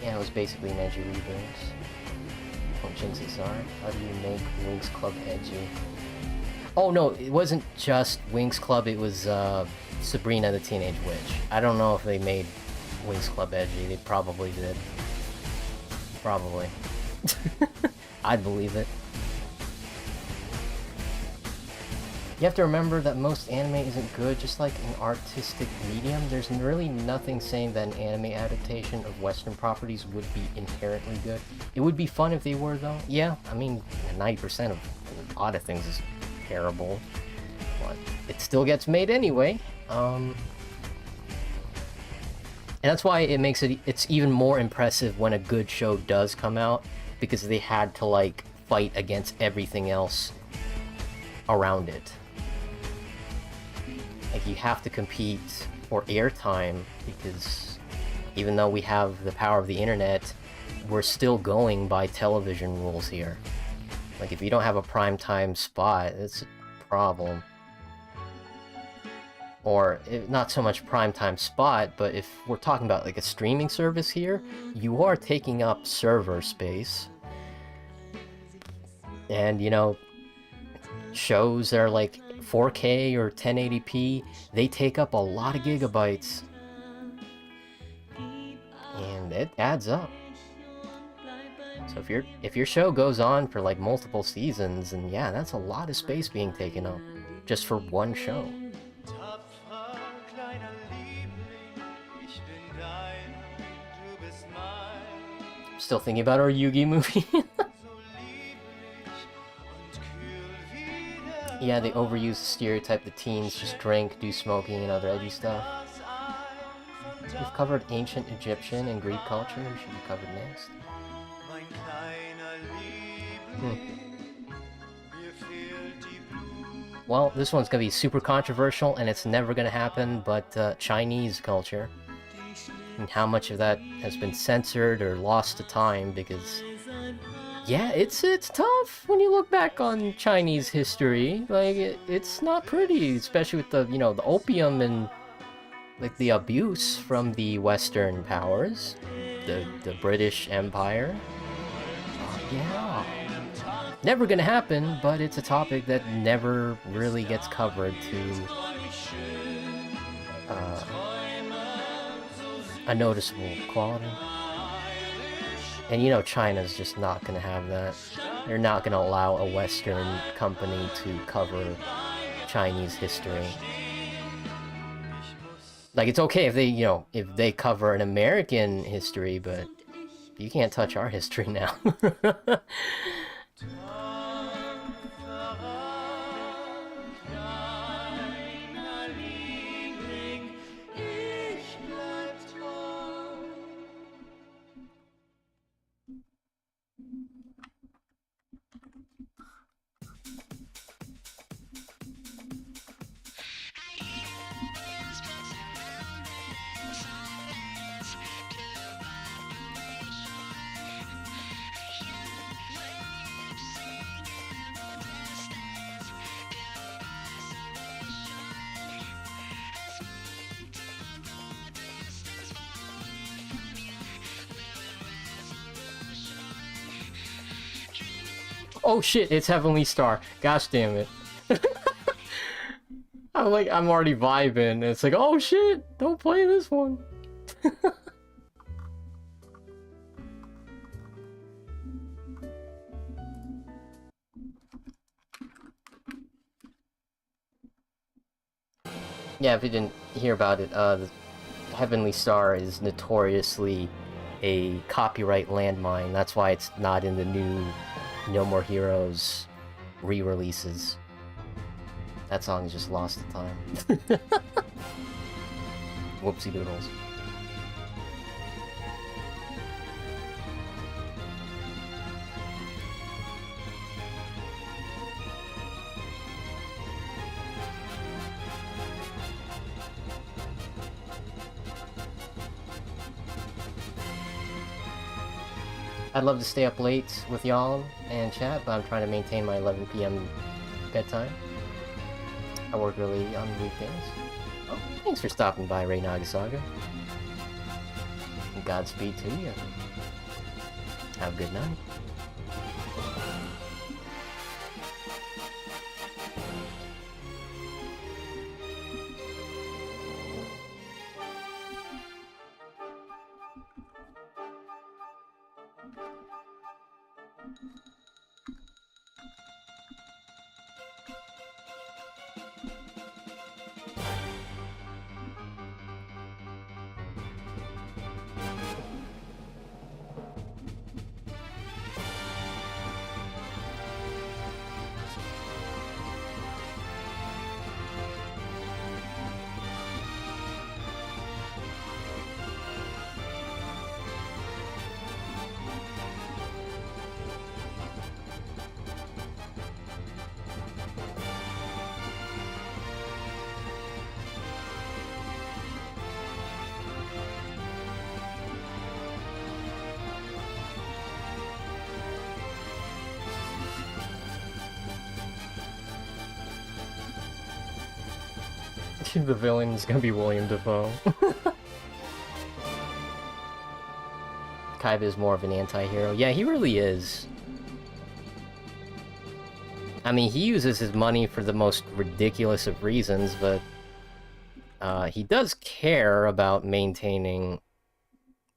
S1: Yeah, it was basically Neji reboots. From Shinseisar. How do you make Winx Club edgy? Oh no, it wasn't just Winx Club, it was Sabrina the Teenage Witch. I don't know if they made Winx Club edgy, they probably did. Probably. I'd believe it. You have to remember that most anime isn't good, just like an artistic medium. There's really nothing saying that an anime adaptation of Western properties would be inherently good. It would be fun if they were, though. Yeah, I mean, 90% of a lot of things is terrible, but it still gets made anyway. And that's why it makes it's even more impressive when a good show does come out, because they had to, like, fight against everything else around it. Like, you have to compete for airtime, because even though we have the power of the internet, we're still going by television rules here. Like, if you don't have a primetime spot, it's a problem. Or, not so much primetime spot, but if we're talking about, like, a streaming service here, you are taking up server space. And, you know, shows that are, like, 4K or 1080p, they take up a lot of gigabytes. And it adds up. So if your show goes on for like multiple seasons, and yeah, that's a lot of space being taken up just for one show. Still thinking about our Yugi movie. Yeah, they overuse the stereotype that teens just drink, do smoking, and other edgy stuff. We've covered ancient Egyptian and Greek culture, we should be covered next. Well, this one's gonna be super controversial, and it's never gonna happen, but Chinese culture. And how much of that has been censored or lost to time, because yeah, it's tough when you look back on Chinese history. Like, it's not pretty, especially with the, you know, the opium and, like, the abuse from the Western powers. The British Empire. Yeah. Never gonna happen, but it's a topic that never really gets covered to a noticeable quality. And you know China's just not gonna have that. They're not gonna allow a Western company to cover Chinese history. Like, it's okay if they, you know, if they cover an American history, but you can't touch our history now. Oh shit, it's Heavenly Star. Gosh damn it. I'm already vibing. It's like, oh shit, don't play this one. Yeah, if you didn't hear about it, the Heavenly Star is notoriously a copyright landmine. That's why it's not in the new No More Heroes re-releases. That song is just lost to time. Whoopsie doodles. I'd love to stay up late with y'all and chat, but I'm trying to maintain my 11 p.m. bedtime. I work early on weekdays. Oh, Thanks for stopping by, Rei Nagasaga. And Godspeed to you. Have a good night. The villain's gonna be William Dafoe. Kaiba is more of an anti-hero. Yeah, he really is. I mean, he uses his money for the most ridiculous of reasons, but he does care about maintaining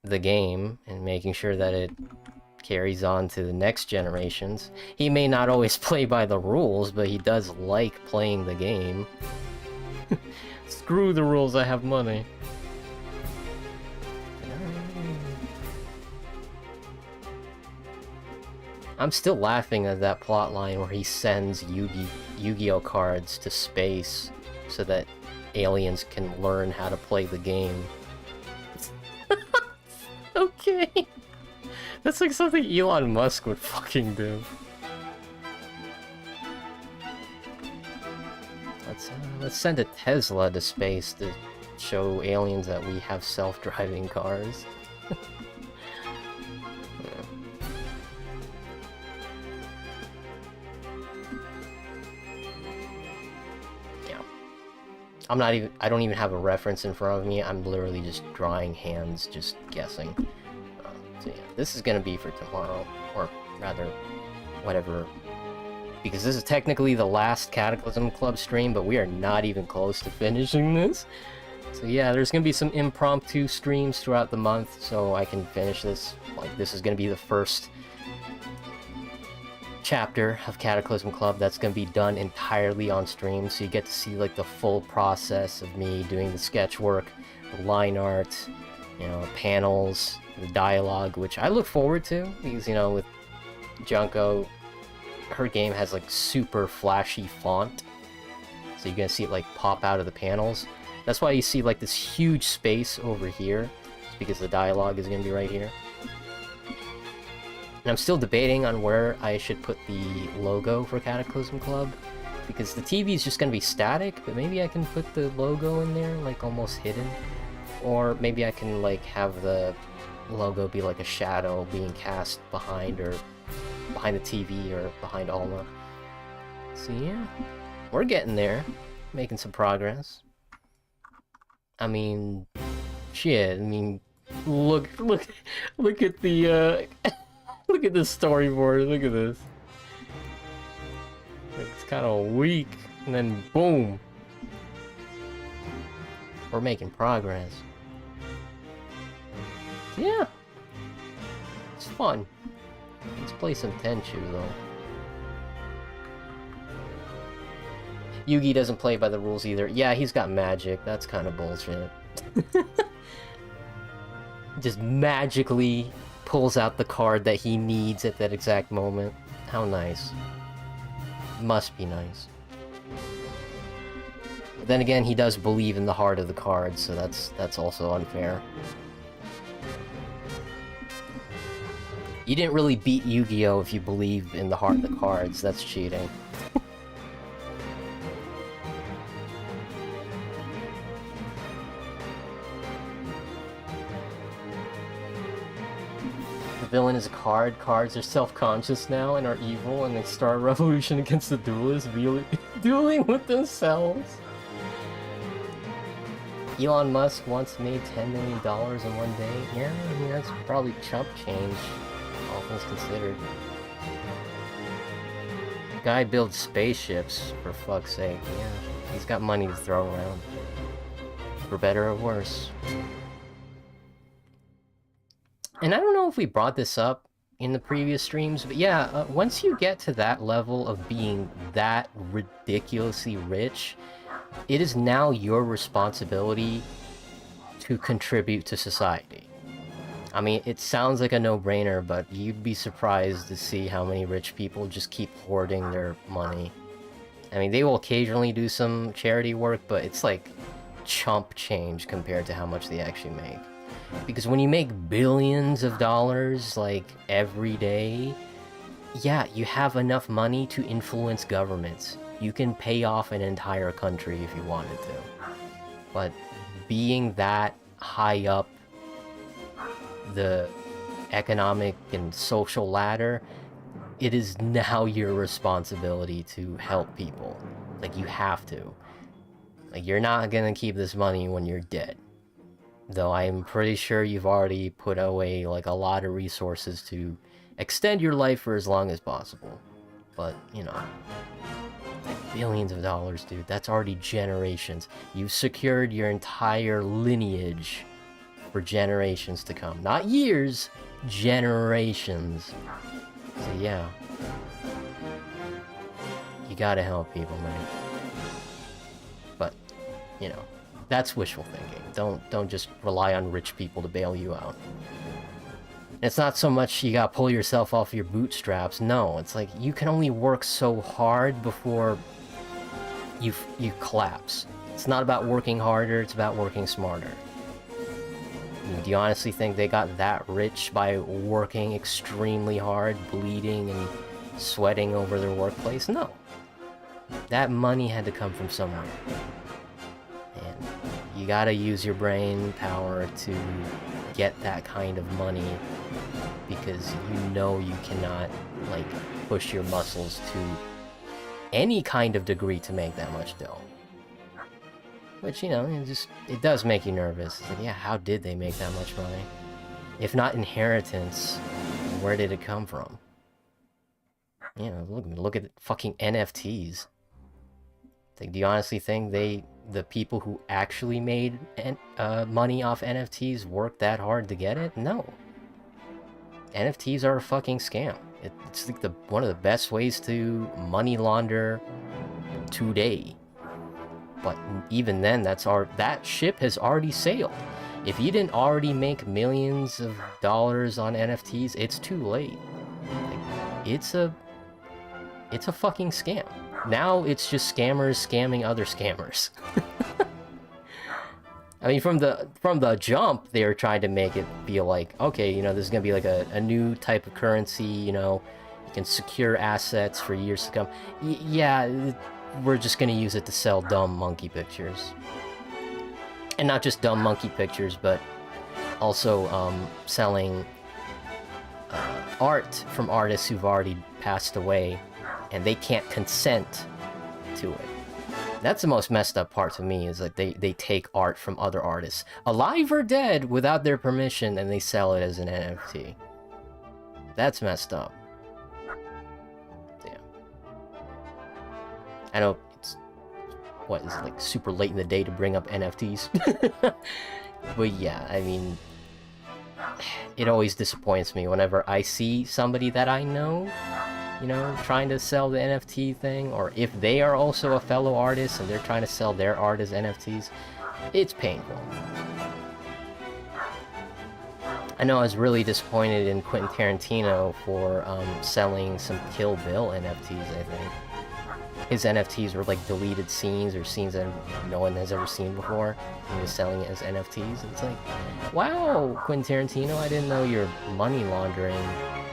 S1: the game and making sure that it carries on to the next generations. He may not always play by the rules, but he does like playing the game. Screw the rules, I have money. I'm still laughing at that plotline where he sends Yu-Gi-Oh cards to space so that aliens can learn how to play the game. Okay. That's like something Elon Musk would fucking do. Let's send a Tesla to space to show aliens that we have self-driving cars. Yeah. I don't even have a reference in front of me. I'm literally just drawing hands, just guessing. So yeah, this is gonna be for tomorrow, or rather, whatever. Because this is technically the last Cataclysm Club stream, but we are not even close to finishing this. So yeah, there's gonna be some impromptu streams throughout the month, so I can finish this. Like, this is gonna be the first chapter of Cataclysm Club that's gonna be done entirely on stream, so you get to see, like, the full process of me doing the sketch work, the line art, you know, panels, the dialogue, which I look forward to, because, you know, with Junko, her game has like super flashy font, so you're gonna see it like pop out of the panels. That's why you see like this huge space over here. It's because the dialogue is gonna be right here. And I'm still debating on where I should put the logo for Cataclysm Club, because the TV is just gonna be static, but maybe I can put the logo in there, like almost hidden. Or maybe I can like have the logo be like a shadow being cast behind, or behind the TV, or behind Alma. So yeah, we're getting there, making some progress. I mean, shit. I mean, look at the look at this storyboard. Look at this. It's kind of weak, and then boom, we're making progress. Yeah, it's fun. Let's play some Tenchu, though. Yugi doesn't play by the rules either. Yeah, he's got magic. That's kind of bullshit. Just magically pulls out the card that he needs at that exact moment. How nice. Must be nice. But then again, he does believe in the heart of the card, so that's also unfair. You didn't really beat Yu-Gi-Oh! If you believe in the heart of the cards. That's cheating. The villain is a card. Cards are self-conscious now and are evil, and they start a revolution against the duelists, dueling with themselves. Elon Musk once made $10 million in one day. Yeah, I mean, that's probably chump change, all things considered. Guy builds spaceships, for fuck's sake. Yeah, he's got money to throw around. For better or worse. And I don't know if we brought this up in the previous streams, but yeah, once you get to that level of being that ridiculously rich, it is now your responsibility to contribute to society. I mean, it sounds like a no-brainer, but you'd be surprised to see how many rich people just keep hoarding their money. I mean, they will occasionally do some charity work, but it's like chump change compared to how much they actually make. Because when you make billions of dollars, like, every day, yeah, you have enough money to influence governments. You can pay off an entire country if you wanted to. But being that high up the economic and social ladder, it is now your responsibility to help people. Like, you have to. Like, you're not gonna keep this money when you're dead. Though I'm pretty sure you've already put away, like, a lot of resources to extend your life for as long as possible. But, you know, like, billions of dollars, dude, that's already generations. You've secured your entire lineage for generations to come. Not years, generations. So yeah. You gotta help people, man. But, you know, that's wishful thinking. Don't just rely on rich people to bail you out. It's not so much you gotta pull yourself off your bootstraps. No, it's like you can only work so hard before you collapse. It's not about working harder, it's about working smarter. I mean, do you honestly think they got that rich by working extremely hard, bleeding and sweating over their workplace? No. That money had to come from somewhere. And you gotta use your brain power to get that kind of money, because you know you cannot, like, push your muscles to any kind of degree to make that much dough. Which, you know, it does make you nervous. It's like, yeah, how did they make that much money? If not inheritance, where did it come from? You know, look at fucking NFTs. Like, do you honestly think the people who actually made money off NFTs worked that hard to get it? No. NFTs are a fucking scam. It's like one of the best ways to money launder today. But even then, that ship has already sailed. If you didn't already make millions of dollars on NFTs, it's too late. Like, it's a fucking scam. Now it's just scammers scamming other scammers. I mean, from the jump, they were trying to make it feel like, okay, you know, this is gonna be like a new type of currency. You know, you can secure assets for years to come. Yeah. We're just gonna use it to sell dumb monkey pictures. And not just dumb monkey pictures, but also selling art from artists who've already passed away, and they can't consent to it. That's the most messed up part to me, is that they take art from other artists, alive or dead, without their permission, and they sell it as an NFT. That's messed up. I know it's, like super late in the day to bring up NFTs. But yeah, I mean, it always disappoints me whenever I see somebody that I know, you know, trying to sell the NFT thing, or if they are also a fellow artist and they're trying to sell their art as NFTs. It's painful. I know I was really disappointed in Quentin Tarantino for selling some Kill Bill NFTs, I think. His NFTs were like deleted scenes, or scenes that no one has ever seen before. He was selling it as NFTs. It's like, wow, Quentin Tarantino, I didn't know you're money laundering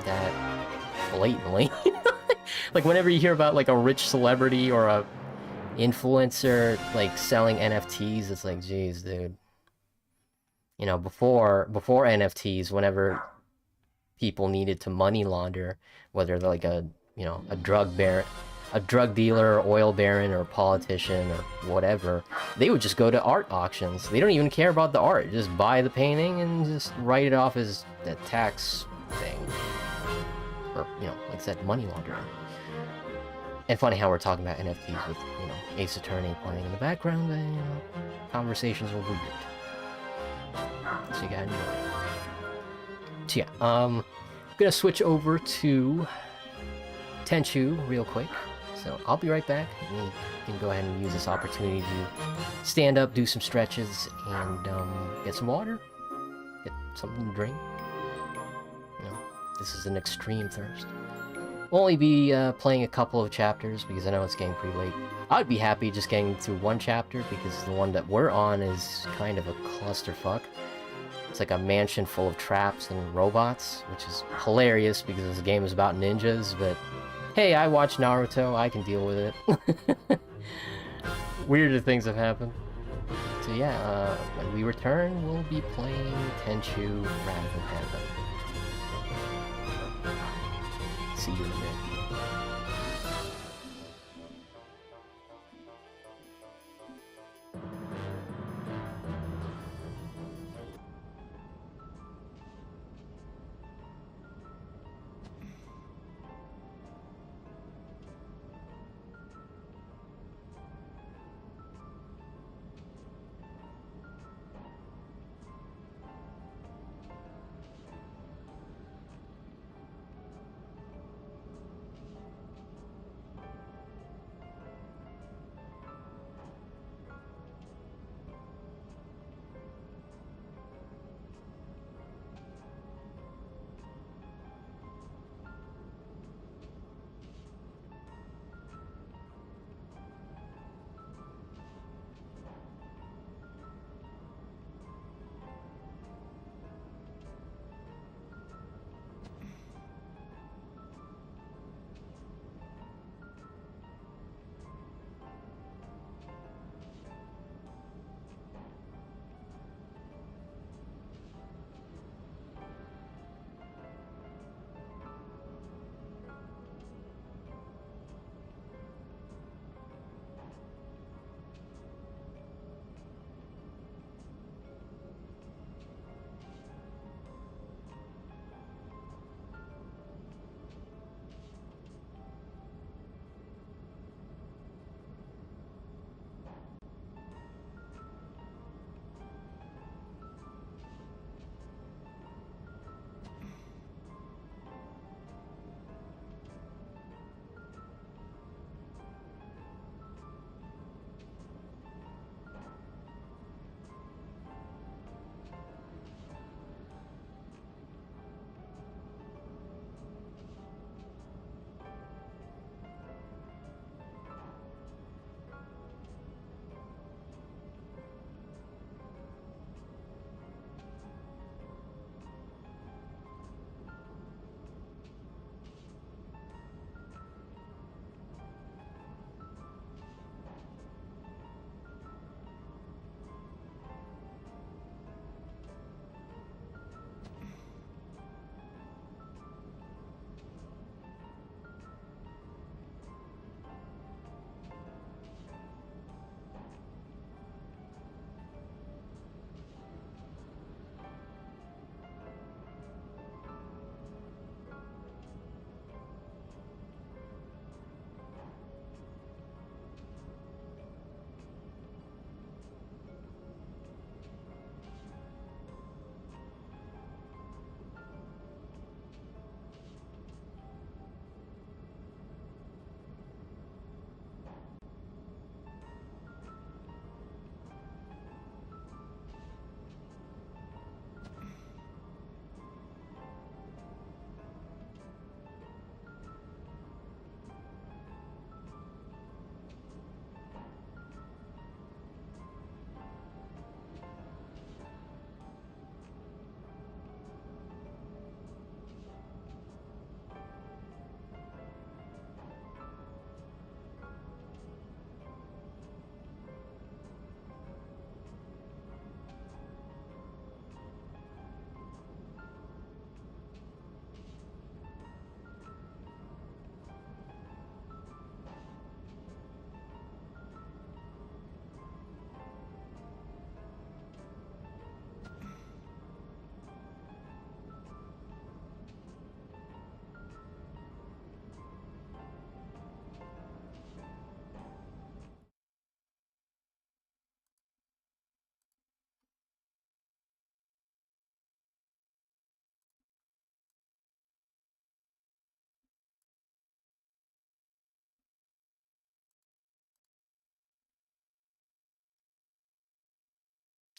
S1: that blatantly. Like, whenever you hear about like a rich celebrity or a influencer like selling NFTs, it's like, geez, dude. You know, before NFTs, whenever people needed to money launder, whether they're like a drug baron, a drug dealer, or oil baron, or politician, or whatever, they would just go to art auctions. They don't even care about the art. Just buy the painting and just write it off as a tax thing. Or, you know, like I said, money laundering. And funny how we're talking about NFTs with, you know, Ace Attorney playing in the background, and, you know, conversations are weird. So you gotta enjoy it. So yeah, I'm gonna switch over to Tenchu real quick. So I'll be right back. We can go ahead and use this opportunity to stand up, do some stretches, and get some water, get something to drink. You know, this is an extreme thirst. We'll only be playing a couple of chapters because I know it's getting pretty late. I'd be happy just getting through one chapter because the one that we're on is kind of a clusterfuck. It's like a mansion full of traps and robots, which is hilarious because this game is about ninjas, but hey, I watch Naruto, I can deal with it. Weirder things have happened. So yeah, when we return, we'll be playing Tenchu rather than Heaven. See you in a bit.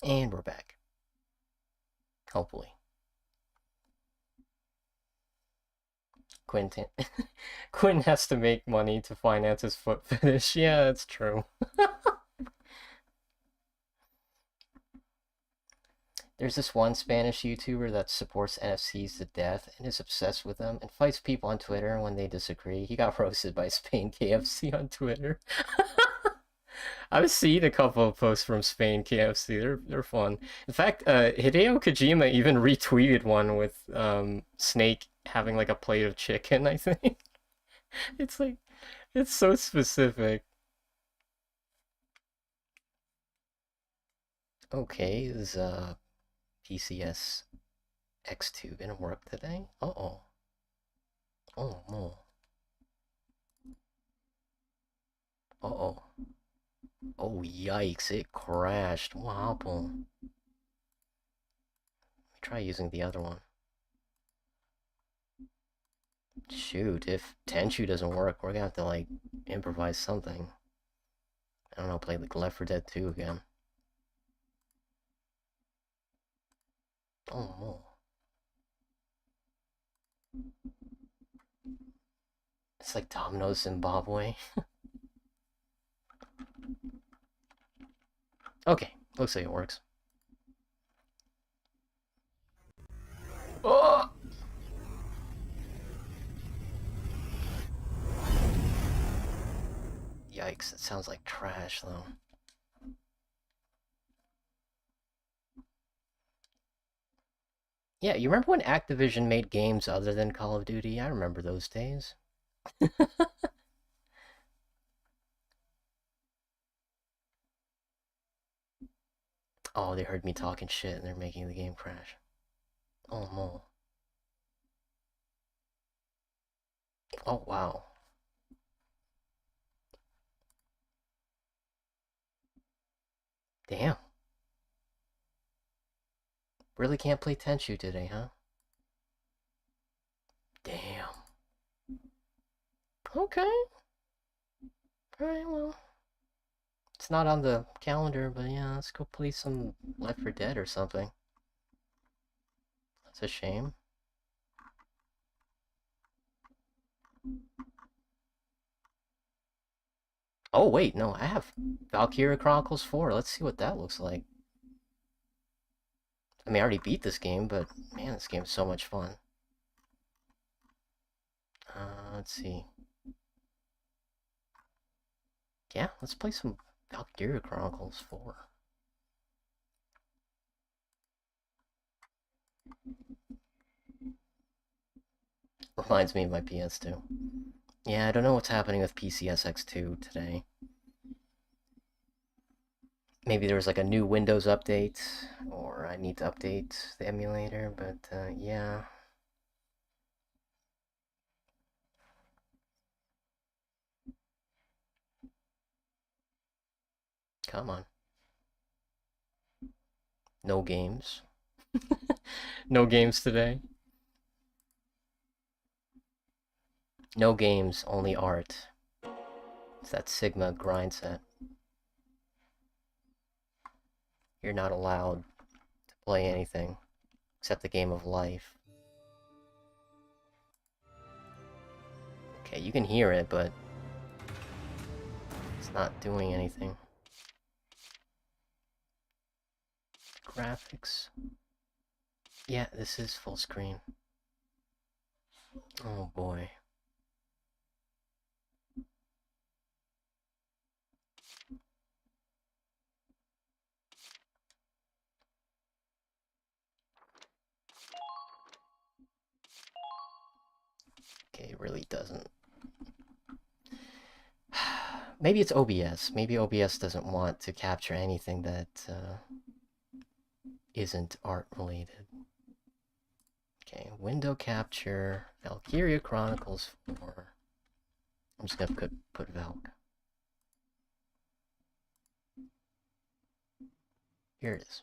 S1: And we're back. Hopefully. Quentin Quinn has to make money to finance his foot fetish. Yeah, that's true. There's this one Spanish YouTuber that supports NFCs to death and is obsessed with them and fights people on Twitter when they disagree. He got roasted by Spain KFC on Twitter. I've seen a couple of posts from Spain KFC. They're fun. In fact, Hideo Kojima even retweeted one with Snake having like a plate of chicken, I think. It's like it's so specific. Okay, is PCS X2 gonna work today? Uh-oh. Oh no. Uh-oh. Oh yikes, it crashed. What happened? Let me try using the other one. Shoot, if Tenchu doesn't work, we're gonna have to like improvise something. I don't know, play like Left 4 Dead 2 again. Oh no. It's like Domino's Zimbabwe. Okay, looks like it works. Oh! Yikes, that sounds like trash though. Yeah, you remember when Activision made games other than Call of Duty? I remember those days. Oh, they heard me talking shit and they're making the game crash. Oh no. Oh wow. Damn. Really can't play Tenchu today, huh? Damn. Okay. Alright, well. It's not on the calendar, but yeah, let's go play some Left 4 Dead or something. That's a shame. Oh wait, no, I have Valkyria Chronicles 4. Let's see what that looks like. I mean, I already beat this game, but man, this game's so much fun. Let's see. Yeah, let's play some Valkyria Chronicles 4. Reminds me of my PS2. Yeah, I don't know what's happening with PCSX2 today. Maybe there was like a new Windows update, or I need to update the emulator, but yeah. Come on. No games. No games today. No games, only art. It's that Sigma grind set. You're not allowed to play anything except the game of life. Okay, you can hear it, but it's not doing anything. Graphics. Yeah, this is full screen. Oh boy. Okay, it really doesn't. Maybe it's OBS. Maybe OBS doesn't want to capture anything that isn't art related. Okay, window capture, Valkyria Chronicles 4. I'm just gonna put Valk. Here it is.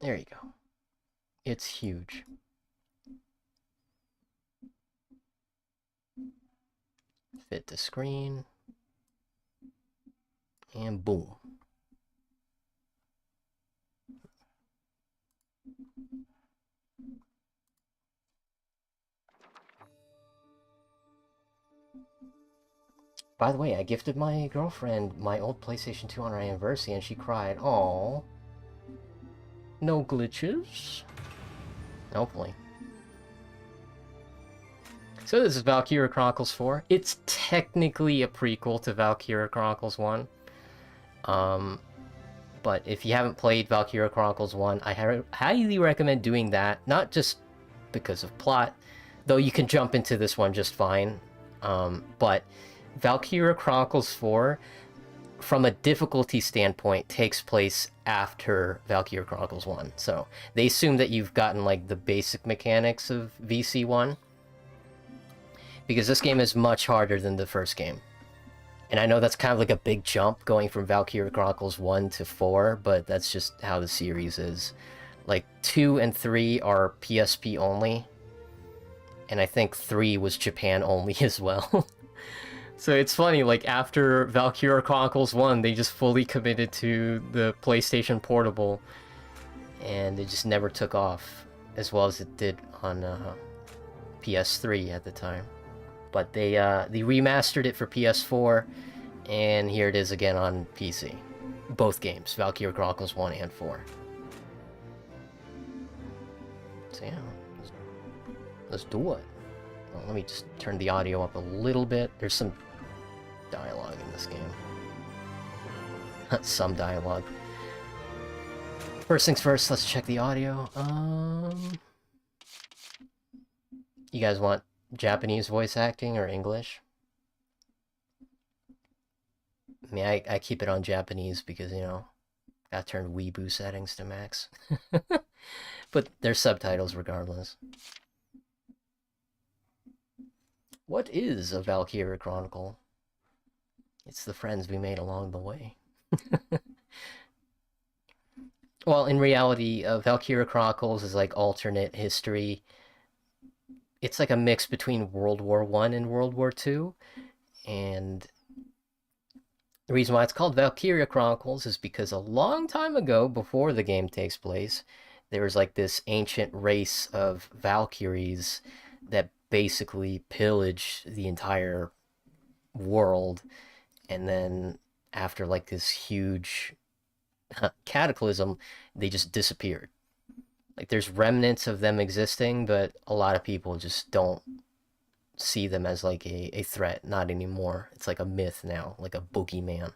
S1: There you go. It's huge. Fit the screen. And boom. By the way, I gifted my girlfriend my old PlayStation 2 on our anniversary, and she cried. Aww. No glitches? Hopefully. So this is Valkyria Chronicles 4. It's technically a prequel to Valkyria Chronicles 1. But if you haven't played Valkyria Chronicles 1, I highly recommend doing that. Not just because of plot, though you can jump into this one just fine. But Valkyria Chronicles 4, from a difficulty standpoint, takes place after Valkyria Chronicles 1. So they assume that you've gotten like the basic mechanics of VC1. Because this game is much harder than the first game. And I know that's kind of like a big jump going from Valkyria Chronicles 1 to 4, but that's just how the series is. Like, 2 and 3 are PSP only, and I think 3 was Japan only as well. So it's funny, like, after Valkyria Chronicles 1, they just fully committed to the PlayStation Portable, and it just never took off as well as it did on PS3 at the time. But they remastered it for PS4, and here it is again on PC. Both games, Valkyria Chronicles 1 and 4. So yeah, let's do it. Well, let me just turn the audio up a little bit. There's some dialogue in this game. Some dialogue. First things first, let's check the audio. You guys want Japanese voice acting or English? I mean, I keep it on Japanese because, you know, gotta turn weeboo settings to max. But there's subtitles regardless. What is a Valkyria Chronicle? It's the friends we made along the way. Well, in reality, Valkyria Chronicles is like alternate history. It's like a mix between World War I and World War II. And the reason why it's called Valkyria Chronicles is because a long time ago, before the game takes place, there was like this ancient race of Valkyries that basically pillaged the entire world. And then after like this huge cataclysm, they just disappeared. Like, there's remnants of them existing, but a lot of people just don't see them as like a threat. Not anymore. It's like a myth now, like a boogeyman.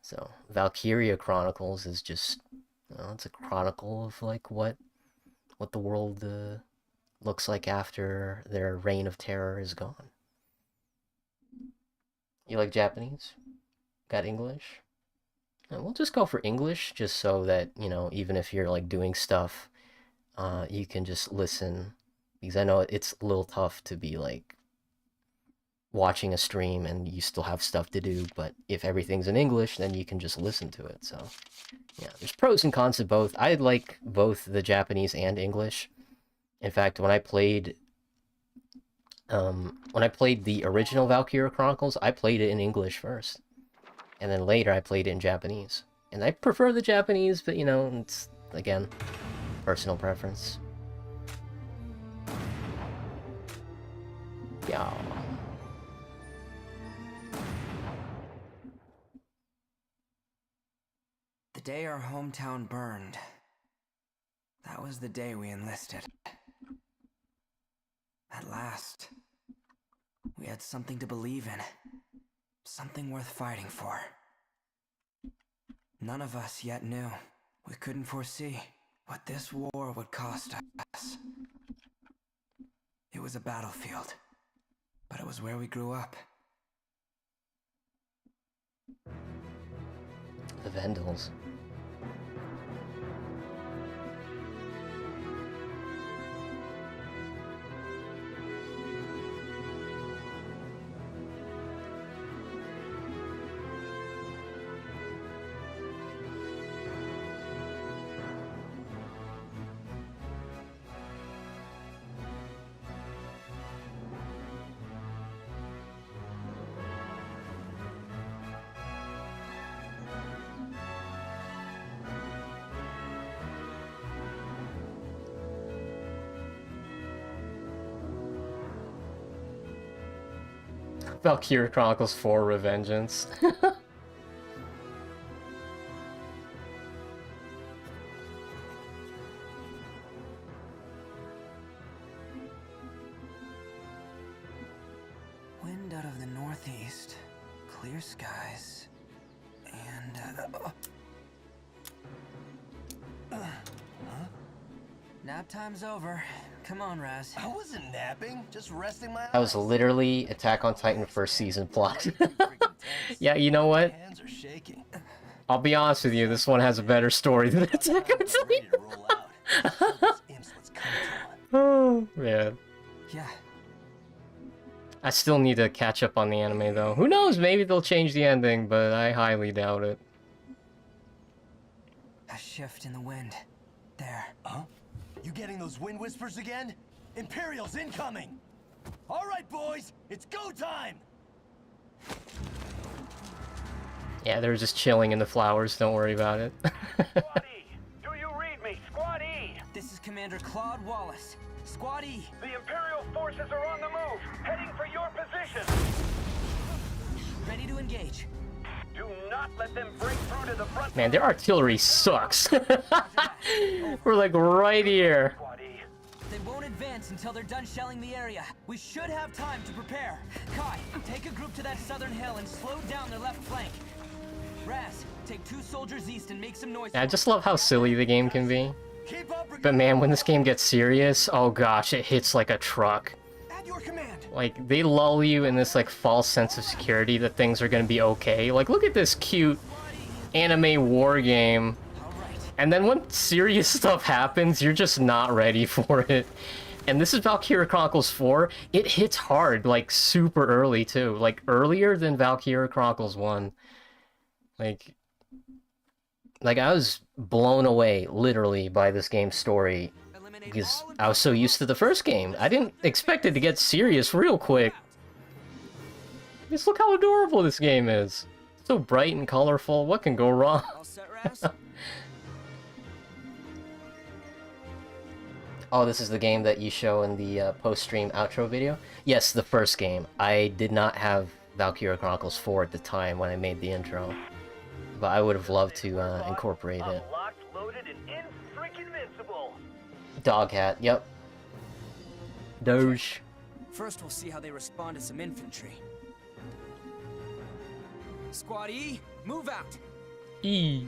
S1: So Valkyria Chronicles is just, you know, it's a chronicle of like what the world looks like after their reign of terror is gone. You like Japanese? Got English? We'll just go for English, just so that, you know, even if you're like doing stuff, you can just listen, because I know it's a little tough to be like watching a stream and you still have stuff to do, but if everything's in English, then you can just listen to it. So yeah, there's pros and cons to both. I like both the Japanese and English. In fact, when I played the original Valkyria Chronicles, I played it in English first, and then later I played it in Japanese. And I prefer the Japanese, but you know, it's, again, personal preference. Yeah.
S3: The day our hometown burned, that was the day we enlisted. At last, we had something to believe in, something worth fighting for. None of us yet knew. We couldn't foresee what this war would cost us. It was a battlefield, but it was where we grew up.
S1: The Vandals. Valkyria Chronicles 4 Revengeance.
S3: Wind out of the northeast, clear skies, and nap time's over. Come on, Raz.
S4: I wasn't napping, just resting my eyes.
S1: That was literally Attack on Titan first season plot.
S4: Too freaking tense.
S1: Yeah, you know
S4: My
S1: what?
S4: hands are shaking.
S1: I'll be honest with you, this one has a better story than Attack on
S4: I'm ready to roll out. Tell these imps what's coming to 'em.
S1: Oh, man.
S3: Yeah,
S1: I still need to catch up on the anime, though. Who knows? Maybe they'll change the ending, but I highly doubt it.
S3: a shift in the wind. There.
S4: Huh? You getting those wind whispers again? Imperial's incoming! All right, boys, it's go time!
S1: Yeah, they're just chilling in the flowers, don't worry about it.
S5: Squad E, do you read me? Squad E!
S3: This is Commander Claude Wallace. Squad E.
S5: The Imperial forces are on the move, heading for your position.
S3: Ready to engage.
S5: Do not let them break through to the front.
S1: Man, their artillery sucks. We're like right here.
S5: Squad E.
S3: They won't advance until they're done shelling the area. We should have time to prepare. Kai, take a group to that southern hill and slow down their left flank. Raz, take 2 soldiers east and make some noise.
S1: I just love how silly the game can be.
S4: Keep up,
S1: But man, when this game gets serious, oh gosh, it hits like a truck.
S4: at your command!
S1: Like, they lull you in this, like, false sense of security that things are gonna be okay. Like, look at this cute anime war game.
S3: All right.
S1: And then when serious stuff happens, you're just not ready for it. And this is Valkyria Chronicles 4. It hits hard, like, super early, too. Like, earlier than Valkyria Chronicles 1. Like, I was blown away, literally, by this game's story. Because I was so used to the first game. I didn't expect it to get serious real quick. Just look how adorable this game is. So bright and colorful. What can go wrong?
S3: All set, Raz?
S1: Oh, this is the game that you show in the post-stream outro video? Yes, the first game. I did not have Valkyria Chronicles 4 at the time when I made the intro. But I would have loved to incorporate it.
S5: Locked, loaded, and in-freaking-vincible.
S1: Dog hat, yep. Doge.
S3: First, we'll see how they respond to some infantry. Squad E, move out.
S1: E.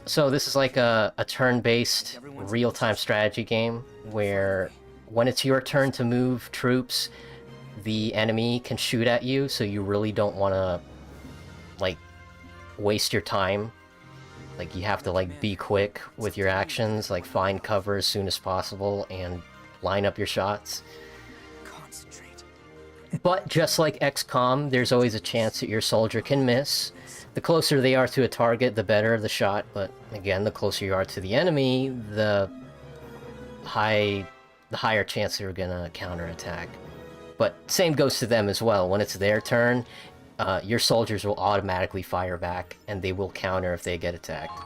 S1: So this is like a turn-based, real-time strategy game where when it's your turn to move troops, the enemy can shoot at you, so you really don't want to, like, waste your time. Like, you have to, like, be quick with your actions, like, find cover as soon as possible, and line up your shots.
S3: Concentrate.
S1: But just like XCOM, there's always a chance that your soldier can miss. The closer they are to a target, the better the shot, but again, the closer you are to the enemy, the higher chance they're gonna counterattack. But same goes to them as well. When it's their turn, your soldiers will automatically fire back, and they will counter if they get attacked.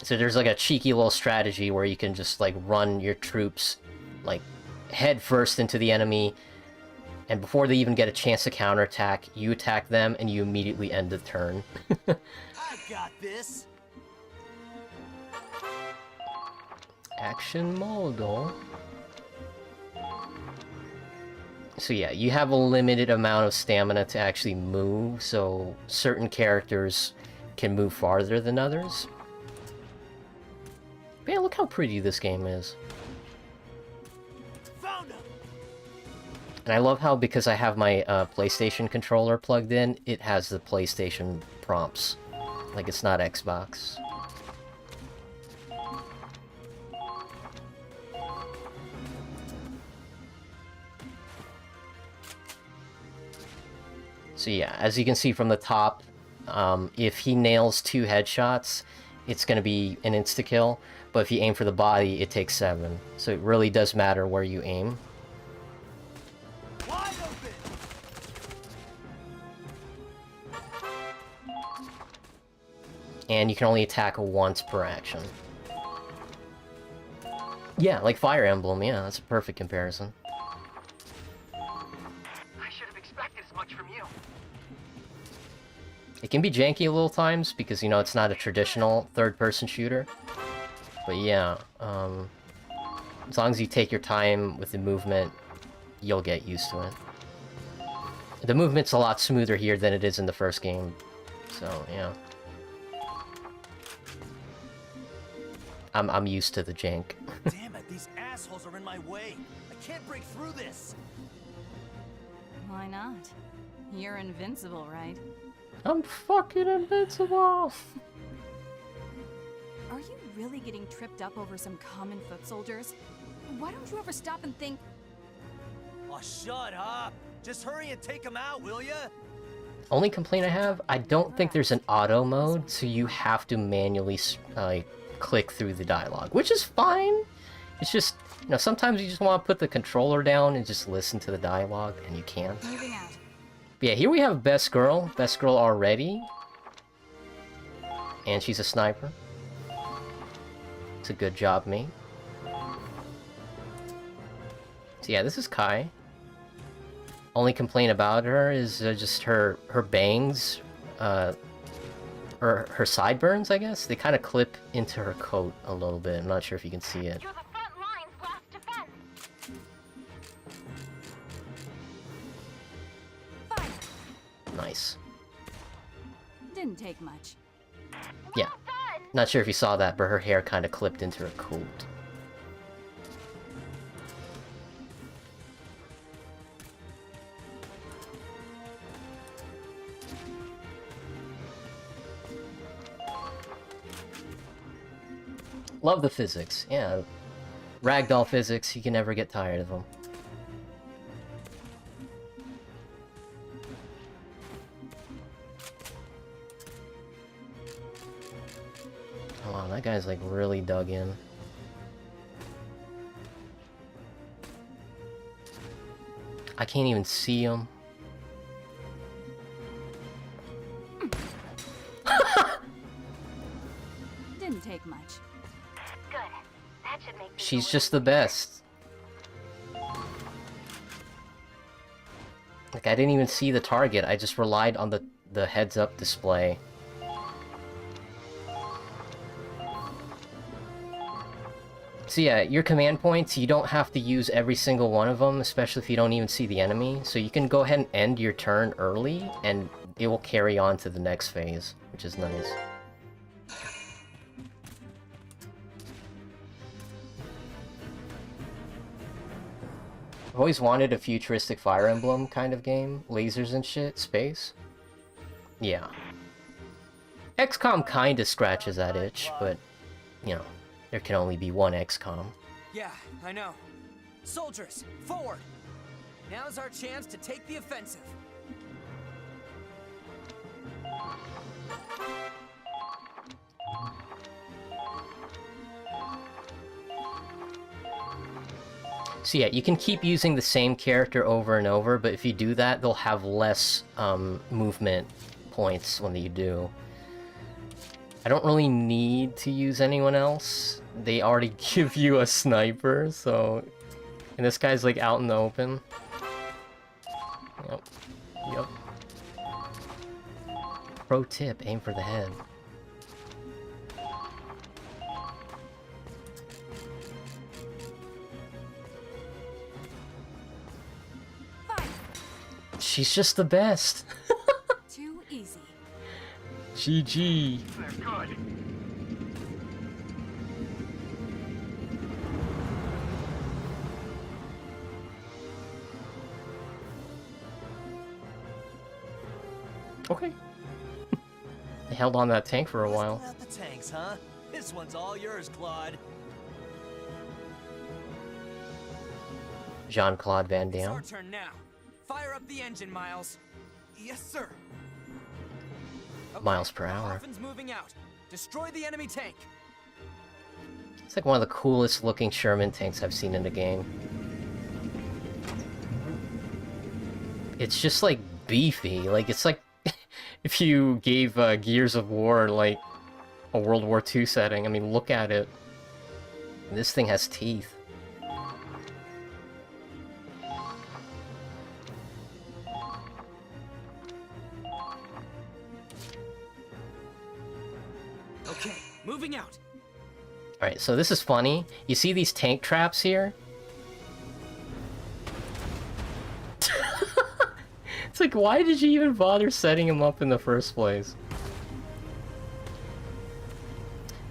S1: So there's like a cheeky little strategy where you can just like run your troops like head first into the enemy, and before they even get a chance to counterattack, you attack them and you immediately end the turn.
S4: I got this!
S1: Action modo. So yeah, you have a limited amount of stamina to actually move, so certain characters can move farther than others. Man, look how pretty this game is.
S4: Found him!
S1: And I love how, because I have my PlayStation controller plugged in, it has the PlayStation prompts. Like, it's not Xbox. So yeah, as you can see from the top, if he nails 2 headshots, it's going to be an insta-kill, but if you aim for the body, it takes 7. So it really does matter where you aim.
S4: Wide open!
S1: And you can only attack once per action. Yeah, like Fire Emblem, yeah, that's a perfect comparison.
S5: I should have expected as much from you.
S1: It can be janky a little times, because, you know, it's not a traditional third-person shooter. But yeah, as long as you take your time with the movement, you'll get used to it. The movement's a lot smoother here than it is in the first game, so yeah. I'm used to the jank.
S4: Damn it, these assholes are in my way. I can't break through this.
S6: Why not? You're invincible, right?
S1: I'm fucking invincible!
S6: Are you really getting tripped up over some common foot soldiers? Why don't you ever stop and think...
S4: Oh, shut up. Just hurry and take them out, will ya?
S1: Only complaint I have, I don't think there's an auto mode, so you have to manually click through the dialogue, which is fine. It's just, you know, sometimes you just want to put the controller down and just listen to the dialogue, and you can't.
S6: Moving out.
S1: But yeah, here we have Best Girl already, and she's a sniper. It's a good job, mate. So yeah, this is Kai. Only complaint about her is just her bangs, or her sideburns, I guess. They kind of clip into her coat a little bit. I'm not sure if you can see it.
S7: You're the front line's last defense.
S6: Fire.
S1: Nice.
S6: Didn't take much.
S1: Yeah. Not sure if you saw that, but her hair kind of clipped into her coat. Love the physics, yeah. Ragdoll physics, you can never get tired of them. Oh, wow, that guy's like really dug in. I can't even see him.
S6: Didn't take much.
S7: Good. That should make this
S1: She's
S7: a
S1: just the best. Like, I didn't even see the target, I just relied on the heads-up display. So yeah, your command points, you don't have to use every single one of them, especially if you don't even see the enemy. So you can go ahead and end your turn early, and it will carry on to the next phase, which is nice. I've always wanted a futuristic Fire Emblem kind of game. Lasers and shit, space. Yeah. XCOM kinda scratches that itch, but, you know, there can only be one XCOM.
S3: Yeah, I know. Soldiers, forward! Now's our chance to take the offensive.
S1: So yeah, you can keep using the same character over and over, but if you do that, they'll have less movement points when you do. I don't really need to use anyone else. They already give you a sniper, so... And this guy's like out in the open. Yep. Yep. Pro tip, aim for the head.
S6: Fire.
S1: She's just the best.
S6: Too easy.
S1: GG.
S5: They're good.
S1: Okay. They held on that tank for a while.
S4: Let's pull out the tanks, huh? This one's all yours, Claude.
S1: Jean-Claude Van
S3: It's our
S1: Damme.
S3: turn now. Fire up the engine, Miles.
S4: Yes, sir.
S3: Okay,
S1: Miles per hour.
S3: Orphan's moving out. Destroy the enemy tank.
S1: It's like one of the coolest looking Sherman tanks I've seen in the game. It's just like beefy. Like, it's like if you gave Gears of War like a World War II setting. I mean, look at it. This thing has teeth.
S3: Okay, moving out.
S1: Alright, so this is funny. You see these tank traps here? It's like, why did you even bother setting them up in the first place?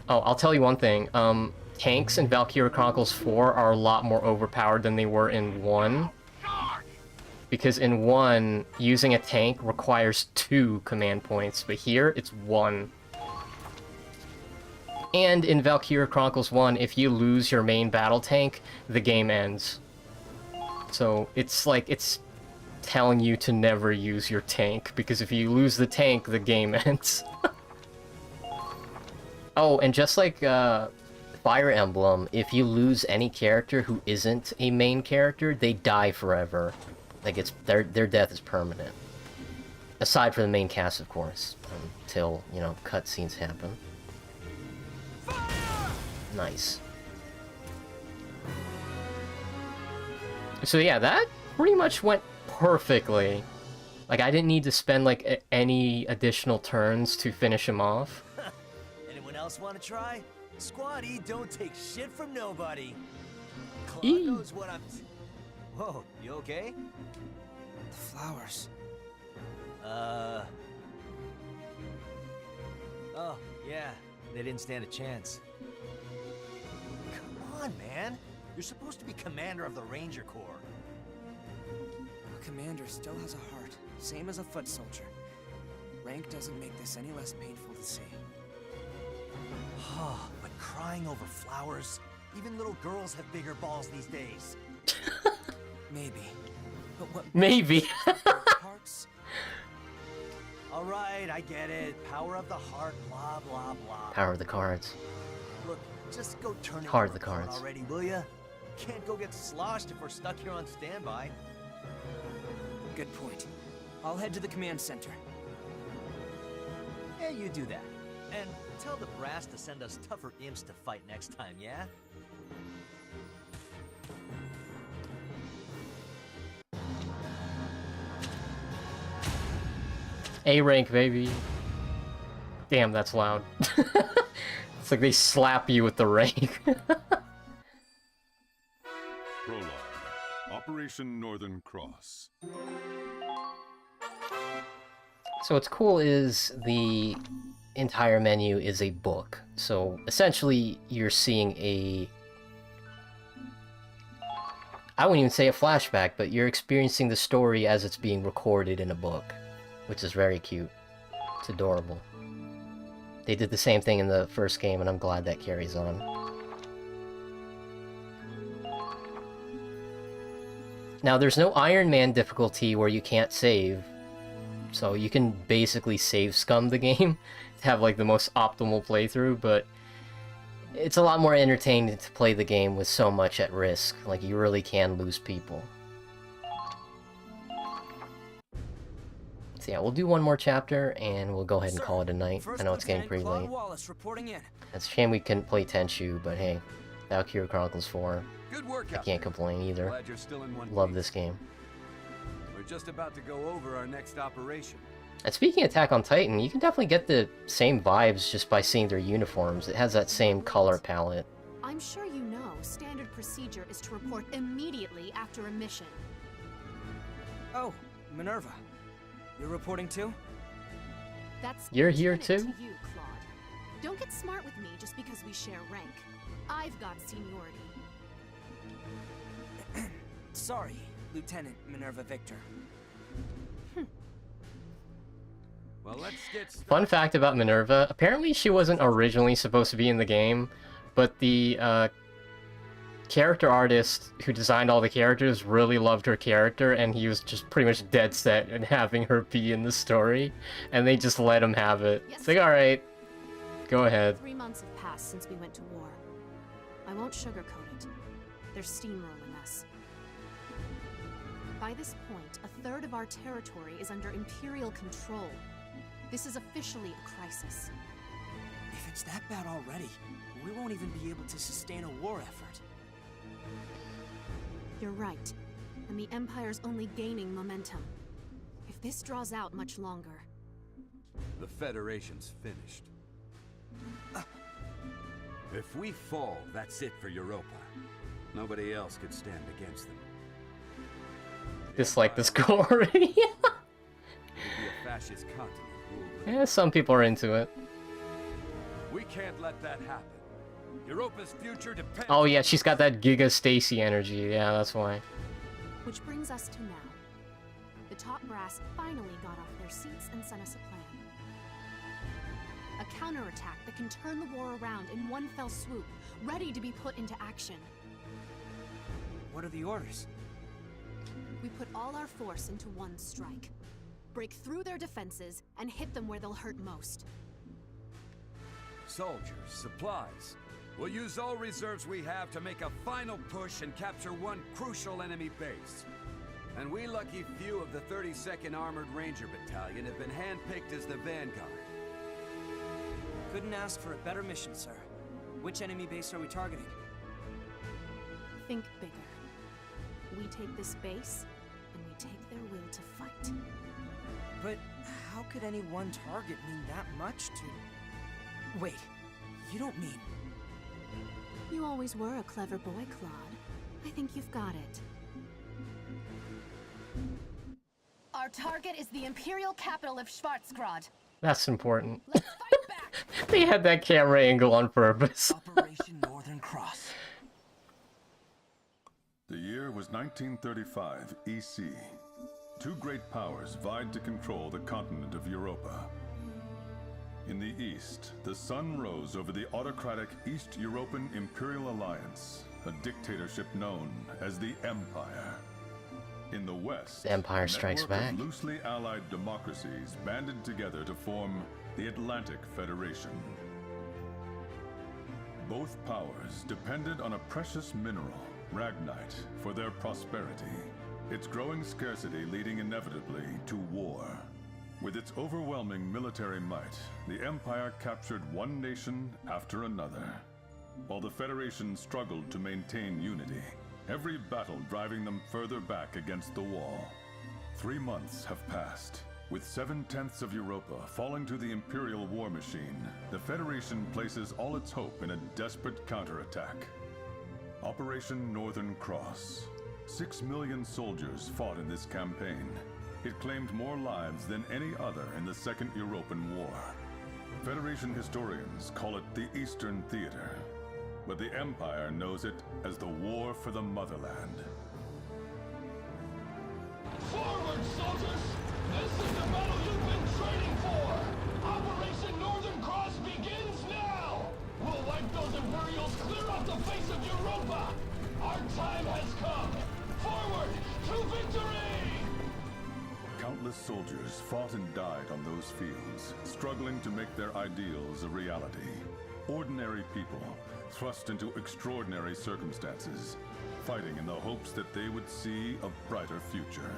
S1: Oh, I'll tell you one thing. Tanks in Valkyria Chronicles 4 are a lot more overpowered than they were in 1. Because in 1, using a tank requires 2 command points, but here, it's 1. And in Valkyria Chronicles 1, if you lose your main battle tank, the game ends. So, it's like, it's telling you to never use your tank, because if you lose the tank, the game ends. Oh, and just like Fire Emblem, if you lose any character who isn't a main character, they die forever. Like, it's their death is permanent. Aside from the main cast, of course, until, you know, cutscenes happen. Nice. So yeah, that pretty much went perfectly. Like, I didn't need to spend, like, any additional turns to finish him off.
S4: Anyone else want to try? Squatty don't take shit from nobody. Claude
S1: Eee.
S4: knows what I'm... Whoa, you okay?
S3: The flowers.
S4: Oh, yeah. They didn't stand a chance. Come on, man. You're supposed to be commander of the Ranger Corps.
S3: A commander still has a heart, same as a foot soldier. Rank doesn't make this any less painful to see.
S4: But crying over flowers? Even little girls have bigger balls these days.
S3: Maybe. But what
S1: Maybe.
S3: hearts?
S4: All right, I get it. Power of the heart, blah, blah, blah.
S1: Power of the cards.
S4: Look, just go turn it
S1: Card the cards.
S4: already, will ya? Can't go get sloshed if we're stuck here on standby.
S3: Good point. I'll head to the command center.
S4: Yeah, you do that. And tell the brass to send us tougher imps to fight next time, yeah?
S1: A rank, baby. Damn, that's loud. It's like they slap you with the rank.
S2: Prologue. Operation Northern Cross.
S1: So what's cool is the entire menu is a book. So essentially, you're seeing a... I wouldn't even say a flashback, but you're experiencing the story as it's being recorded in a book. Which is very cute. It's adorable. They did the same thing in the first game, and I'm glad that carries on. Now, there's no Iron Man difficulty where you can't save. So you can basically save scum the game to have like the most optimal playthrough, but it's a lot more entertaining to play the game with so much at risk. Like, you really can lose people. So yeah, we'll do one more chapter, and we'll go ahead and call it a night. I know it's getting pretty late.
S3: Wallace reporting in.
S1: It's a shame we couldn't play Tenchu, but hey, Valkyria Chronicles 4.
S8: Good work,
S1: I can't complain either.
S8: Glad you're still in one
S1: Love
S8: piece.
S1: this game.
S8: We're just about to go over our next operation.
S1: And speaking of Attack on Titan, you can definitely get the same vibes just by seeing their uniforms. It has that same color palette.
S6: I'm sure you know standard procedure is to report immediately after a mission.
S3: Oh, Minerva. You're reporting too?
S6: That's
S1: You're here
S6: lieutenant
S1: too?
S6: to you, Claude. Don't get smart with me just because we share rank. I've got seniority.
S3: Sorry, Lieutenant Minerva Victor.
S8: Well, let's get started.
S1: Fun fact about Minerva, apparently she wasn't originally supposed to be in the game, but the character artist who designed all the characters really loved her character, and he was just pretty much dead set in having her be in the story, and they just let him have it. It's like, alright, go ahead.
S6: 3 months have passed since we went to war. I won't sugarcoat it. They're steamrolling us. By this point, a third of our territory is under Imperial control. This is officially a crisis.
S9: If it's that bad already, we won't even be able to sustain a war effort.
S10: You're right. And the Empire's only gaining momentum. If this draws out much longer...
S8: The Federation's finished. If we fall, that's it for Europa. Nobody else could stand against them.
S1: Dislike this goal already.
S8: It'll be a fascist continent ruled with...
S1: Yeah, some people are into it.
S8: We can't let that happen. Europa's future depends...
S1: Oh yeah, she's got that Giga Stacy energy. Yeah, that's why.
S10: Which brings us to now. The top brass finally got off their seats and sent us a plan. A counterattack that can turn the war around in one fell swoop, ready to be put into action.
S9: What are the orders?
S10: We put all our force into one strike. Break through their defenses and hit them where they'll hurt most.
S8: Soldiers, supplies. We'll use all reserves we have to make a final push and capture one crucial enemy base. And we lucky few of the 32nd Armored Ranger Battalion have been handpicked as the vanguard.
S9: Couldn't ask for a better mission, sir. Which enemy base are we targeting?
S10: Think bigger. We take this base, and we take their will to fight.
S9: But how could any one target mean that much to... Wait, you don't mean...
S10: You always were a clever boy, Claude. I think you've got it. Our target is the Imperial capital of Schwarzgrad.
S1: That's important.
S10: Let's fight back!
S1: They had that camera angle on purpose.
S3: Operation Northern Cross.
S11: The year was 1935 EC. Two great powers vied to control the continent of Europa. In the east, the sun rose over the autocratic East European Imperial Alliance, a dictatorship known as the Empire. In the west,
S1: The Empire Strikes
S11: a network
S1: Back.
S11: of loosely allied democracies banded together to form the Atlantic Federation. Both powers depended on a precious mineral, Ragnite, for their prosperity, its growing scarcity leading inevitably to war. With its overwhelming military might, the Empire captured one nation after another, while the Federation struggled to maintain unity, every battle driving them further back against the wall. 3 months have passed. With 7/10 of Europa falling to the Imperial war machine, the Federation places all its hope in a desperate counterattack. Operation Northern Cross. 6 million soldiers fought in this campaign. It claimed more lives than any other in the Second European War. Federation historians call it the Eastern Theater, but the Empire knows it as the War for the Motherland.
S2: Forward, soldiers! This is the battle you've been training for! Operation Northern Cross begins now! We'll wipe those Imperials clear off the face of Europa! Our time has come! Forward to victory!
S11: Countless soldiers fought and died on those fields, struggling to make their ideals a reality. Ordinary people, thrust into extraordinary circumstances, fighting in the hopes that they would see a brighter future.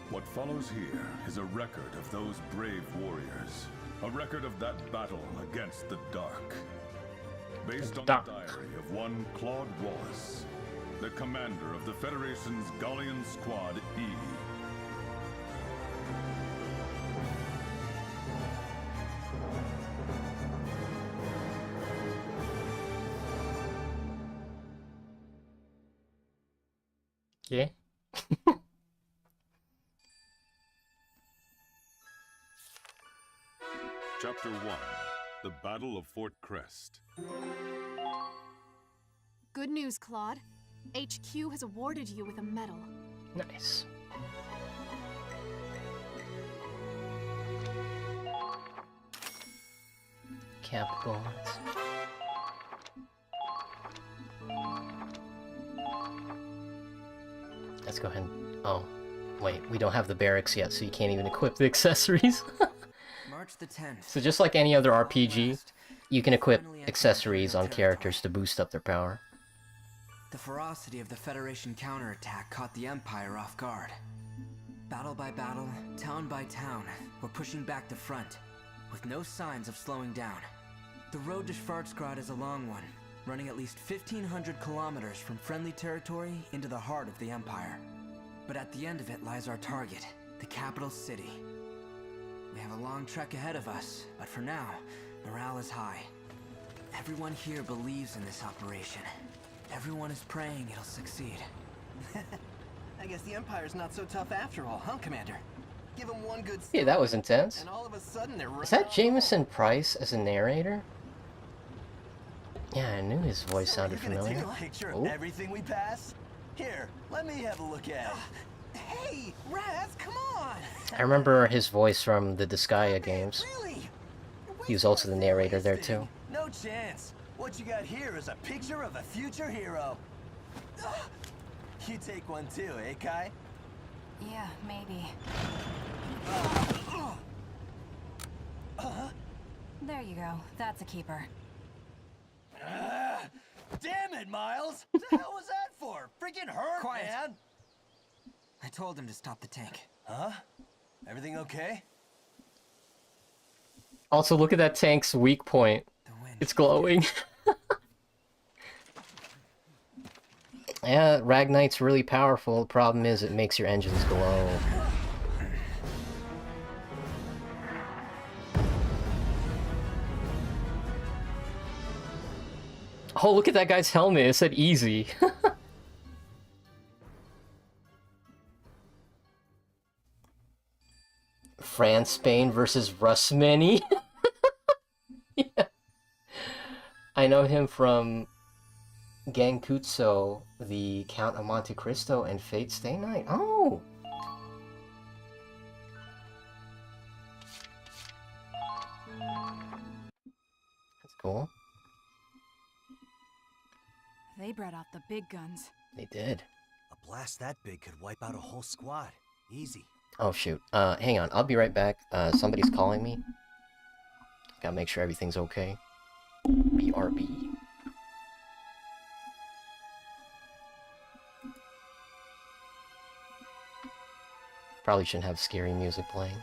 S11: What follows here is a record of those brave warriors, a record of that battle against the dark. Based on the diary of one Claude Wallace, the commander of the Federation's Galleon Squad E.
S1: Yeah.
S11: Chapter 1. The Battle of Fort Crest.
S10: Good news, Claude. HQ has awarded you with a medal.
S1: Nice. Capitals. Let's go ahead and... Oh, wait, we don't have the barracks yet, so you can't even equip the accessories.
S3: March the 10th.
S1: So just like any other RPG, you can equip accessories on characters to boost up their power.
S3: The ferocity of the Federation counterattack caught the Empire off guard. Battle by battle, town by town, we're pushing back the front, with no signs of slowing down. The road to Schwarzgrad is a long one, running at least 1,500 kilometers from friendly territory into the heart of the Empire. But at the end of it lies our target, the capital city. We have a long trek ahead of us, but for now, morale is high. Everyone here believes in this operation. Everyone is praying it'll succeed.
S4: I guess the Empire's not so tough after all, huh, Commander? Give them one good
S1: Yeah, that was intense.
S4: and all of a sudden they're
S1: Is that Jameson Price as a narrator? Yeah, I knew his voice sounded familiar.
S4: Take a picture
S1: Oh.
S4: of everything we pass? Here, let me have a look at it. Hey, Raz, come on!
S1: I remember his voice from the Disgaea games.
S4: Really?
S1: He was also the narrator there too.
S4: No chance. What you got here is a picture of a future hero. You take one too, eh, Kai?
S6: Yeah, maybe. There you go. That's a keeper.
S4: Damn it, Miles! What the hell was that for? Freaking hurt,
S3: Quiet.
S4: man!
S3: I told him to stop the tank.
S4: Huh? Everything okay?
S1: Also, look at that tank's weak point. It's glowing. Yeah, Ragnite's really powerful. The problem is it makes your engines glow. Oh, look at that guy's helmet. It said easy. France, Spain versus Rusmany. Yeah. I know him from Gankutso, the Count of Monte Cristo, and Fate Stay Night. Oh! That's cool.
S6: They brought out the big guns.
S1: They did.
S4: A blast that big could wipe out a whole squad. Easy.
S1: Oh, shoot. Hang on. I'll be right back. Somebody's calling me. Gotta make sure everything's okay. BRB. Probably shouldn't have scary music playing.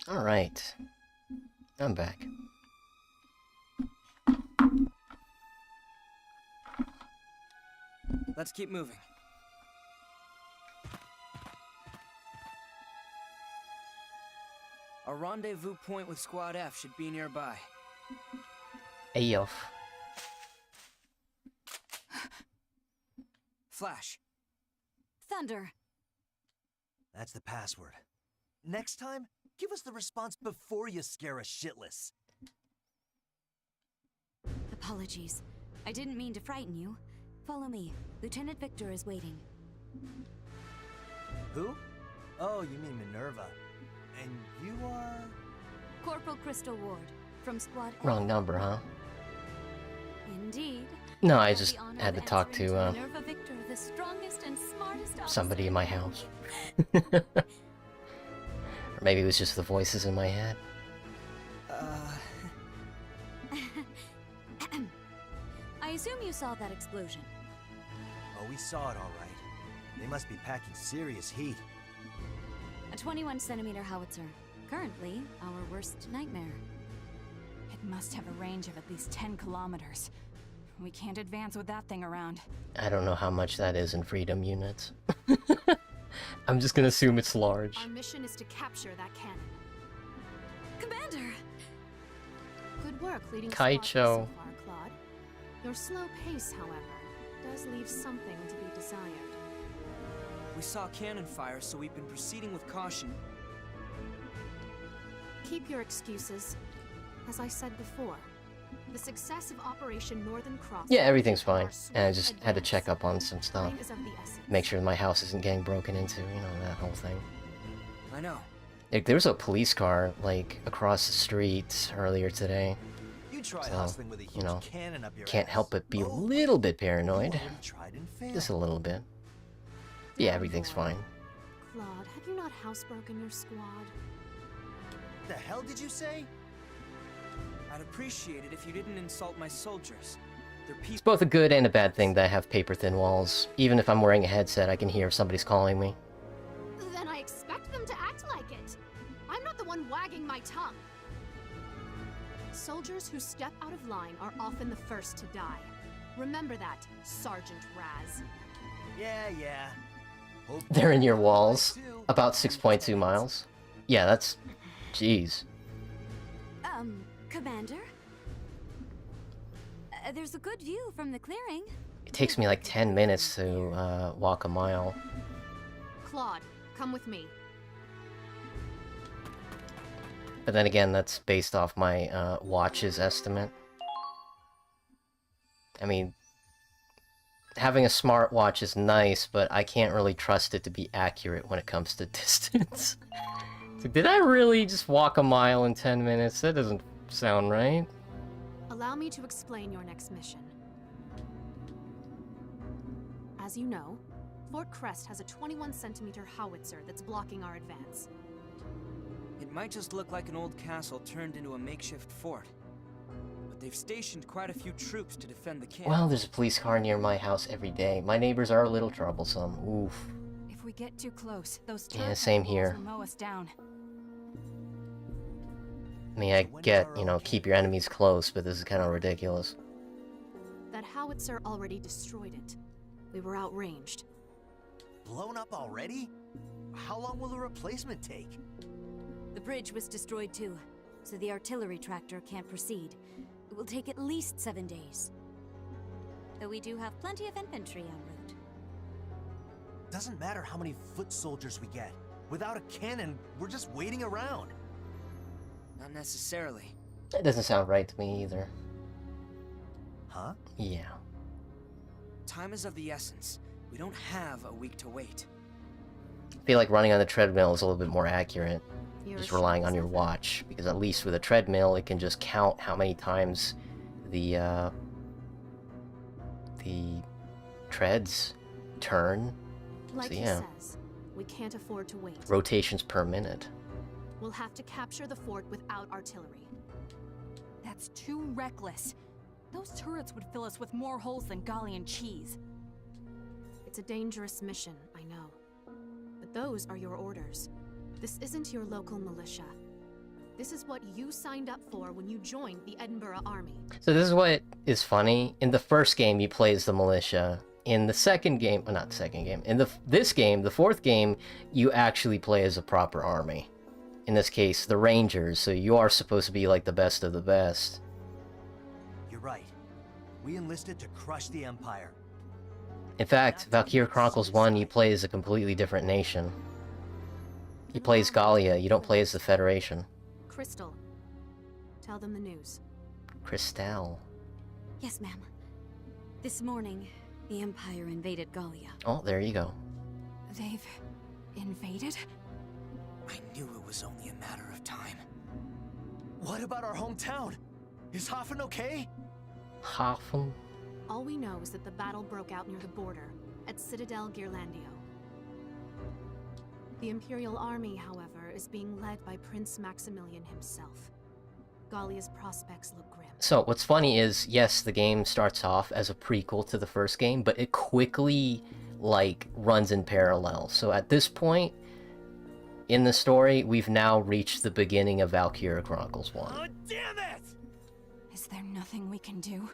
S1: Alright. I'm back.
S9: Let's keep moving. A rendezvous point with Squad F should be nearby.
S1: Ayoff.
S9: Flash.
S6: Thunder.
S4: That's the password. Next time, give us the response before you scare us shitless.
S12: Apologies. I didn't mean to frighten you. Follow me. Lieutenant Victor is waiting.
S4: Who? Oh, you mean Minerva. And you are...
S12: Corporal Crystal Ward, from Squad F.
S1: Wrong number, huh?
S12: Indeed.
S1: No, I just had to talk to,
S12: Minerva Victor, the strongest and smartest
S1: somebody in my house. Or maybe it was just the voices in my head.
S12: I assume you saw that explosion.
S4: Oh, we saw it all right. They must be packing serious heat.
S12: A 21-centimeter howitzer. Currently, our worst nightmare.
S6: It must have a range of at least 10 kilometers. We can't advance with that thing around.
S1: I don't know how much that is in freedom units. I'm just gonna assume it's large.
S10: Our mission is to capture that cannon.
S12: Commander!
S10: Good work leading
S1: Kaicho.
S10: so far, Claude. Your slow pace, however, does leave something to be desired.
S9: We saw cannon fire, so we've been proceeding with caution.
S10: Keep your excuses. As I said before, the success of Operation Northern Cross...
S1: Yeah, everything's fine. And I just had to check up on some stuff.
S10: is of the essence.
S1: Make sure my house isn't getting broken into, you know, that whole thing.
S9: I know.
S1: Like, there was a police car, like, across the street earlier today.
S4: You try
S1: So,
S4: hustling with a huge
S1: you know,
S4: cannon up your
S1: can't
S4: ass.
S1: help but be a
S4: Oh,
S1: little bit
S4: you
S1: paranoid.
S4: already tried and failed.
S1: Just a little bit. Yeah, everything's fine.
S10: Claude, have you not housebroken your squad?
S4: The hell did you say?
S9: I'd appreciate it if you didn't insult my soldiers. They're people.
S1: It's both a good and a bad thing that I have paper-thin walls. Even if I'm wearing a headset, I can hear if somebody's calling me.
S10: Then I expect them to act like it. I'm not the one wagging my tongue. Soldiers who step out of line are often the first to die. Remember that, Sergeant Raz.
S4: Yeah. Hope
S1: They're in your
S4: you
S1: walls.
S4: too.
S1: About 6.2 miles. Yeah, that's... Jeez.
S12: Commander? There's a good view from the clearing.
S1: It takes me like 10 minutes to walk a mile.
S10: Claude, come with me.
S1: But then again, that's based off my watch's estimate. I mean, having a smartwatch is nice, but I can't really trust it to be accurate when it comes to distance. So did I really just walk a mile in 10 minutes? That doesn't sound right.
S10: Allow me to explain your next mission. As you know, Fort Crest has a 21-centimeter howitzer that's blocking our advance.
S9: It might just look like an old castle turned into a makeshift fort. But they've stationed quite a few troops to defend the camp.
S1: Well, there's a police car near my house every day. My neighbors are a little troublesome. Oof.
S6: If we get too close, those
S1: Yeah, same here.
S6: will mow us down.
S1: I mean, I get, you know, keep your enemies close, but this is kind of ridiculous.
S10: That howitzer already destroyed it. We were outranged.
S4: Blown up already? How long will the replacement take?
S12: The bridge was destroyed too, so the artillery tractor can't proceed. It will take at least 7 days. Though we do have plenty of infantry en route.
S4: Doesn't matter how many foot soldiers we get. Without a cannon, we're just waiting around.
S9: Not necessarily.
S1: That doesn't sound right to me either.
S4: Huh?
S1: Yeah.
S9: Time is of the essence. We don't have a week to wait.
S1: I feel like running on the treadmill is a little bit more accurate.
S10: You're
S1: Just
S10: sure
S1: relying
S10: it's
S1: on your
S10: nothing?
S1: watch, because at least with a treadmill, it can just count how many times the treads turn.
S10: Like
S1: So
S10: he
S1: yeah,
S10: says, we can't afford to wait.
S1: rotations per minute.
S10: We'll have to capture the fort without artillery.
S6: That's too reckless. Those turrets would fill us with more holes than Gallian cheese.
S10: It's a dangerous mission, I know. But those are your orders. This isn't your local militia. This is what you signed up for when you joined the Edinburgh Army.
S1: So this is what is funny. In the first game, you play as the militia. In the second game, well, not the second game, in this game, the fourth game, you actually play as a proper army. In this case, the Rangers, so you are supposed to be like the best of the best.
S4: You're right. We enlisted to crush the Empire.
S1: In fact, Valkyria Chronicles 1, you play as a completely different nation. You play as Gallia, you don't play as the Federation.
S10: Crystal, tell them the news.
S1: Crystal.
S12: Yes, ma'am. This morning, the Empire invaded Gallia.
S1: Oh, there you go.
S6: They've invaded?
S4: I knew it was only a matter of time. What about our hometown? Is Hafen okay?
S1: Hafen?
S10: All we know is that the battle broke out near the border, at Citadel Ghirlandaio. The Imperial Army, however, is being led by Prince Maximilian himself. Gallia's prospects look grim.
S1: So, what's funny is, yes, the game starts off as a prequel to the first game, but it quickly, like, runs in parallel. So at this point in the story, we've now reached the beginning of Valkyria Chronicles 1.
S4: Oh, damn it!
S6: Is there nothing we can do?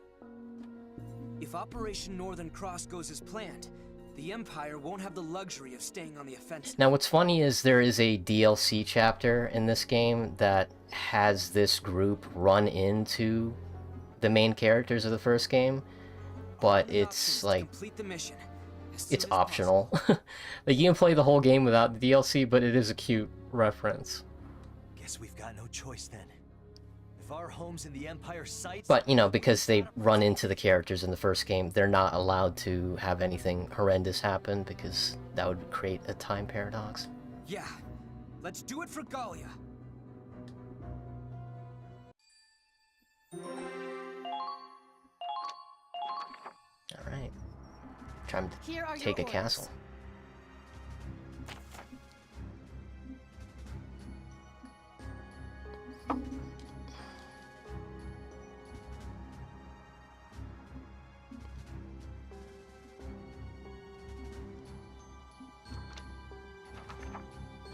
S9: If Operation Northern Cross goes as planned, the Empire won't have the luxury of staying on the offensive.
S1: Now, what's funny is there is a DLC chapter in this game that has this group run into the main characters of the first game, but it's like
S9: Complete the mission.
S1: it's optional. Like, you can play the whole game without the DLC, but it is a cute reference.
S4: Guess we've got no choice then. If our home's in the Empire's sights...
S1: But, you know, because they run into the characters in the first game, they're not allowed to have anything horrendous happen, because that would create a time paradox.
S9: Yeah, let's do it for Gallia.
S1: Alright. Time to
S10: Here are
S1: take a
S10: your
S1: castle.
S10: orders.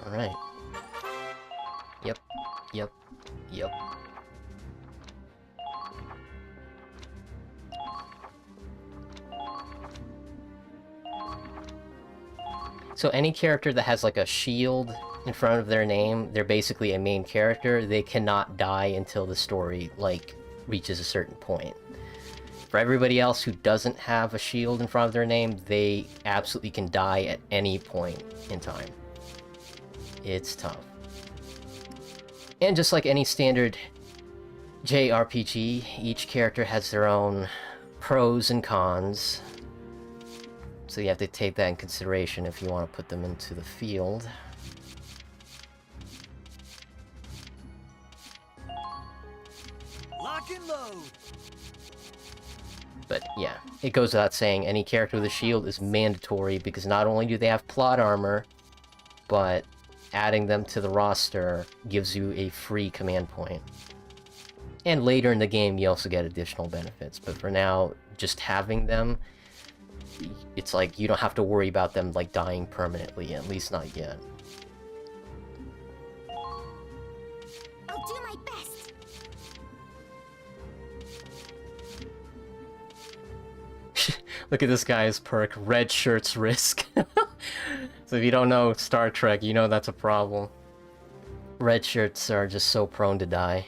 S1: Alright. Yep. Yep. Yep. So any character that has like a shield in front of their name, they're basically a main character. They cannot die until the story like reaches a certain point. For everybody else who doesn't have a shield in front of their name, they absolutely can die at any point in time. It's tough. And just like any standard JRPG, each character has their own pros and cons. So you have to take that in consideration if you want to put them into the field.
S4: Lock and load!
S1: But yeah, it goes without saying, any character with a shield is mandatory because not only do they have plot armor, but adding them to the roster gives you a free command point. And later in the game, you also get additional benefits. But for now, just having them, it's like you don't have to worry about them like dying permanently, at least not yet.
S7: I'll do my best.
S1: Look at this guy's perk, red shirt's risk. So if you don't know Star Trek, you know that's a problem. Red shirts are just so prone to die.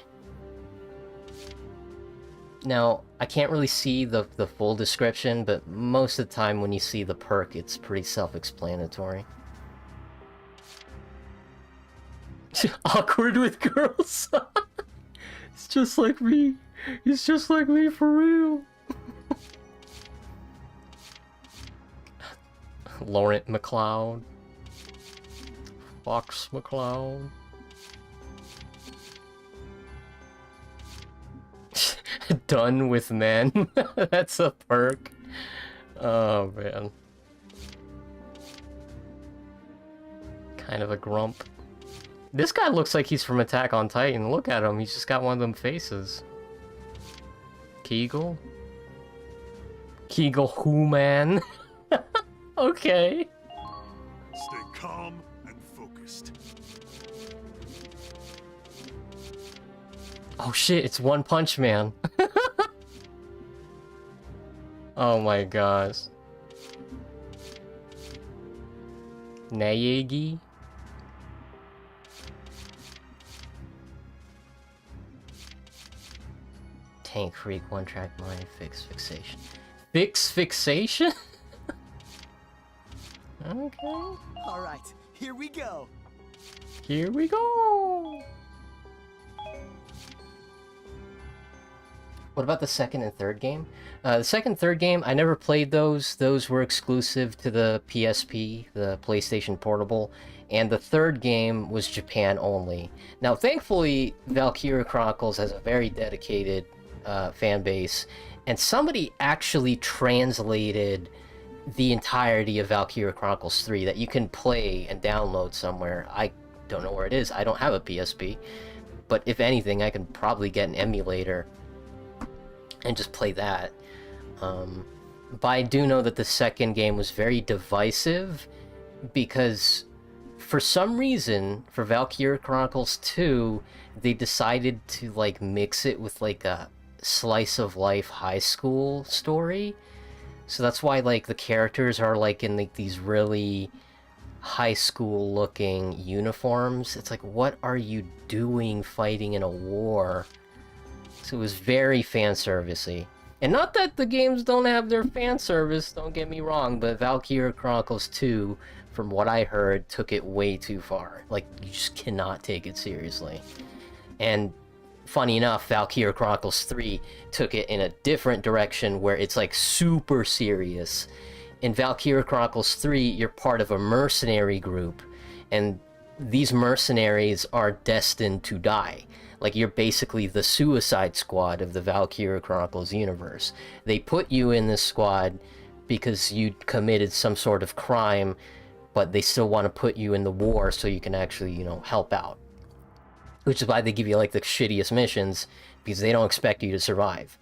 S1: Now, I can't really see the full description, but most of the time when you see the perk, it's pretty self-explanatory. Awkward with girls. It's just like me. It's just like me for real. Laurent McLeod. Fox McCloud. Done with men. That's a perk. Oh man. Kind of a grump. This guy looks like he's from Attack on Titan. Look at him. He's just got one of them faces. Kegel? Kegel who, man? Okay.
S2: Stay calm and focused.
S1: Oh shit, it's One Punch Man. Oh my gosh. Naegi? Tank Freak, One Track Mind, Fixation. Fixation? Okay.
S4: Alright, here we go.
S1: Here we go! What about the second and third game? The second and third game, I never played those. Those were exclusive to the PSP, the PlayStation Portable. And the third game was Japan only. Now, thankfully, Valkyria Chronicles has a very dedicated fan base. And somebody actually translated the entirety of Valkyria Chronicles 3 that you can play and download somewhere. I don't know where it is. I don't have a PSP. But if anything, I can probably get an emulator and just play that. But I do know that the second game was very divisive because for some reason, for Valkyria Chronicles 2, they decided to like mix it with like a slice of life high school story. So that's why like the characters are like in like these really high school looking uniforms. It's like, what are you doing fighting in a war? So it was very fan servicey. And not that the games don't have their fan service, don't get me wrong, but Valkyria Chronicles 2, from what I heard, took it way too far. Like, you just cannot take it seriously. And funny enough, Valkyria Chronicles 3 took it in a different direction where it's like super serious. In Valkyria Chronicles 3, you're part of a mercenary group, and these mercenaries are destined to die. Like, you're basically the Suicide Squad of the Valkyria Chronicles universe. They put you in this squad because you committed some sort of crime, but they still want to put you in the war so you can actually, you know, help out. Which is why they give you, like, the shittiest missions, because they don't expect you to survive.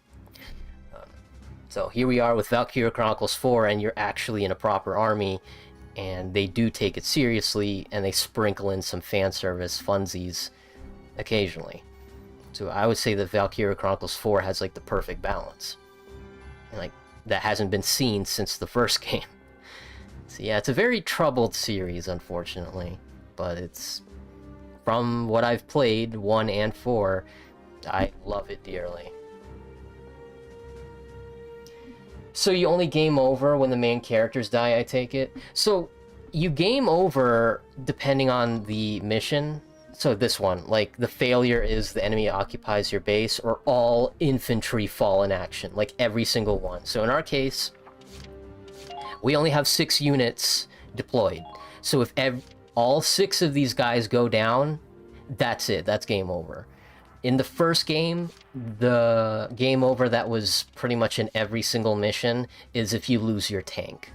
S1: So here we are with Valkyria Chronicles 4, and you're actually in a proper army, and they do take it seriously, and they sprinkle in some fan service funsies occasionally. So I would say that Valkyria Chronicles 4 has like the perfect balance. And like that hasn't been seen since the first game. So yeah, it's a very troubled series, unfortunately. But it's, from what I've played, 1 and 4, I love it dearly. So you only game over when the main characters die, I take it? So you game over depending on the mission. So this one, like, the failure is the enemy occupies your base, or all infantry fall in action, like every single one. So in our case, we only have 6 units deployed. So if all 6 of these guys go down, that's it, that's game over. In the first game, the game over that was pretty much in every single mission is if you lose your tank.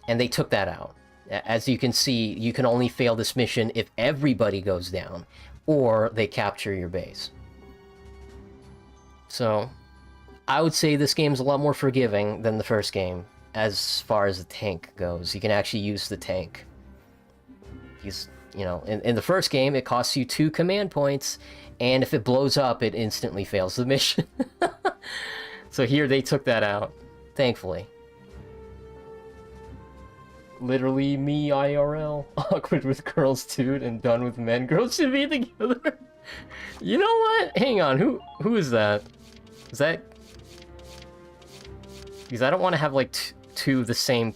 S1: And they took that out. As you can see, you can only fail this mission if everybody goes down, or they capture your base. So, I would say this game's a lot more forgiving than the first game, as far as the tank goes. You can actually use the tank. Because, you know, in the first game, it costs you 2 command points, and if it blows up, it instantly fails the mission. So here, they took that out, thankfully. Literally me IRL. Awkward with girls too and done with men. Girls should be together. You know what? Hang on. Who is that? Is that... Because I don't want to have like 2 of the same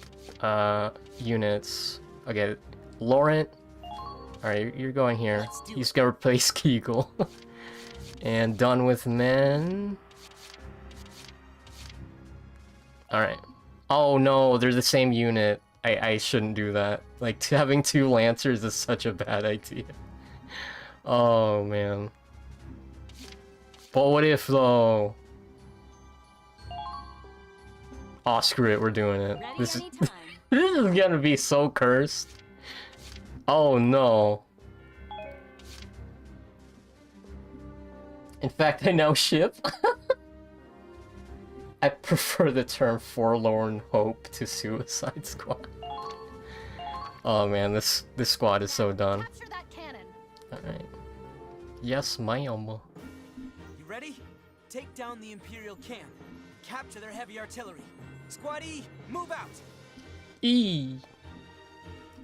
S1: units. Okay, Laurent. Alright, you're going here. He's gonna replace Kegel. And done with men. Alright. Oh no, they're the same unit. I shouldn't do that. Like, having 2 Lancers is such a bad idea. Oh, man. But what if, though? Oh, screw it, we're doing it. This is gonna be so cursed. Oh, no. In fact, I now ship. I prefer the term Forlorn Hope to Suicide Squad. Oh man, this squad is so done.
S10: Capture that cannon.
S1: Alright. Yes, ma'am.
S3: take down the Imperial camp. Capture their heavy artillery. Squad E, move out!
S1: E!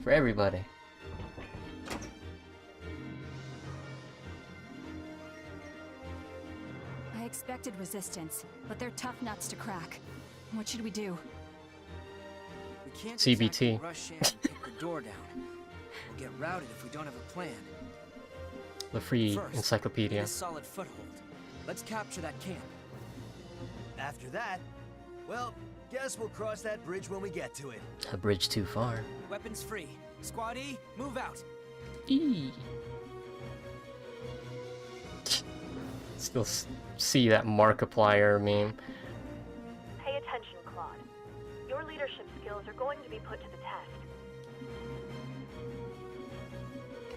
S1: For everybody.
S6: I expected resistance, but they're tough nuts to crack. What should we do?
S9: We can't
S1: CBT.
S9: exactly rush in and kick the door down. We'll get routed if we don't have a plan.
S1: The free
S9: First,
S1: encyclopedia.
S9: get a solid foothold. Let's capture that camp.
S4: After that, well, guess we'll cross that bridge when we get to it.
S1: A bridge too far.
S3: Weapons free. Squad E, move out.
S1: E. Still see that Markiplier meme.
S13: Pay attention, Claude. Your leadership skills are going to be put to the test.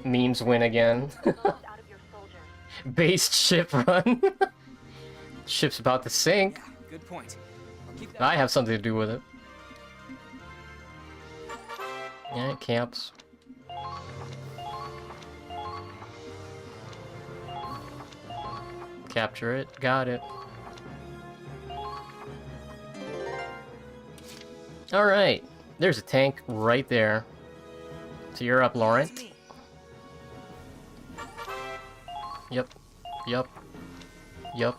S1: Memes win again.
S13: Out of your soldiers.
S1: Based ship run. Ship's about to sink.
S3: Yeah, good point. I'll keep that.
S1: I have something to do with it. Yeah, it camps. Capture it. Got it. Alright. There's a tank right there. So you're up, Laurent. Yep. Yep. Yep.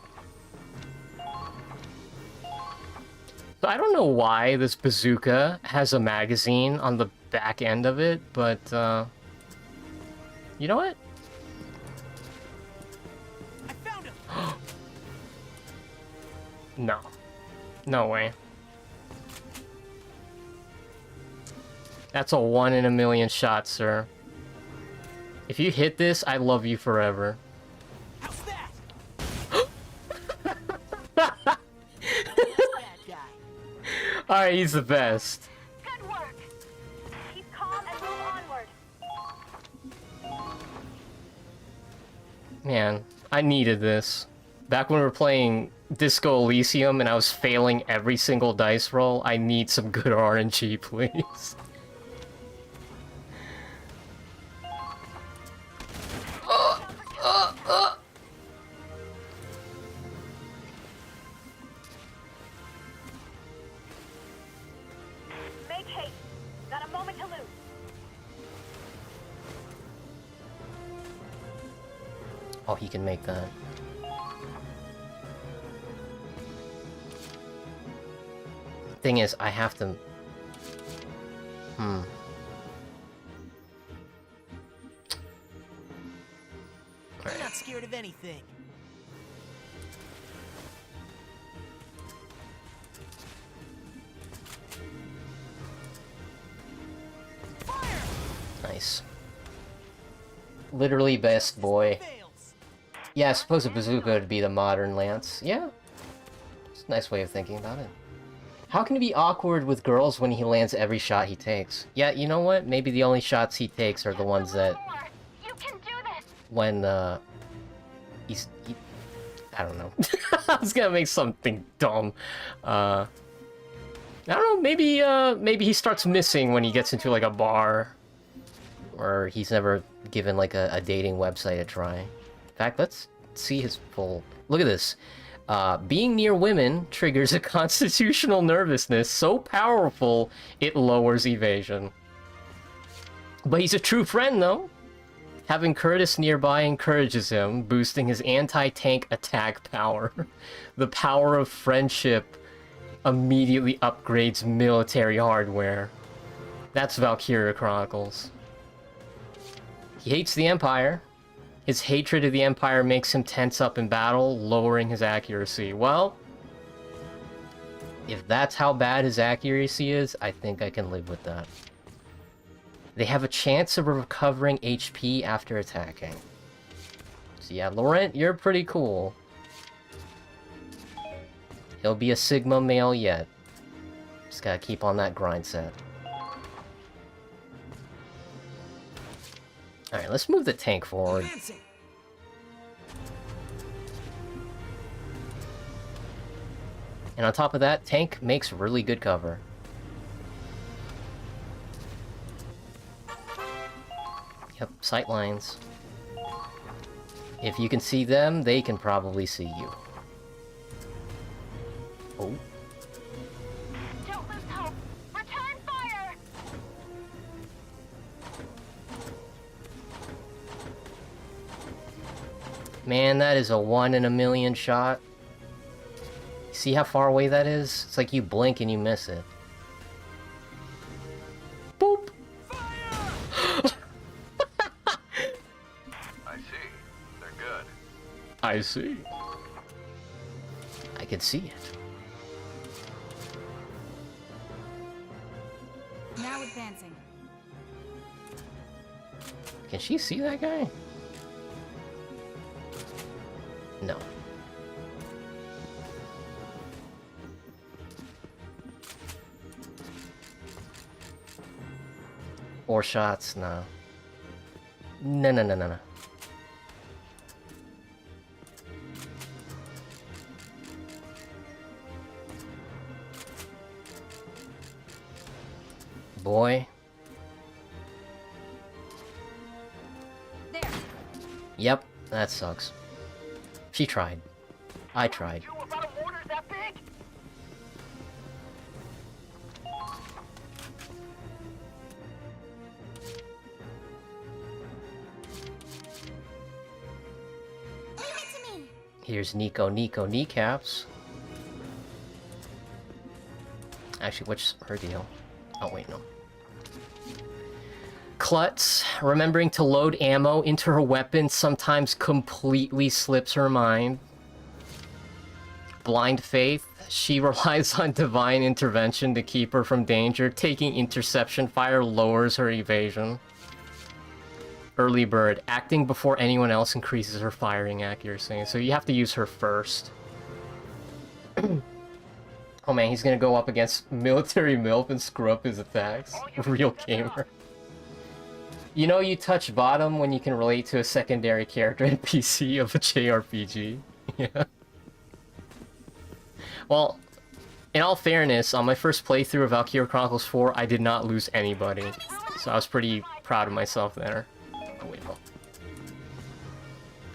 S1: So I don't know why this bazooka has a magazine on the back end of it, but, you know what?
S3: I found him!
S1: No. No way. That's a 1 in a million shot, sir. If you hit this, I love you forever.
S3: How's that?
S1: Alright, he's the best.
S13: Good work. Keep calm and move onward.
S1: Man, I needed this. Back when we were playing Disco Elysium and I was failing every single dice roll, I need some good RNG, please.
S13: Make haste. Not a moment to lose.
S1: Oh, he can make that. Thing is, I have to...
S3: I'm not scared of anything.
S1: Nice. Literally best boy. Yeah, I suppose a bazooka would be the modern lance. Yeah. It's a nice way of thinking about it. How can he be awkward with girls when he lands every shot he takes? Yeah, you know what? Maybe the only shots he takes are the ones that...
S13: You can do this.
S1: When, I don't know. I was gonna make something dumb. I don't know, maybe he starts missing when he gets into, like, a bar. Or he's never given, like, a dating website a try. In fact, let's see his full... Look at this. Being near women triggers a constitutional nervousness so powerful it lowers evasion. But he's a true friend, though. Having Curtis nearby encourages him, boosting his anti-tank attack power. The power of friendship immediately upgrades military hardware. That's Valkyria Chronicles. He hates the Empire. His hatred of the Empire makes him tense up in battle, lowering his accuracy. Well, if that's how bad his accuracy is, I think I can live with that. They have a chance of recovering HP after attacking. So yeah, Laurent, you're pretty cool. He'll be a Sigma male yet. Just gotta keep on that grind set. Alright, let's move the tank forward. And on top of that, tank makes really good cover. Yep, sight lines. If you can see them, they can probably see you. Oh.
S13: Don't lose hope. Return fire!
S1: Man, that is a 1 in a million shot. See how far away that is? It's like you blink and you miss it. Boop!
S14: I see. They're good.
S1: I see. I can see it.
S6: Now advancing.
S1: Can she see that guy? No. Or shots? No. No, no, no, no, no. Boy.
S6: There.
S1: Yep, that sucks. She tried. I tried.
S5: You about a mortar that big?
S7: Leave it to me.
S1: Here's Nico kneecaps. Actually, what's her deal? Oh, wait, no. Klutz, remembering to load ammo into her weapon sometimes completely slips her mind. Blind Faith, she relies on divine intervention to keep her from danger. Taking interception fire lowers her evasion. Early Bird, acting before anyone else increases her firing accuracy. So you have to use her first. Oh man, he's gonna go up against Military MILF and screw up his attacks. Real gamer. You know you touch bottom when you can relate to a secondary character NPC of a JRPG. Yeah. Well, in all fairness, on my first playthrough of Valkyria Chronicles 4, I did not lose anybody. So I was pretty proud of myself there. Oh wait, no.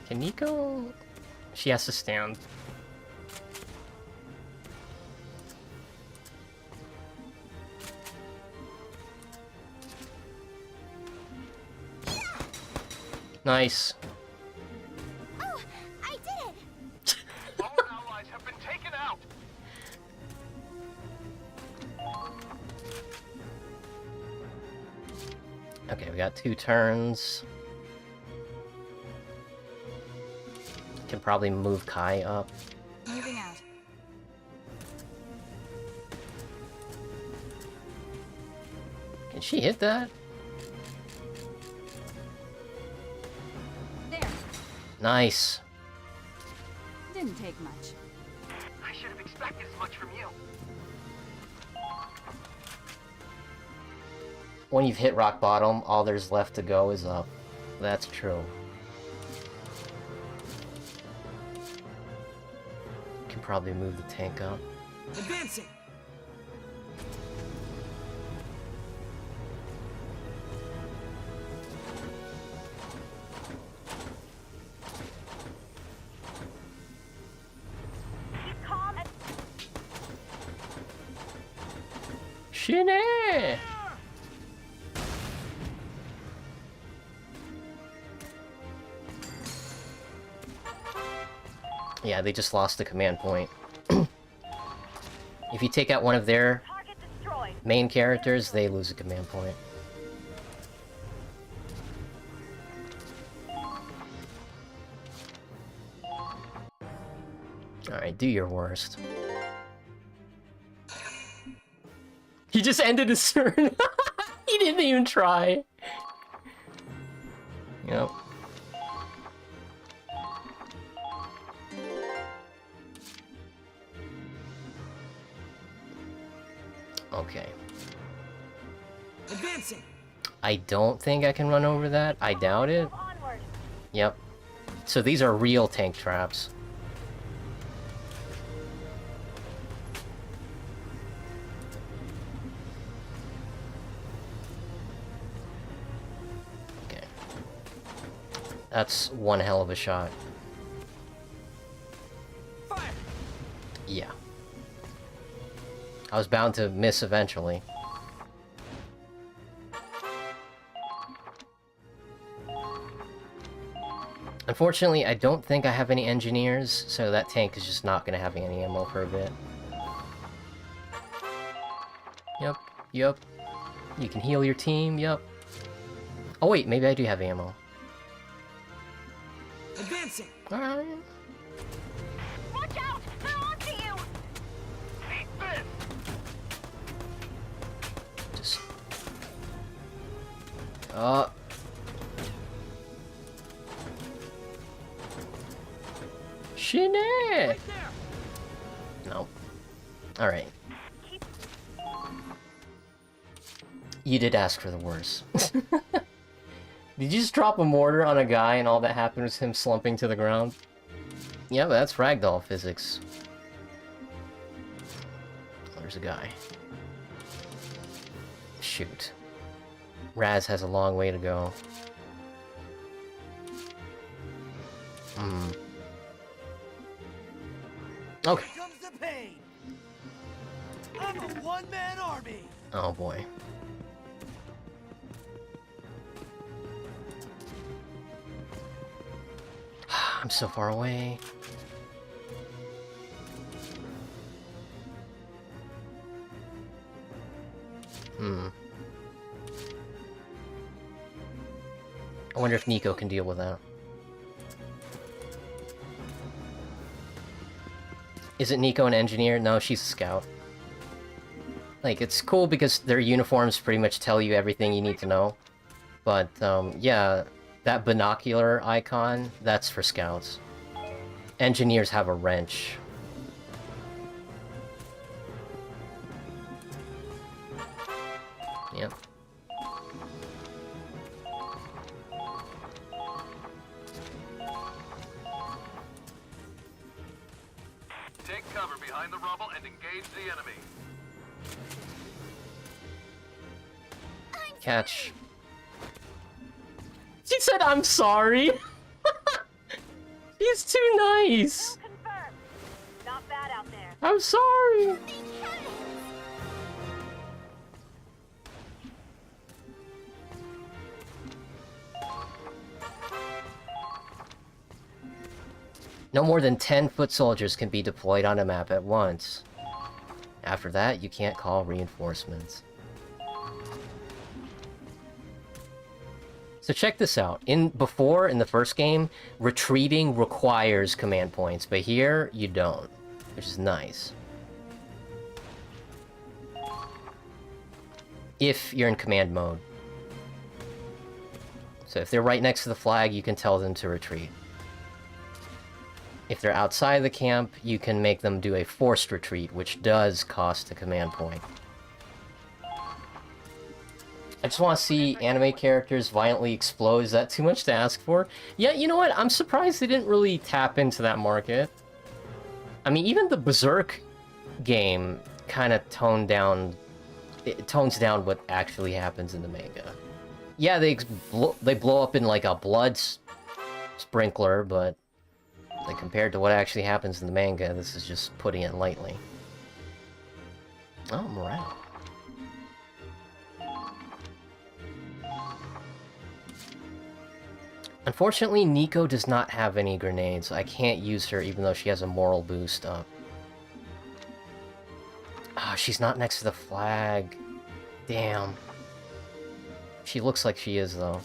S1: Can Nico? She has to stand. Nice.
S7: Oh, I did it!
S5: Our allies have been taken out.
S1: Okay, we got 2 turns. Can probably move Kai up.
S6: Moving out.
S1: Can she hit that?
S6: There.
S1: Nice.
S6: Didn't take much.
S5: I should have expected as much from you.
S1: When you've hit rock bottom, all there's left to go is up. That's true. Can probably move the tank up.
S9: Advancing!
S13: Keep calm and
S1: Shinny! Yeah, they just lost the command point. If you take out one of their
S13: target destroyed.
S1: main characters, they lose a command point. Alright, do your worst. He just ended his turn. He didn't even try. Yep. Okay.
S9: Advancing!
S1: I don't think I can run over that. I doubt it.
S13: Move onward.
S1: Yep. So these are real tank traps. Okay. That's one hell of a shot.
S9: Fire!
S1: Yeah. I was bound to miss eventually. Unfortunately, I don't think I have any engineers, so that tank is just not gonna have any ammo for a bit. Yep, yep. You can heal your team, yep. Oh wait, maybe I do have ammo.
S3: Advancing!
S1: Alright.
S7: Watch out! They're onto you!
S5: Eat this!
S1: Just... Shine! No. Alright. You did ask for the worst. Did you just drop a mortar on a guy and all that happened was him slumping to the ground? Yeah, but that's ragdoll physics. There's a guy. Shoot. Raz has a long way to go. Okay.
S4: Here comes the pain. I'm a one-man army.
S1: Oh boy. I'm so far away. I wonder if Nico can deal with that. Isn't Nico an engineer? No, she's a scout. Like, it's cool because their uniforms pretty much tell you everything you need to know. But, yeah, that binocular icon, that's for scouts. Engineers have a wrench. Yep.
S14: Take cover behind the rubble and engage the enemy.
S1: Catch. She said, I'm sorry. He's too nice.
S13: Confirmed. Not bad out there.
S1: I'm sorry. No more than 10 foot soldiers can be deployed on a map at once. After that, you can't call reinforcements. So check this out. Before, in the first game, retreating requires command points, but here, you don't. Which is nice. If you're in command mode. So if they're right next to the flag, you can tell them to retreat. If they're outside the camp, you can make them do a forced retreat, which does cost a command point. I just want to see anime characters violently explode. Is that too much to ask for? Yeah, you know what? I'm surprised they didn't really tap into that market. I mean, even the Berserk game kind of tones down what actually happens in the manga. Yeah, they blow up in like a blood sprinkler, but like compared to what actually happens in the manga, this is just putting it lightly. Oh, morale. Unfortunately, Nico does not have any grenades. I can't use her even though she has a moral boost up. Ah, she's not next to the flag. Damn. She looks like she is, though.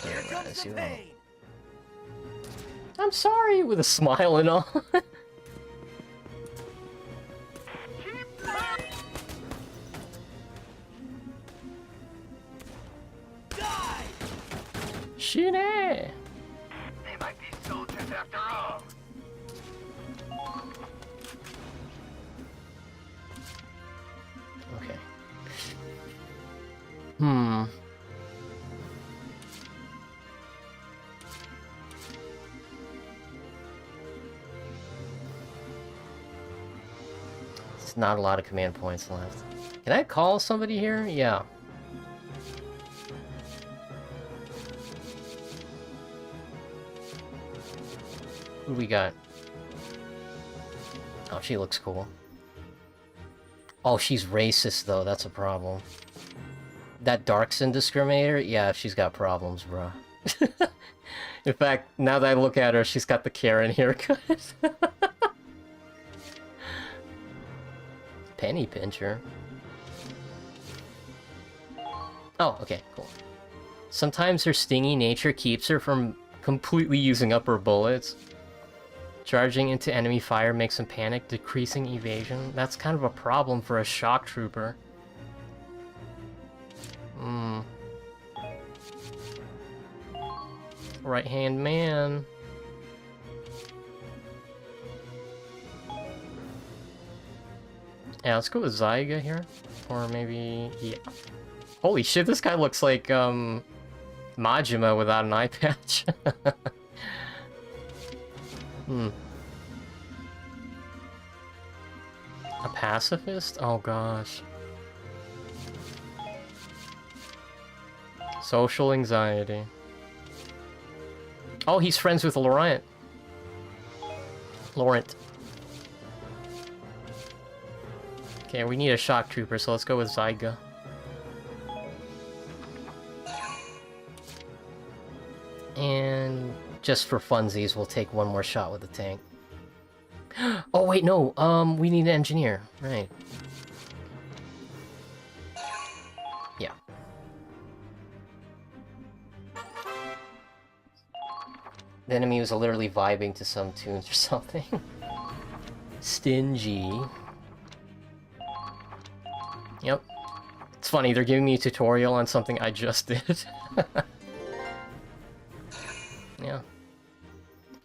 S1: Here comes the pain. I'm sorry, with a smile and all. Shine!
S14: They might be soldiers after all.
S1: Okay. It's not a lot of command points left. Can I call somebody here? Yeah. Who we got? Oh, she looks cool. Oh, she's racist, though. That's a problem. That Darkson discriminator? Yeah, she's got problems, bro. In fact, now that I look at her, she's got the Karen haircut. Penny pincher. Oh, okay, cool. Sometimes her stingy nature keeps her from completely using up her bullets. Charging into enemy fire makes them panic, decreasing evasion. That's kind of a problem for a shock trooper. Right-hand man. Yeah, let's go with Zyga here. Or maybe... yeah. Holy shit, this guy looks like, Majima without an eye patch. A pacifist? Oh gosh. Social anxiety. Oh, he's friends with Laurent. Okay, we need a shock trooper, so let's go with Zyga. And just for funsies, we'll take one more shot with the tank. Oh wait, no, we need an engineer, right. Yeah. The enemy was literally vibing to some tunes or something. Stingy. Yep. It's funny, they're giving me a tutorial on something I just did. Yeah.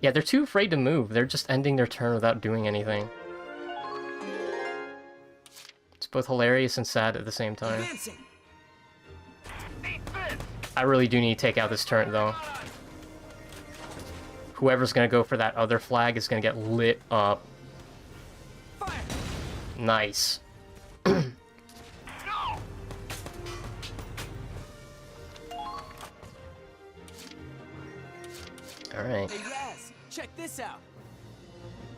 S1: Yeah, they're too afraid to move. They're just ending their turn without doing anything. It's both hilarious and sad at the same time. I really do need to take out this turret, though. Whoever's gonna go for that other flag is gonna get lit up. Nice. Alright.
S3: Hey, Raz, check this out.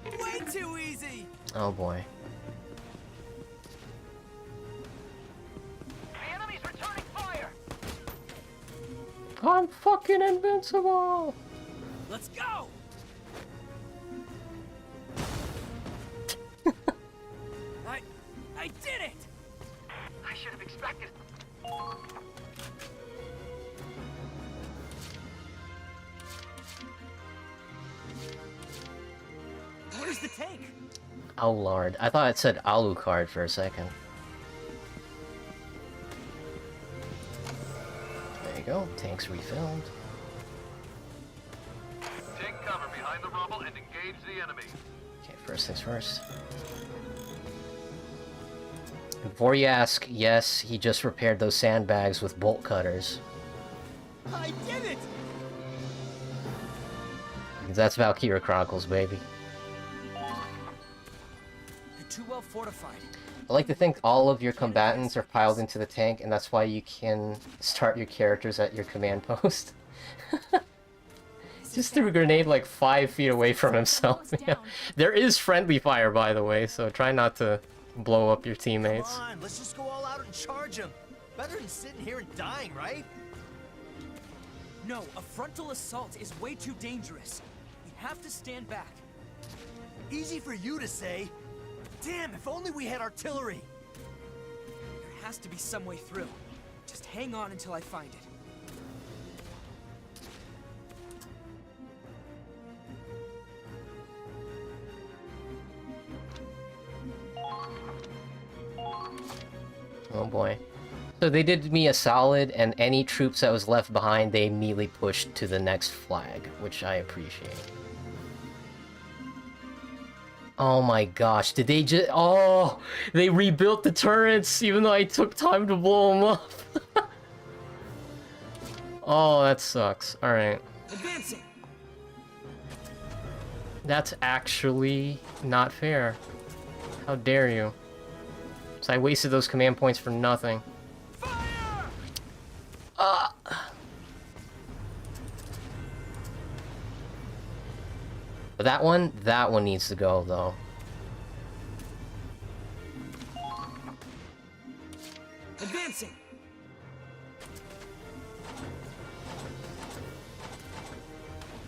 S3: Way too easy.
S1: Oh boy.
S5: The enemy's returning fire.
S1: I'm fucking invincible!
S3: Let's go! I did it!
S5: I should have expected.
S3: Where's the tank?
S1: Oh lord, I thought it said Alucard for a second. There you go, tank's refilled.
S14: Take cover behind the rubble and engage the enemy.
S1: Okay, first things first. Before you ask, yes, he just repaired those sandbags with bolt cutters.
S4: I did it!
S1: That's Valkyria Chronicles, baby.
S3: You're too well fortified.
S1: I like to think all of your combatants are piled into the tank, and that's why you can start your characters at your command post. Just threw a grenade like 5 feet away from himself. Yeah. There is friendly fire, by the way, so try not to blow up your teammates.
S4: Come on, let's just go all out and charge him. Better than sitting here and dying, right?
S3: No, a frontal assault is way too dangerous. We have to stand back.
S4: Easy for you to say. Damn, if only we had artillery.
S3: There has to be some way through. Just hang on until I find it.
S1: Oh boy. So they did me a solid, and any troops that was left behind, they immediately pushed to the next flag, which I appreciate. Oh my gosh, did they just... Oh! They rebuilt the turrets, even though I took time to blow them up. Oh, that sucks. Alright.
S3: Advancing.
S1: That's actually not fair. How dare you? So I wasted those command points for nothing. But that one needs to go, though.
S3: Advancing!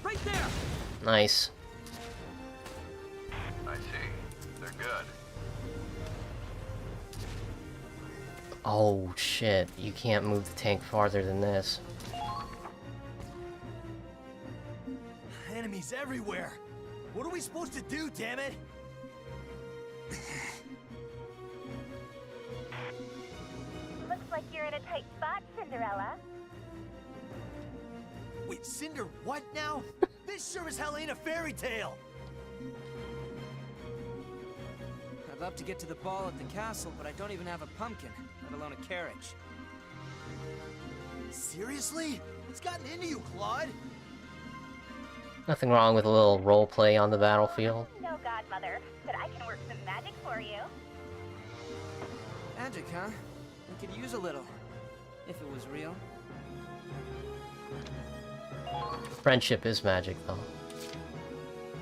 S3: Right there!
S1: Nice.
S14: I see. They're good.
S1: Oh, shit. You can't move the tank farther than this.
S4: Enemies everywhere. What are we supposed to do, damn it?
S7: Looks like you're in a tight spot, Cinderella.
S4: Wait, Cinder what now? This sure as hell ain't a fairy tale.
S9: I'd love to get to the ball at the castle, but I don't even have a pumpkin, let alone a carriage.
S4: Seriously? What's gotten into you, Claude?
S1: Nothing wrong with a little role play on the battlefield.
S7: No, Godmother, but I can work some magic for you.
S9: Magic, huh? We could use a little. If it was real.
S1: Friendship is magic, though.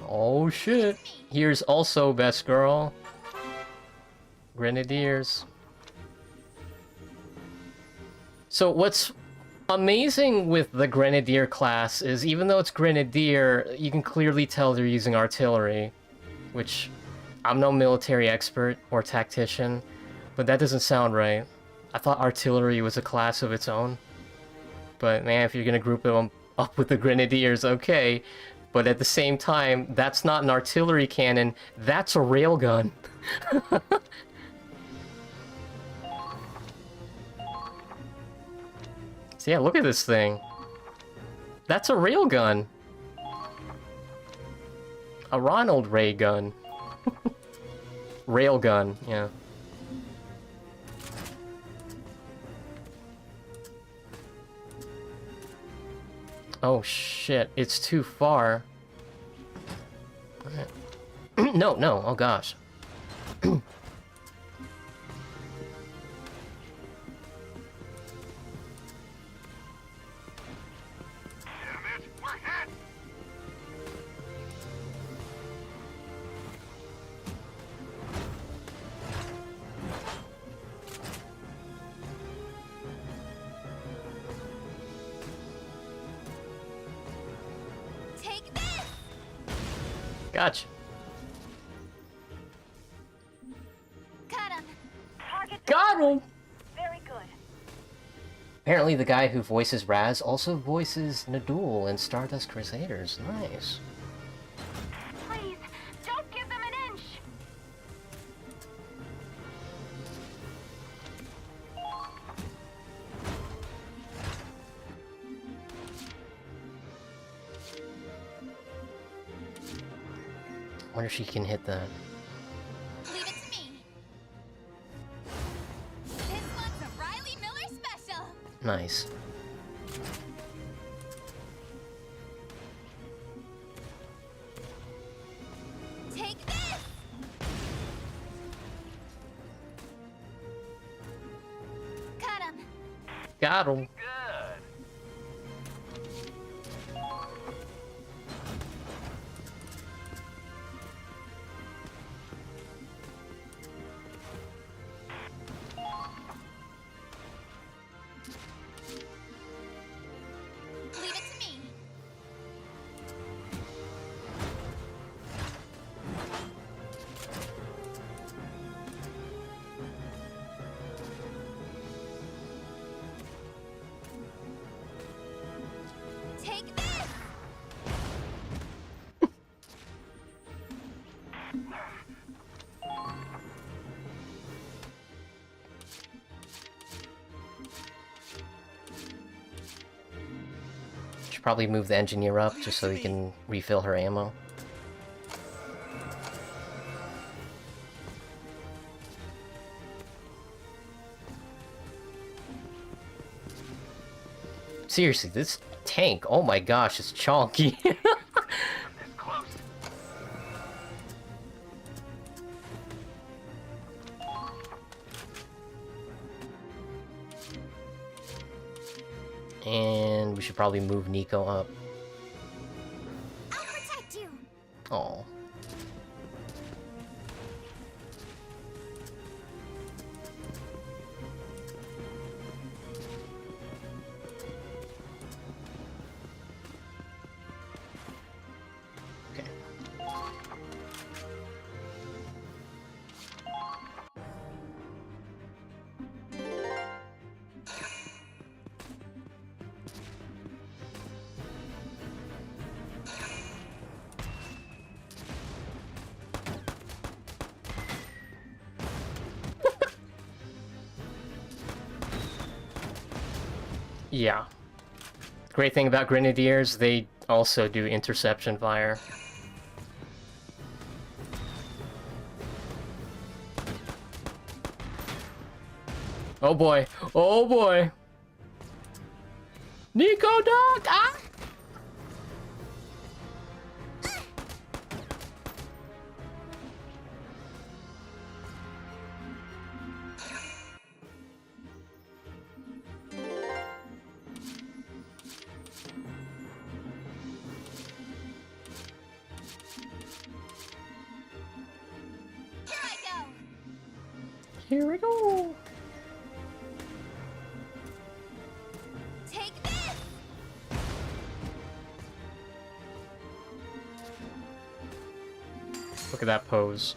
S1: Oh shit! Here's also best girl. Grenadiers. So what's amazing with the Grenadier class is even though it's Grenadier, you can clearly tell they're using artillery, which I'm no military expert or tactician, but that doesn't sound right. I thought artillery was a class of its own. But man, if you're gonna group them up with the Grenadiers, okay. But at the same time, that's not an artillery cannon, that's a railgun. So yeah, look at this thing. That's a railgun. A Ronald Ray gun. Railgun, yeah. Oh shit, it's too far. No, oh gosh.
S7: Take this!
S1: Gotcha.
S7: Got him! Target
S1: Got him!
S7: Very good.
S1: Apparently the guy who voices Raz also voices Nadul in Stardust Crusaders. Nice.
S7: Please, don't give them an inch!
S1: Wonder if she can hit that.
S7: Leave it to me. This one's a Riley Miller special.
S1: Nice.
S7: Take this! Got him!
S1: Got him.
S7: Leave it to me. Take this!
S1: Should probably move the engineer up just so he can refill her ammo. Seriously, this tank, oh my gosh, it's chonky. And we should probably move Nico up.
S7: I'll protect you.
S1: Oh. Yeah. Great thing about Grenadiers, they also do interception fire. Oh boy. Oh boy. Nico Dog! Ah! Here we go.
S7: Take this!
S1: Look at that pose.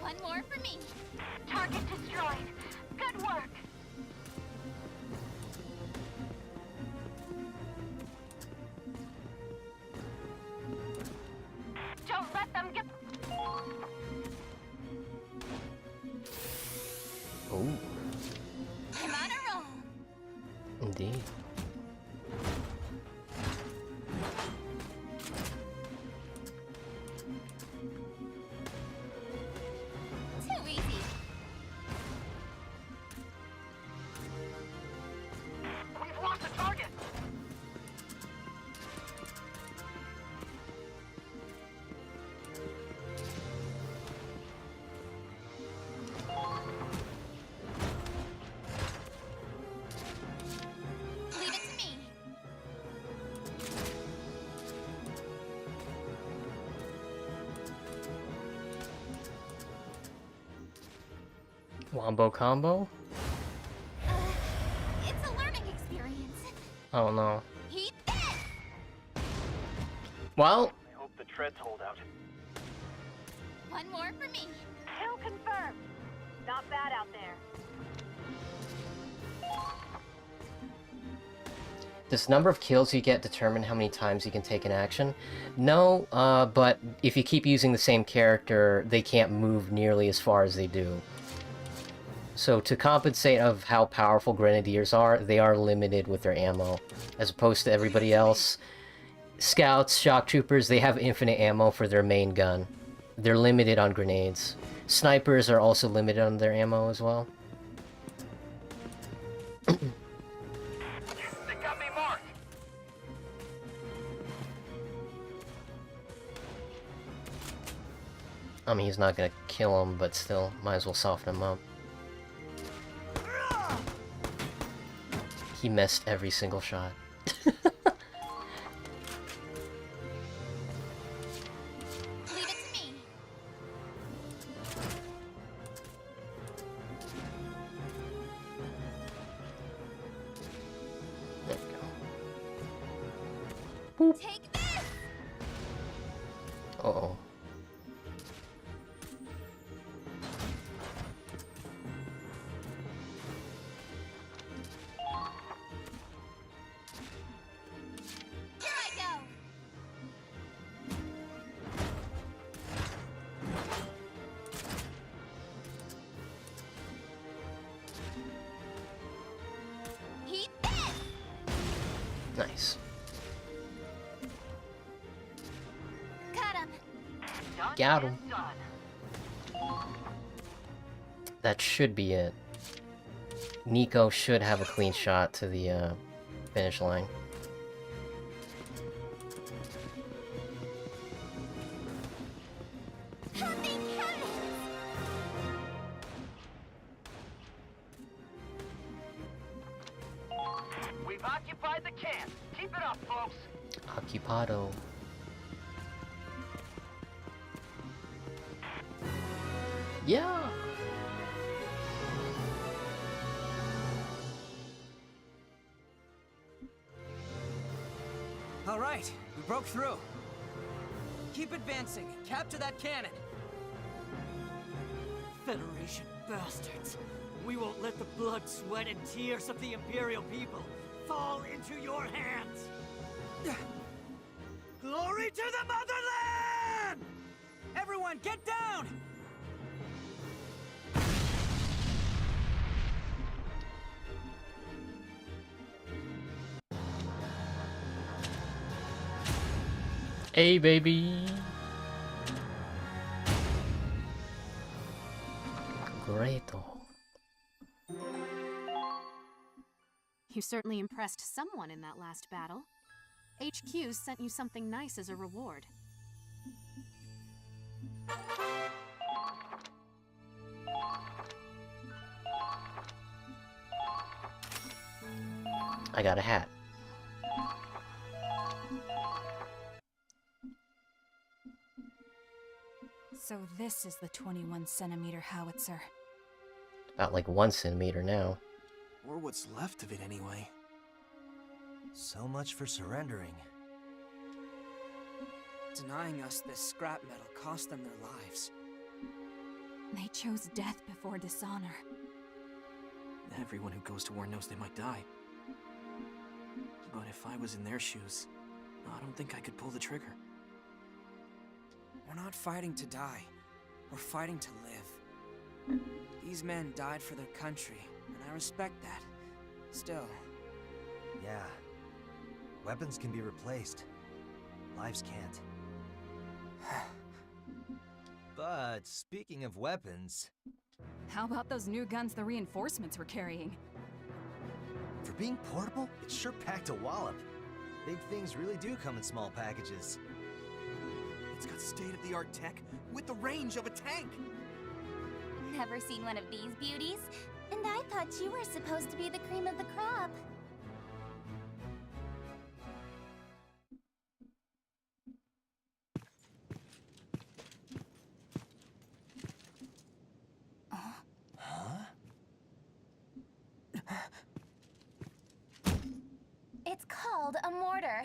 S7: One more for me. Target destroyed. Good work. Don't let them get...
S1: Ooh.
S7: I'm on a roll.
S1: Indeed.
S7: Too easy. We've lost the target. Leave it to me.
S1: Wombo combo?
S7: It's a learning experience.
S1: Oh no.
S7: Eat this!
S1: Well,
S5: I hope the treads hold out.
S7: One more for me. Kill confirmed. Not bad out there.
S1: does the number of kills you get determine how many times you can take an action? No, but if you keep using the same character, they can't move nearly as far as they do. So to compensate of how powerful Grenadiers are, they are limited with their ammo. As opposed to everybody else, Scouts, Shock Troopers, they have infinite ammo for their main gun. They're limited on grenades. Snipers are also limited on their ammo as well.
S14: They got me marked.
S1: I mean, he's not gonna kill him, but still, might as well soften him up. He missed every single shot.
S7: Leave it to me.
S1: There we go. Boop.
S7: Take this!
S1: Uh-oh.
S7: Here I go! Eat this!
S1: Nice.
S7: Got him!
S1: Got him. That should be it. Nico should have a clean shot to the finish line.
S7: Pumping cannons!
S14: We've occupied the camp. Keep it up, folks.
S1: Occupado. Yeah!
S3: All right, we broke through. Keep advancing. Capture that cannon.
S15: Federation bastards. We won't let the blood, sweat, and tears of the Imperial people fall into your hands. Glory to the motherland!
S3: Everyone, get down!
S1: Hey, baby! Great.
S10: You certainly impressed someone in that last battle. HQ sent you something nice as a reward.
S1: I got a hat.
S6: So this is the 21-centimeter howitzer.
S1: About like 1 centimeter now.
S4: Or what's left of it anyway. So much for surrendering.
S9: Denying us this scrap metal cost them their lives.
S6: They chose death before dishonor.
S16: Everyone who goes to war knows they might die. But if I was in their shoes, I don't think I could pull the trigger.
S9: We're not fighting to die. We're fighting to live. These men died for their country, and I respect that. Still.
S4: Yeah. Weapons can be replaced. Lives can't. But speaking of weapons...
S6: How about those new guns the reinforcements were carrying?
S4: For being portable, it's sure packed a wallop. Big things really do come in small packages.
S3: It's got state-of-the-art tech with the range of a tank!
S7: Never seen one of these beauties? And I thought you were supposed to be the cream of the crop. It's called a mortar.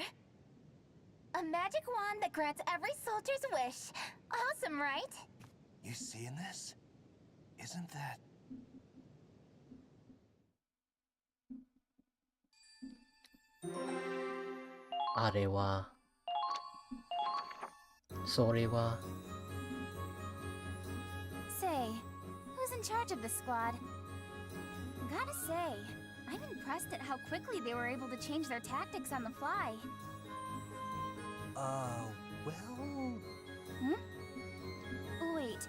S7: A magic wand that grants every soldier's wish. Awesome, right?
S4: You seeing this? Isn't that...
S1: あれはそれは
S7: Say, who's in charge of this squad? Gotta say, I'm impressed at how quickly they were able to change their tactics on the fly.
S4: Well...
S7: Wait,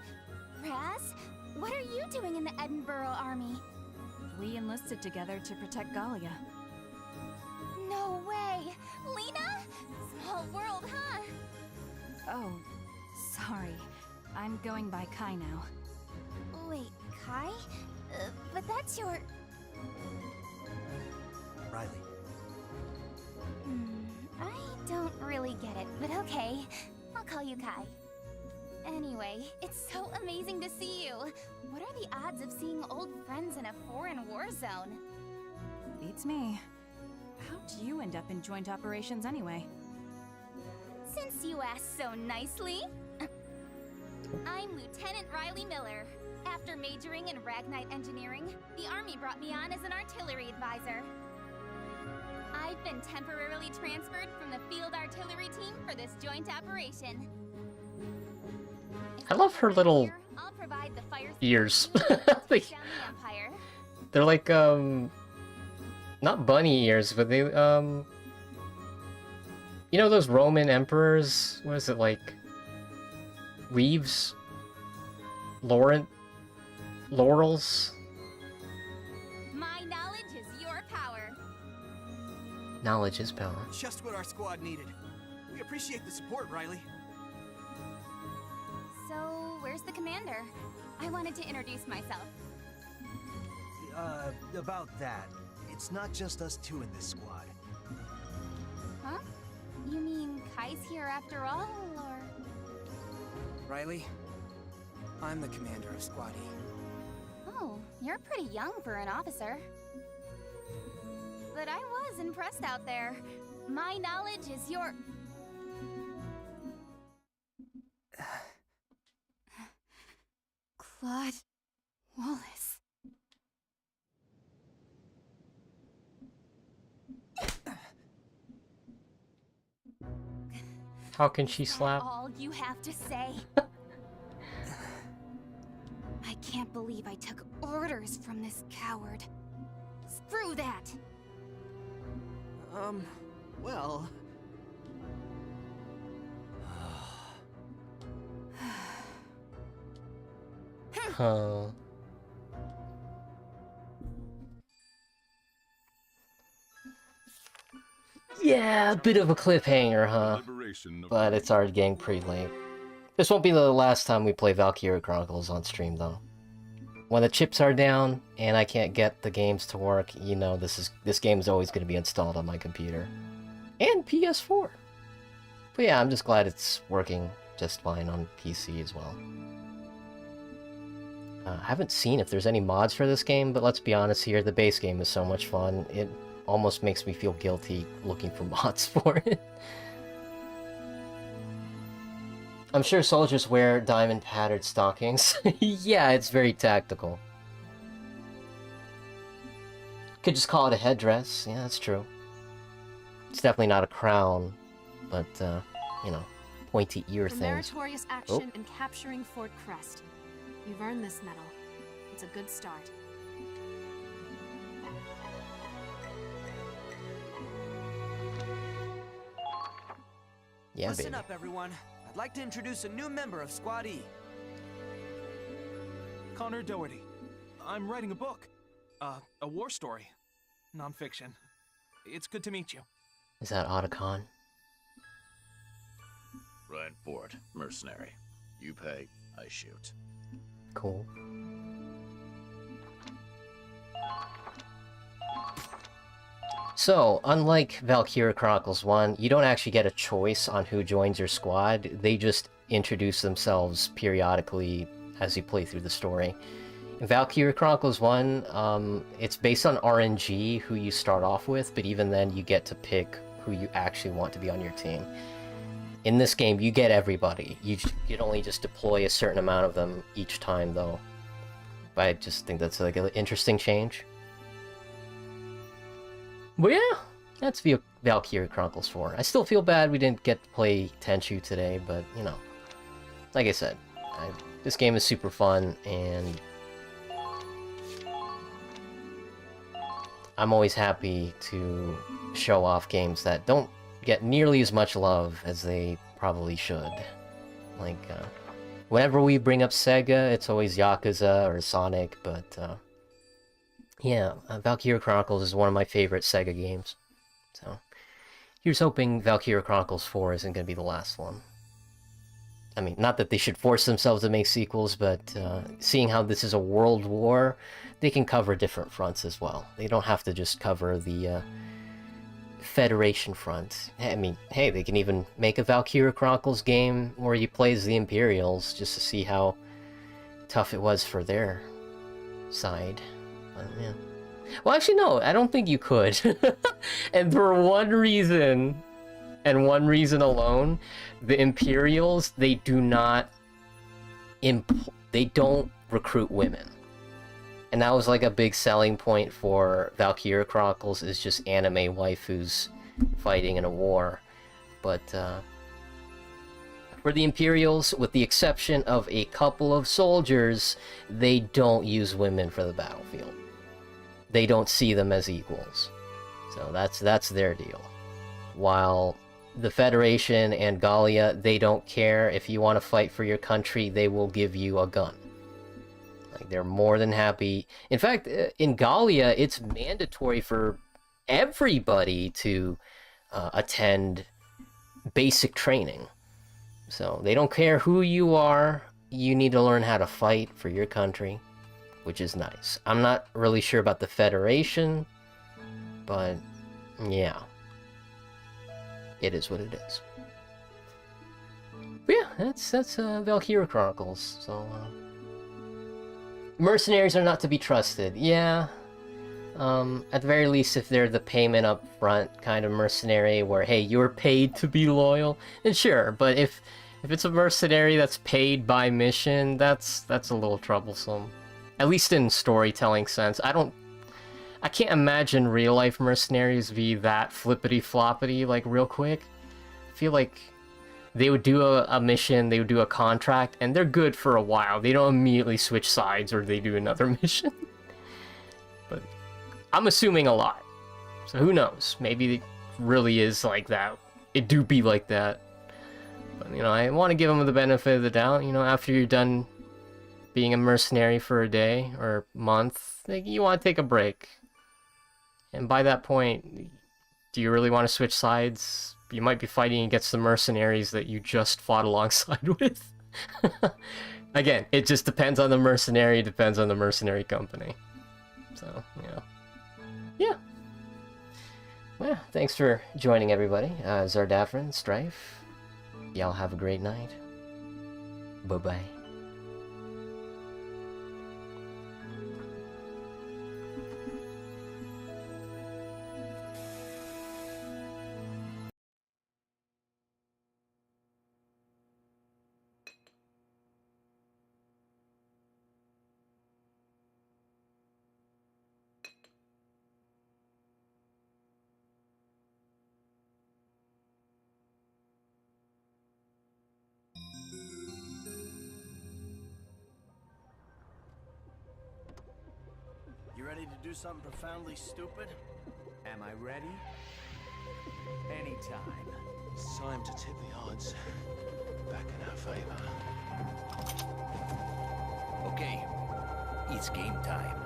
S7: Raz? What are you doing in the Edinburgh army?
S6: We enlisted together to protect Gallia.
S7: No way! Lena? Small world, huh?
S6: Oh, sorry. I'm going by Kai now.
S7: Wait, Kai? But that's your...
S4: Riley.
S7: I don't really get it, but okay. I'll call you Kai. Anyway, it's so amazing to see you. What are the odds of seeing old friends in a foreign war zone?
S6: Beats me. How'd you end up in joint operations anyway?
S7: Since you asked so nicely, I'm Lieutenant Riley Miller. After majoring in Ragnite Engineering, the Army brought me on as an artillery advisor. I've been temporarily transferred from the field artillery team for this joint operation.
S1: I love her little
S7: I'll provide the fire
S1: ears.
S7: like, down the Empire.
S1: They're like not bunny ears, but they you know those Roman emperors? What is it, like leaves? Laurels?
S7: My knowledge is your power.
S1: Knowledge is power.
S3: Just what our squad needed. We appreciate the support, Riley.
S7: So, where's the commander? I wanted to introduce myself.
S4: About that. It's not just us two in this squad.
S7: Huh? You mean Kai's here after all, or...?
S9: Riley, I'm the commander of Squad E.
S7: Oh, you're pretty young for an officer. But I was impressed out there. My knowledge is your...
S10: Claude Wallace.
S1: How can she slap?
S7: All you have to say? I can't believe I took orders from this coward. Screw that!
S16: Well...
S1: Huh. Yeah, a bit of a cliffhanger, huh? But it's already getting pretty late. This won't be the last time we play Valkyria Chronicles on stream, though. When the chips are down and I can't get the games to work, you know this game is always going to be installed on my computer. And PS4. But yeah, I'm just glad it's working just fine on PC as well. I haven't seen if there's any mods for this game, but let's be honest here, the base game is so much fun, it almost makes me feel guilty looking for mods for it. I'm sure soldiers wear diamond-patterned stockings. Yeah, it's very tactical. Could just call it a headdress. Yeah, that's true. It's definitely not a crown, but, you know, pointy ear
S10: For
S1: things.
S10: meritorious action in capturing Fort Crest. You've earned this medal. It's a good start.
S1: Yeah,
S9: Listen
S1: baby.
S9: up, everyone. I'd like to introduce a new member of Squad E.
S17: Connor Doherty. I'm writing a book. A war story. Non-fiction. It's good to meet you.
S1: Is that Otacon?
S18: Ryan Ford, mercenary. You pay, I shoot.
S1: Cool. So, unlike Valkyria Chronicles 1, you don't actually get a choice on who joins your squad. They just introduce themselves periodically as you play through the story. In Valkyria Chronicles 1, it's based on RNG who you start off with, but even then you get to pick who you actually want to be on your team. In this game, you get everybody. You can only just deploy a certain amount of them each time, though. But I just think that's like an interesting change. But yeah, that's Valkyria Chronicles 4. I still feel bad we didn't get to play Tenchu today, but, you know, like I said, this game is super fun, and I'm always happy to show off games that don't get nearly as much love as they probably should. Like, whenever we bring up Sega, it's always Yakuza or Sonic, but, yeah, Valkyria Chronicles is one of my favorite Sega games. So, here's hoping Valkyria Chronicles 4 isn't going to be the last one. I mean, not that they should force themselves to make sequels, but seeing how this is a world war, they can cover different fronts as well. They don't have to just cover the Federation front. I mean, hey, they can even make a Valkyria Chronicles game where you play as the Imperials just to see how tough it was for their side. But, yeah. Well, actually, no, I don't think you could. And for one reason, and one reason alone, the Imperials, they do not they don't recruit women. And that was like a big selling point for Valkyria Chronicles, is just anime waifus fighting in a war. But for the Imperials, with the exception of a couple of soldiers, they don't use women for the battlefield. They don't see them as equals. So that's their deal. While the Federation and Gallia, they don't care. If you want to fight for your country, they will give you a gun. Like, they're more than happy. In fact, in Gallia, it's mandatory for everybody to attend basic training. So they don't care who you are. You need to learn how to fight for your country, which is nice. I'm not really sure about the Federation, but yeah. It is what it is. But yeah, that's Valkyria Chronicles. So Mercenaries are not to be trusted. Yeah. At the very least, if they're the payment up front kind of mercenary where, hey, you're paid to be loyal, then sure. But if it's a mercenary that's paid by mission, that's a little troublesome. At least in storytelling sense. I can't imagine real life mercenaries be that flippity-floppity, like, real quick. I feel like they would do a mission, they would do a contract, and they're good for a while. They don't immediately switch sides or they do another mission. But I'm assuming a lot. So who knows? Maybe it really is like that. It do be like that. But, you know, I want to give them the benefit of the doubt. You know, after you're done being a mercenary for a day or month, like, you want to take a break. And by that point, do you really want to switch sides? You might be fighting against the mercenaries that you just fought alongside with. Again, it just depends on the mercenary, depends on the mercenary company. So, yeah. Yeah. Well, thanks for joining, everybody. Zardafran, Strife, y'all have a great night. Bye-bye.
S4: You ready to do something profoundly stupid? Am I ready? Anytime.
S19: It's time to tip the odds back in our favor.
S20: Okay, it's game time.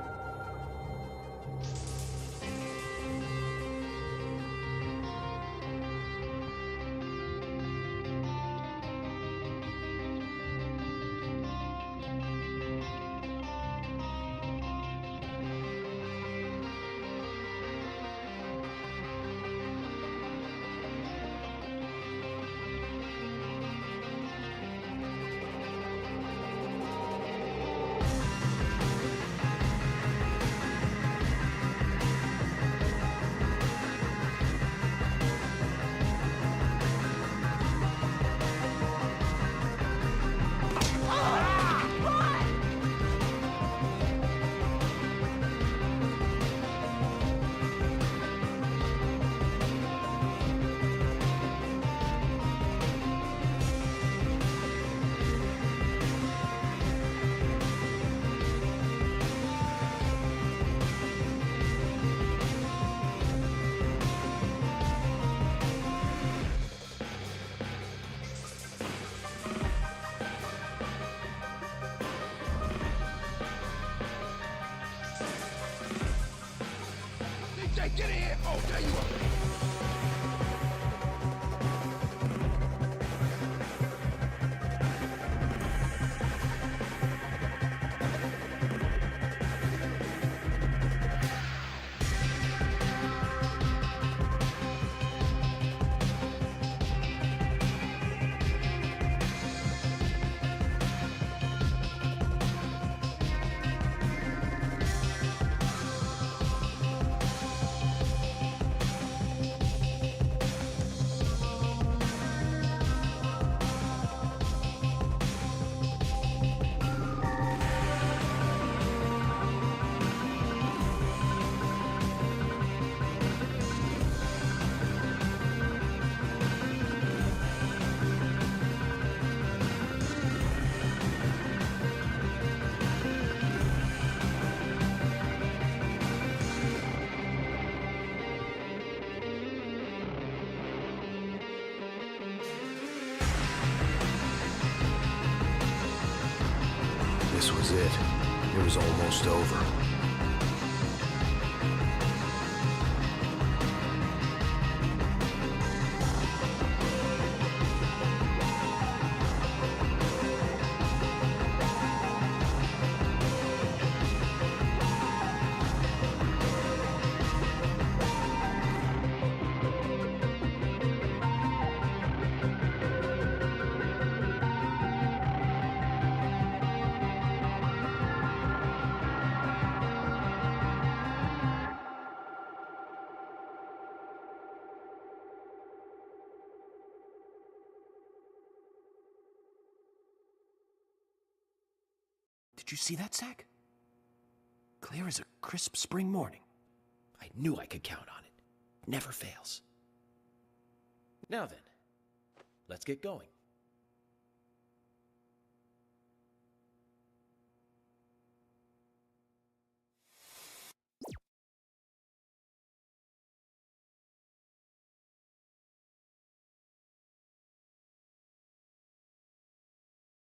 S2: Get in here! Oh, there you are!
S20: This was it. It was almost over.
S19: Did you see that, Zack? Clear as a crisp spring morning. I knew I could count on it. Never fails. Now then, let's get going.